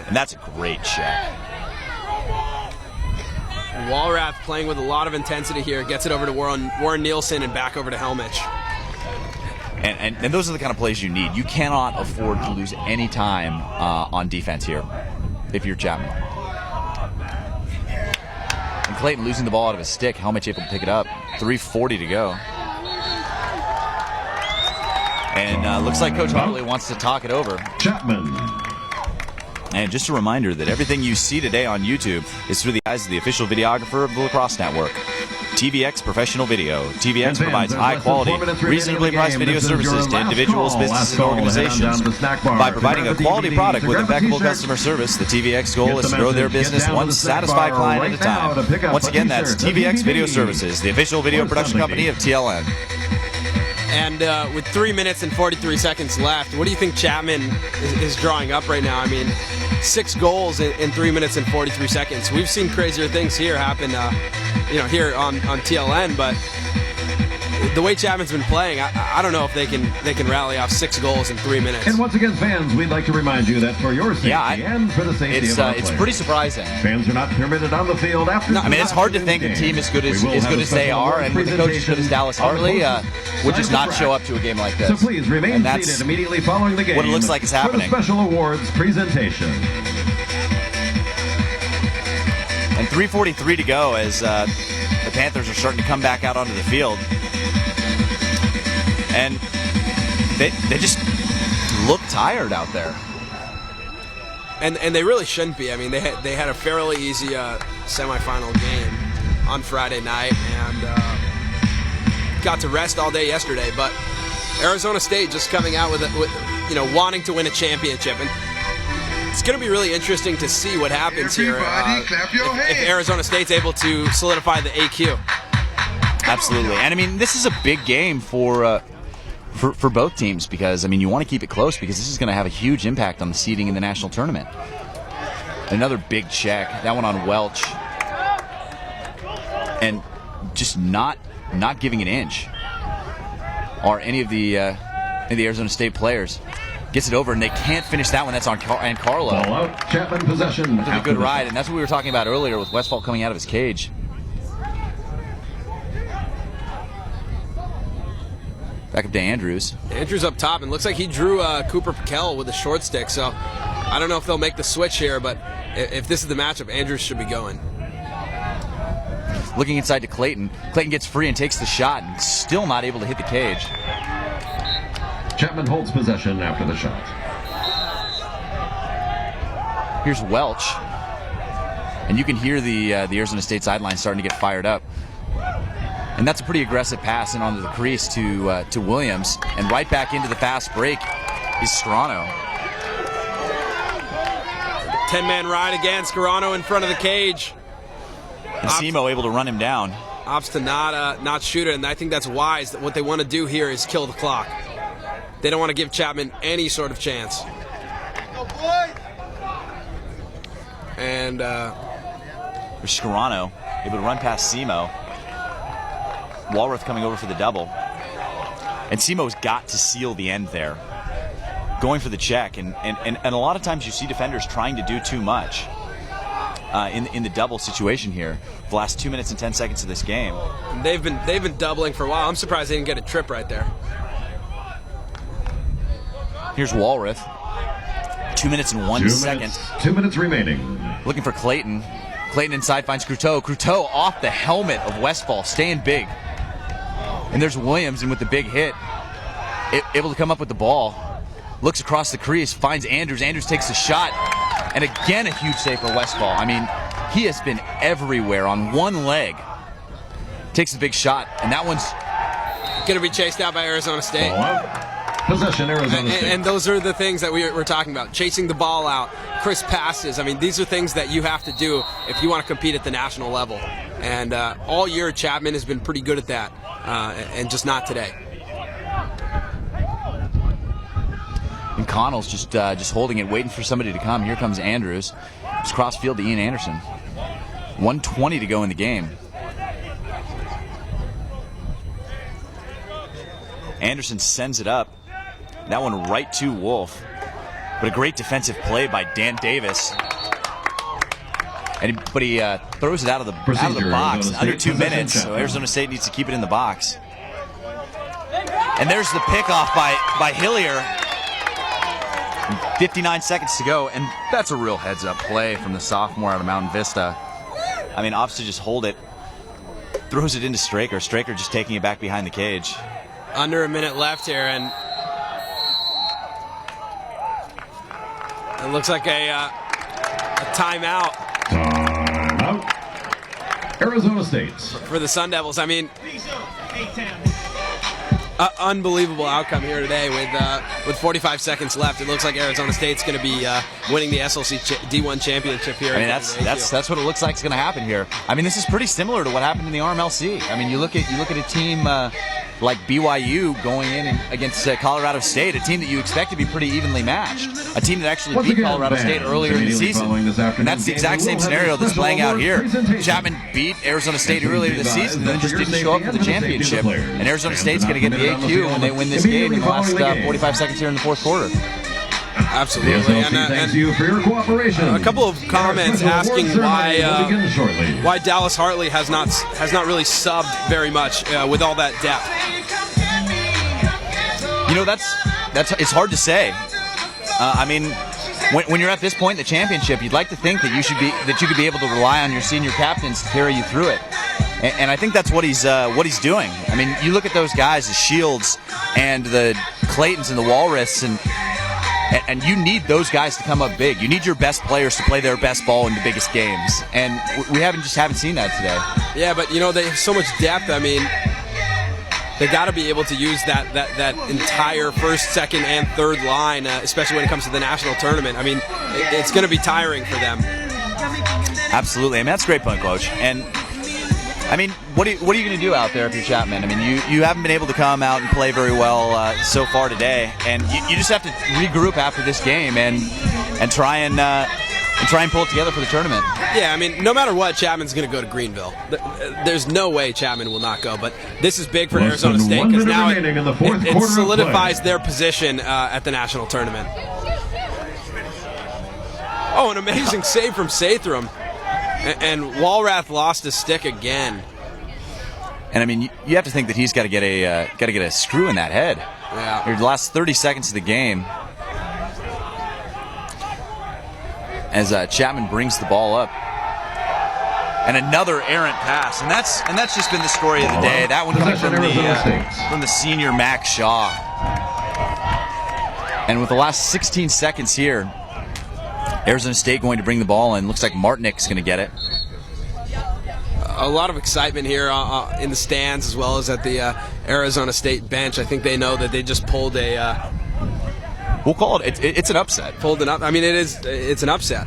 and that's a great check. Walrath playing with a lot of intensity here, gets it over to Warren Nielsen and back over to Helmich. And those are the kind of plays you need. You cannot afford to lose any time on defense here if you're Chapman. And Clayton losing the ball out of his stick. Helmich able to pick it up. 3:40 to go. And looks like Coach Hartley wants to talk it over. Chapman. And just a reminder that everything you see today on YouTube is through the eyes of the official videographer of the Lacrosse Network. TVX Professional Video. TVX provides high-quality, reasonably priced video services to individuals, businesses, and organizations. By providing a quality product with impeccable customer service, the TVX goal is to grow their business one satisfied client at a time. Once again, that's TVX Video Services, the official video production company of TLN. And with 3 minutes and 43 seconds left, what do you think Chapman is drawing up right now? I mean, 6 goals in 3 minutes and 43 seconds. We've seen crazier things here happen, here on TLN, but the way Chapman's been playing, I don't know if they can rally off 6 goals in 3 minutes. And once again, fans, we'd like to remind you that for your safety and for the safety of our players, it's pretty surprising. Fans are not permitted on the field after. No, I mean, it's hard to think a team as good as they are, and with a coach as good as Dallas Hartley would just not show up to a game like this. So please remain and seated immediately following the game. What it looks like is happening. For the special awards presentation. And 3:43 to go as the Panthers are starting to come back out onto the field. And they just look tired out there. And they really shouldn't be. I mean, they had a fairly easy semifinal game on Friday night and got to rest all day yesterday. But Arizona State just coming out with wanting to win a championship, and it's going to be really interesting to see what happens here if Arizona State's able to solidify the AQ. Absolutely, and I mean this is a big game for both teams because I mean you want to keep it close because this is going to have a huge impact on the seeding in the national tournament. Another big check, that one on Welch, and just not giving an inch are any of the Arizona State players. Gets it over, and they can't finish that one. That's on Carlo. Ball out. Chapman possession. That's a good ride, and that's what we were talking about earlier with Westfall coming out of his cage. Back up to Andrews. Andrews up top, and looks like he drew Cooper Piquel with a short stick, so I don't know if they'll make the switch here, but if this is the matchup, Andrews should be going. Looking inside to Clayton. Clayton gets free and takes the shot, and still not able to hit the cage. Chapman holds possession after the shot. Here's Welch, and you can hear the Arizona State sideline starting to get fired up. And that's a pretty aggressive pass in onto the crease to Williams, and right back into the fast break is Scarano. 10-man ride again, Scarano in front of the cage. And Simo able to run him down. Opts to not shoot it, and I think that's wise. What they want to do here is kill the clock. They don't want to give Chapman any sort of chance. And Scarano able to run past Simo. Walrath coming over for the double. And Simo's got to seal the end there. Going for the check. And a lot of times you see defenders trying to do too much in the double situation here. The last 2 minutes and 10 seconds of this game. They've been doubling for a while. I'm surprised they didn't get a trip right there. Here's Walrath. 2 minutes and 1 second. 2 minutes remaining. Looking for Clayton. Clayton inside finds Croteau. Croteau off the helmet of Westfall, staying big. And there's Williams, and with the big hit, able to come up with the ball. Looks across the crease, finds Andrews. Andrews takes a shot, and again a huge save for Westfall. I mean, he has been everywhere on one leg. Takes the big shot, and that one's going to be chased out by Arizona State. Possession, Arizona State. And those are the things that we're talking about. Chasing the ball out, crisp passes. I mean, these are things that you have to do if you want to compete at the national level. And all year, Chapman has been pretty good at that, and just not today. And Connell's just holding it, waiting for somebody to come. Here comes Andrews. It's cross field to Ian Anderson. 1:20 to go in the game. Anderson sends it up. That one right to Wolf. But a great defensive play by Dan Davis. But he throws it out of the box under 2 minutes. So Arizona State needs to keep it in the box. And there's the pickoff by Hillier. 59 seconds to go, and that's a real heads-up play from the sophomore out of Mountain Vista. I mean, opts to just hold it, throws it into Straker. Straker just taking it back behind the cage. Under a minute left here, and it looks like a timeout. Timeout. Arizona State. For the Sun Devils. I mean, unbelievable outcome here today with 45 seconds left. It looks like Arizona State's going to be winning the SLC D1 championship here. I mean, that's what it looks like is going to happen here. I mean, this is pretty similar to what happened in the RMLC. I mean, you look at a team like BYU going in against Colorado State, a team that you expect to be pretty evenly matched, a team that actually beat Colorado State earlier in the season. And that's the exact same scenario that's playing out here. Chapman beat Arizona State earlier this season, then just didn't show up for the championship. And Arizona State's going to get the AQ when they win this game in the last 45 seconds here in the fourth quarter. Absolutely. Thanks you for your cooperation. A couple of comments asking why Dallas Hartley has not really subbed very much with all that depth. You know, that's it's hard to say. I mean, when you're at this point in the championship, you'd like to think that you could be able to rely on your senior captains to carry you through it. And I think that's what he's doing. I mean, you look at those guys, the Shields and the Claytons and the Walrus, and you need those guys to come up big. You need your best players to play their best ball in the biggest games, and we haven't seen that today. Yeah, but you know, they have so much depth. I mean, they got to be able to use that entire first, second, and third line, especially when it comes to the national tournament. I mean, it's going to be tiring for them. Absolutely. I mean, that's a great point, Coach. And I mean, what are you going to do out there if you're Chapman? I mean, you haven't been able to come out and play very well so far today, and you just have to regroup after this game and try and pull it together for the tournament. Yeah, I mean, no matter what, Chapman's going to go to Greenville. There's no way Chapman will not go, but this is big for Arizona State because now it solidifies their position at the national tournament. Oh, an amazing save from Sathram. And Walrath lost his stick again. And I mean, you have to think that he's got to get a screw in that head. Yeah. The last 30 seconds of the game, as Chapman brings the ball up, and another errant pass, and that's just been the story of the day. That one coming from the senior Max Shaw. And with the last 16 seconds here, Arizona State going to bring the ball in. Looks like Martinick's going to get it. A lot of excitement here in the stands as well as at the Arizona State bench. I think they know that they just pulled a... we'll call it. It's an upset. I mean, it's an upset.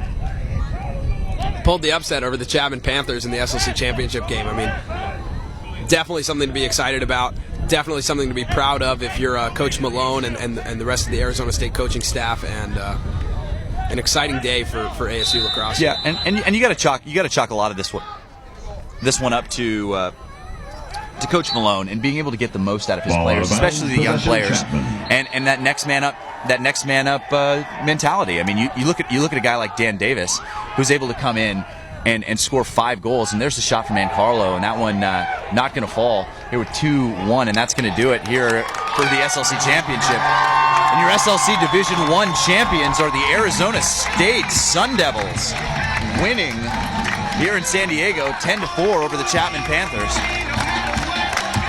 Pulled the upset over the Chapman Panthers in the SLC Championship game. I mean, definitely something to be excited about. Definitely something to be proud of if you're Coach Malone and the rest of the Arizona State coaching staff, and an exciting day for ASU lacrosse. Yeah, and you got to chalk a lot of this one up to Coach Malone and being able to get the most out of his players, especially the young players, and that next man up mentality. I mean, you look at a guy like Dan Davis who's able to come in and score 5 goals, and there's the shot from Ancarlo, and that one not going to fall here with 2-1, and that's going to do it here for the SLC Championship. And your SLC Division I champions are the Arizona State Sun Devils, winning here in San Diego 10-4 over the Chapman Panthers.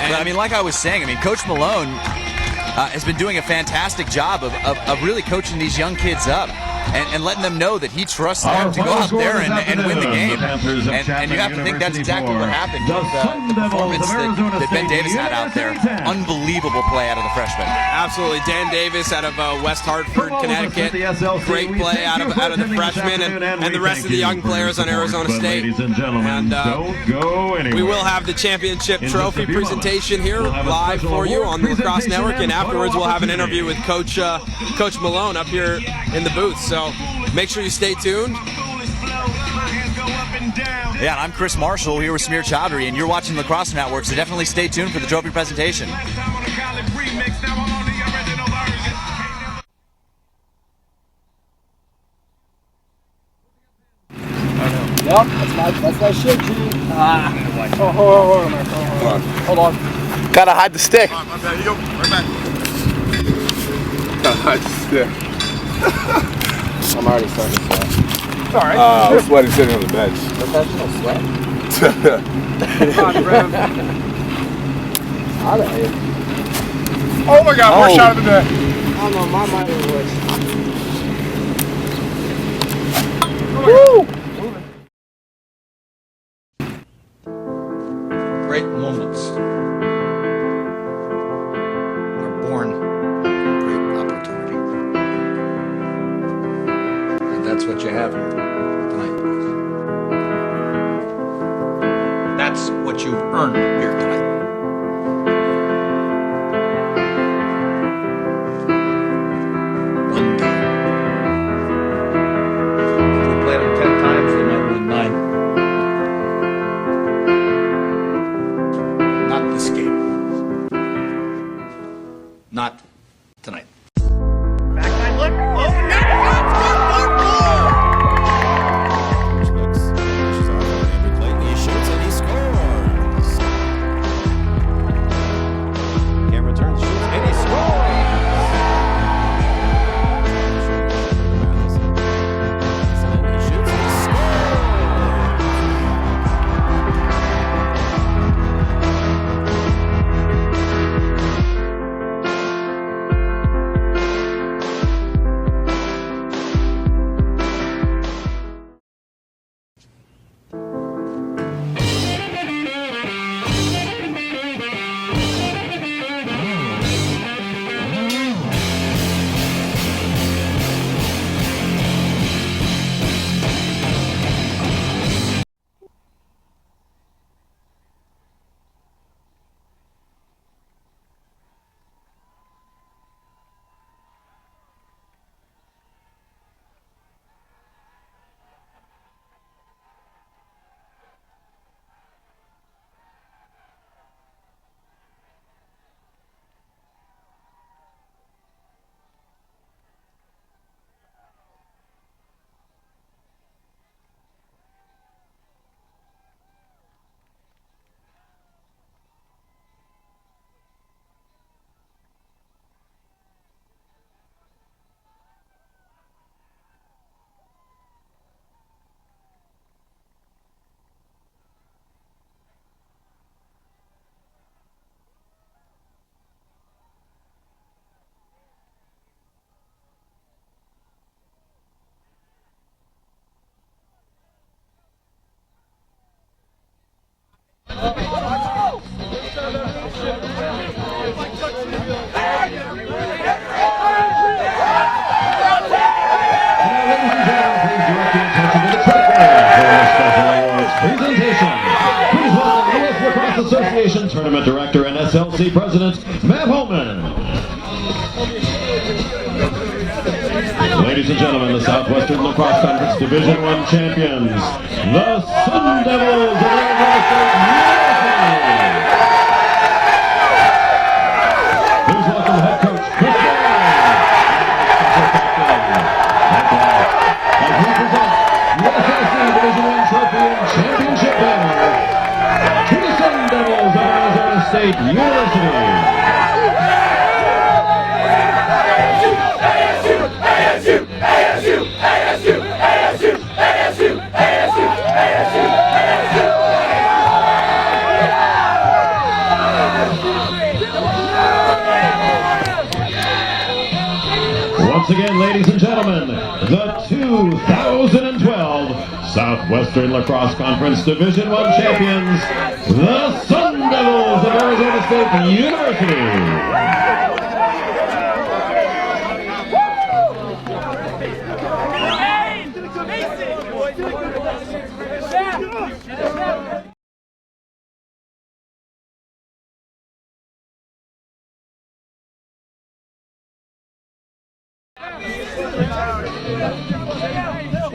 And I mean, like I was saying, I mean, Coach Malone has been doing a fantastic job of really coaching these young kids up and letting them know that he trusts them to go out there and win the game. And you have to think that's exactly what happened with the performance that Ben Davis had out there. Unbelievable play out of the freshman. Absolutely. Dan Davis out of West Hartford, Connecticut. Great play out of the freshman and the rest of the young players on Arizona State. And we will have the championship trophy presentation here live for you on the Lacrosse Network, and afterwards we'll have an interview with Coach Malone up here in the booth. So make sure you stay tuned. Yeah, and I'm Chris Marshall here with Samir Chaudhary, and you're watching Lacrosse Network, so definitely stay tuned for the trophy presentation. Yep, that's my shit, G. Hold on. Gotta hide the stick. Here you go. Right back. Gotta hide the stick. I'm already starting to sweat. It's alright. I'm sweating sitting on the bench. Professional sweat. Oh my god, more shot of the net. I don't know, my mind is worse. Woo! Great moments are born from great opportunity. And that's what you have here tonight. That's what you've earned here tonight. One game. If we played them 10 times, they might win 9. Not this game. Not tonight. Backside look. Oh, net. Looks, pushes off on Andrew Clayton. He shoots and he scores. Camera turns, shoots, and he scores. He shoots and he scores. Association Tournament Director and SLC President, Matt Holman. Ladies and gentlemen, the Southwestern Lacrosse Conference Division I champions, the Sun Devils of Arizona State University. Please welcome head coach Chris as we present the SLC Division I Trophy and Championship banner to the Sun Devils of Arizona State University. Once again, ladies and gentlemen, the 2012 Southwestern Lacrosse Conference Division I champions, the Sun Devils of Arizona State University.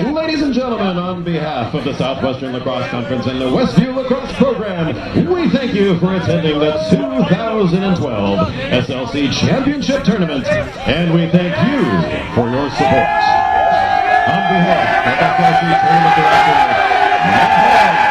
Ladies and gentlemen, on behalf of the Southwestern Lacrosse Conference and the Westview Lacrosse Program, we thank you for attending the 2012 SLC Championship Tournament, and we thank you for your support. On behalf of SLC Tournament Director, Matt Hall,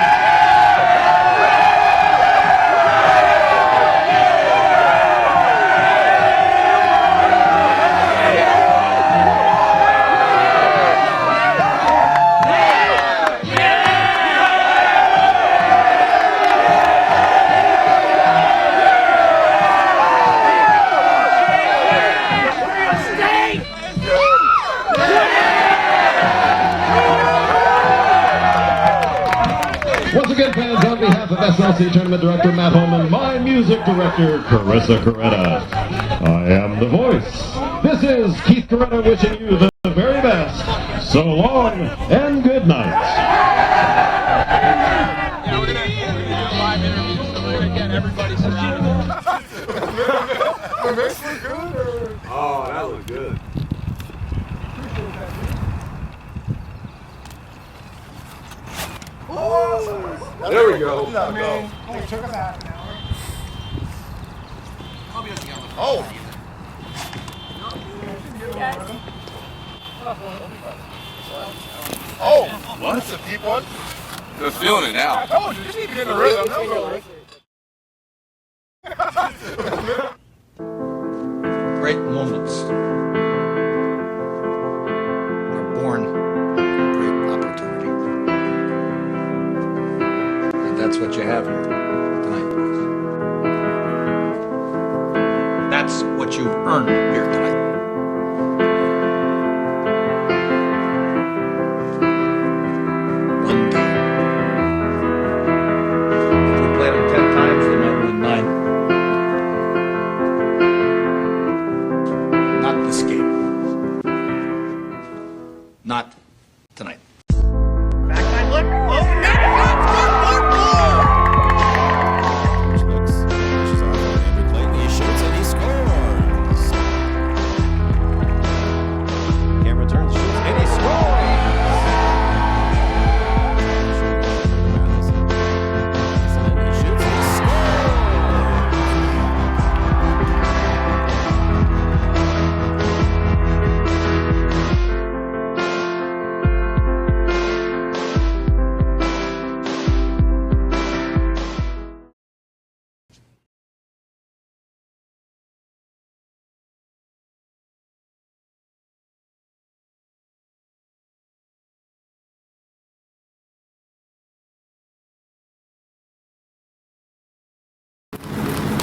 once again, fans, on behalf of SLC Tournament Director Matt Holman, my music director, Carissa Coretta. I am the voice. This is Keith Coretta wishing you the very best. So long and good night. Yeah, we're gonna do live interviews, so we're gonna get everybody surrounded. Oh, that was good. There we go. I mean, only took us half an hour. Oh! Oh! What? That's a deep one? Just feeling it now. Oh, you just need to get in the rhythm. Great moments are born from great opportunity. And that's what you have here tonight. That's what you've earned here tonight. One game. If we played them 10 times, they might win 9. Not this game. Not tonight. Backline look. Oh, Looks, pushes off on Andrew Clayton. He shoots and he scores. Camera turns, shoots, and he scores. And he shoots and he scores.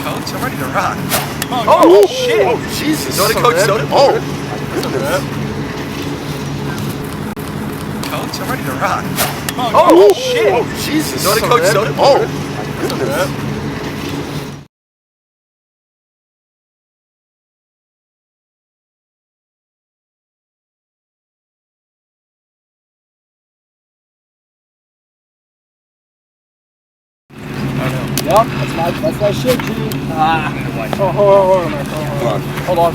Coach, I'm ready to rock. oh shit! Oh, Jesus. Soda, Coach, soda. Oh! Coach, I'm ready to rock. Oh, shit! Oh, Jesus. Soda, Coach, soda. Oh! Yep, that's my shit, G. Hold on.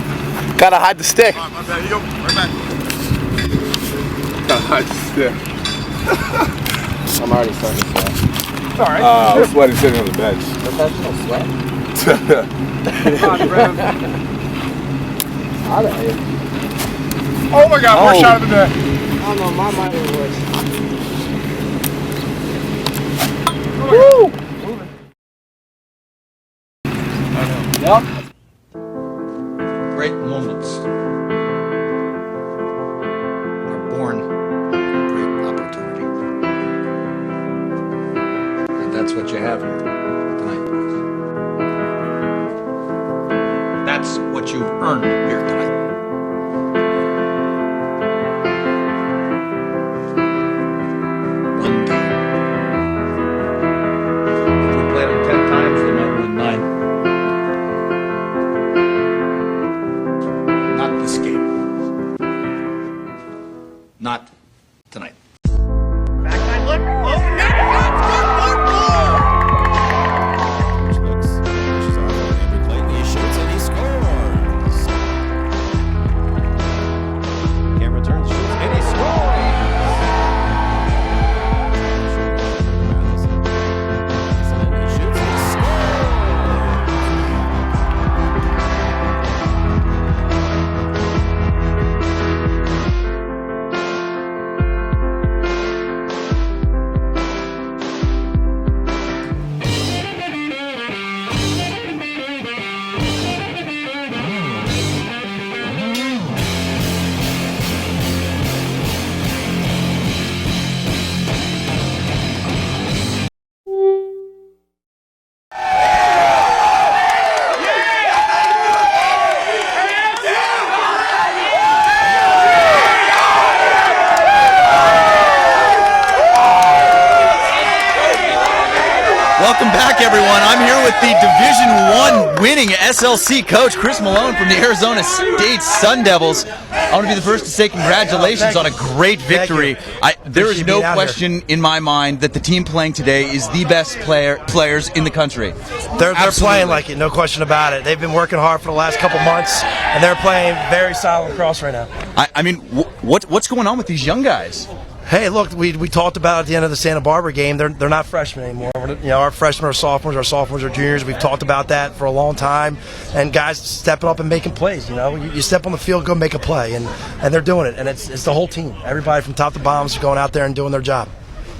Gotta hide the stick. My bad, you go. Right back. Gotta hide the stick. I'm already starting to sweat. All right. I'm sweating sitting on the bench. Professional sweat? Oh my god, first shot of the day. I don't know, my mind is worse. Woo! Yep. Great moments are born from great opportunity. And that's what you have here tonight. That's what you've earned here tonight. Welcome back, everyone. I'm here with the Division I winning SLC coach, Chris Malone from the Arizona State Sun Devils. I want to be the first to say congratulations on a great victory. There is no question in my mind that the team playing today is the best players in the country. They're playing like it, no question about it. They've been working hard for the last couple months, and they're playing very solid lacrosse right now. I mean, what's going on with these young guys? Hey, look, we talked about at the end of the Santa Barbara game, they're not freshmen anymore. Our freshmen are sophomores, our sophomores are juniors. We've talked about that for a long time, and guys stepping up and making plays. You step on the field, go make a play, and they're doing it. And it's the whole team. Everybody from top to bottom is going out there and doing their job.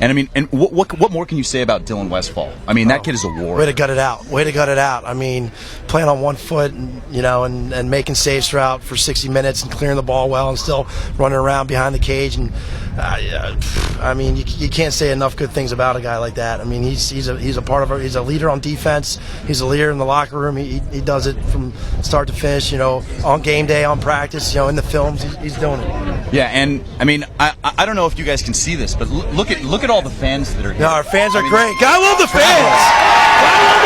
And I mean, and what more can you say about Dylan Westfall? I mean, that kid is a warrior. Way to gut it out. Way to gut it out. I mean, playing on one foot, and making saves throughout for 60 minutes and clearing the ball well and still running around behind the cage. And I mean, you can't say enough good things about a guy like that. I mean, he's a part of he's a leader on defense. He's a leader in the locker room. He does it from start to finish. On game day, on practice. In the films, he's doing it. Yeah, and I mean, I don't know if you guys can see this, but look at all the fans that are here. No, our fans are great. I love the fans. I love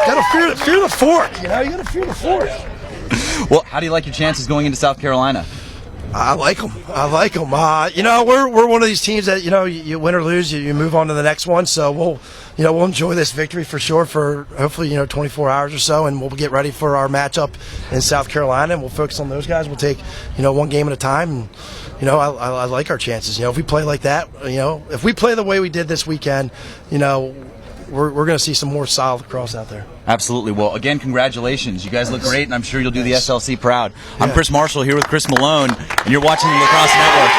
the fans. Gotta fear the fork. You gotta fear the fork. Well, how do you like your chances going into South Carolina? I like them. We're one of these teams that you win or lose, you move on to the next one. So we'll enjoy this victory for sure for hopefully 24 hours or so, and we'll get ready for our matchup in South Carolina, and we'll focus on those guys. We'll take one game at a time, and I like our chances. If we play like that, if we play the way we did this weekend, we're going to see some more solid lacrosse out there. Absolutely. Well, again, congratulations. You guys look great, and I'm sure you'll do the SLC proud. I'm Chris Marshall here with Chris Malone, and you're watching the Lacrosse Network.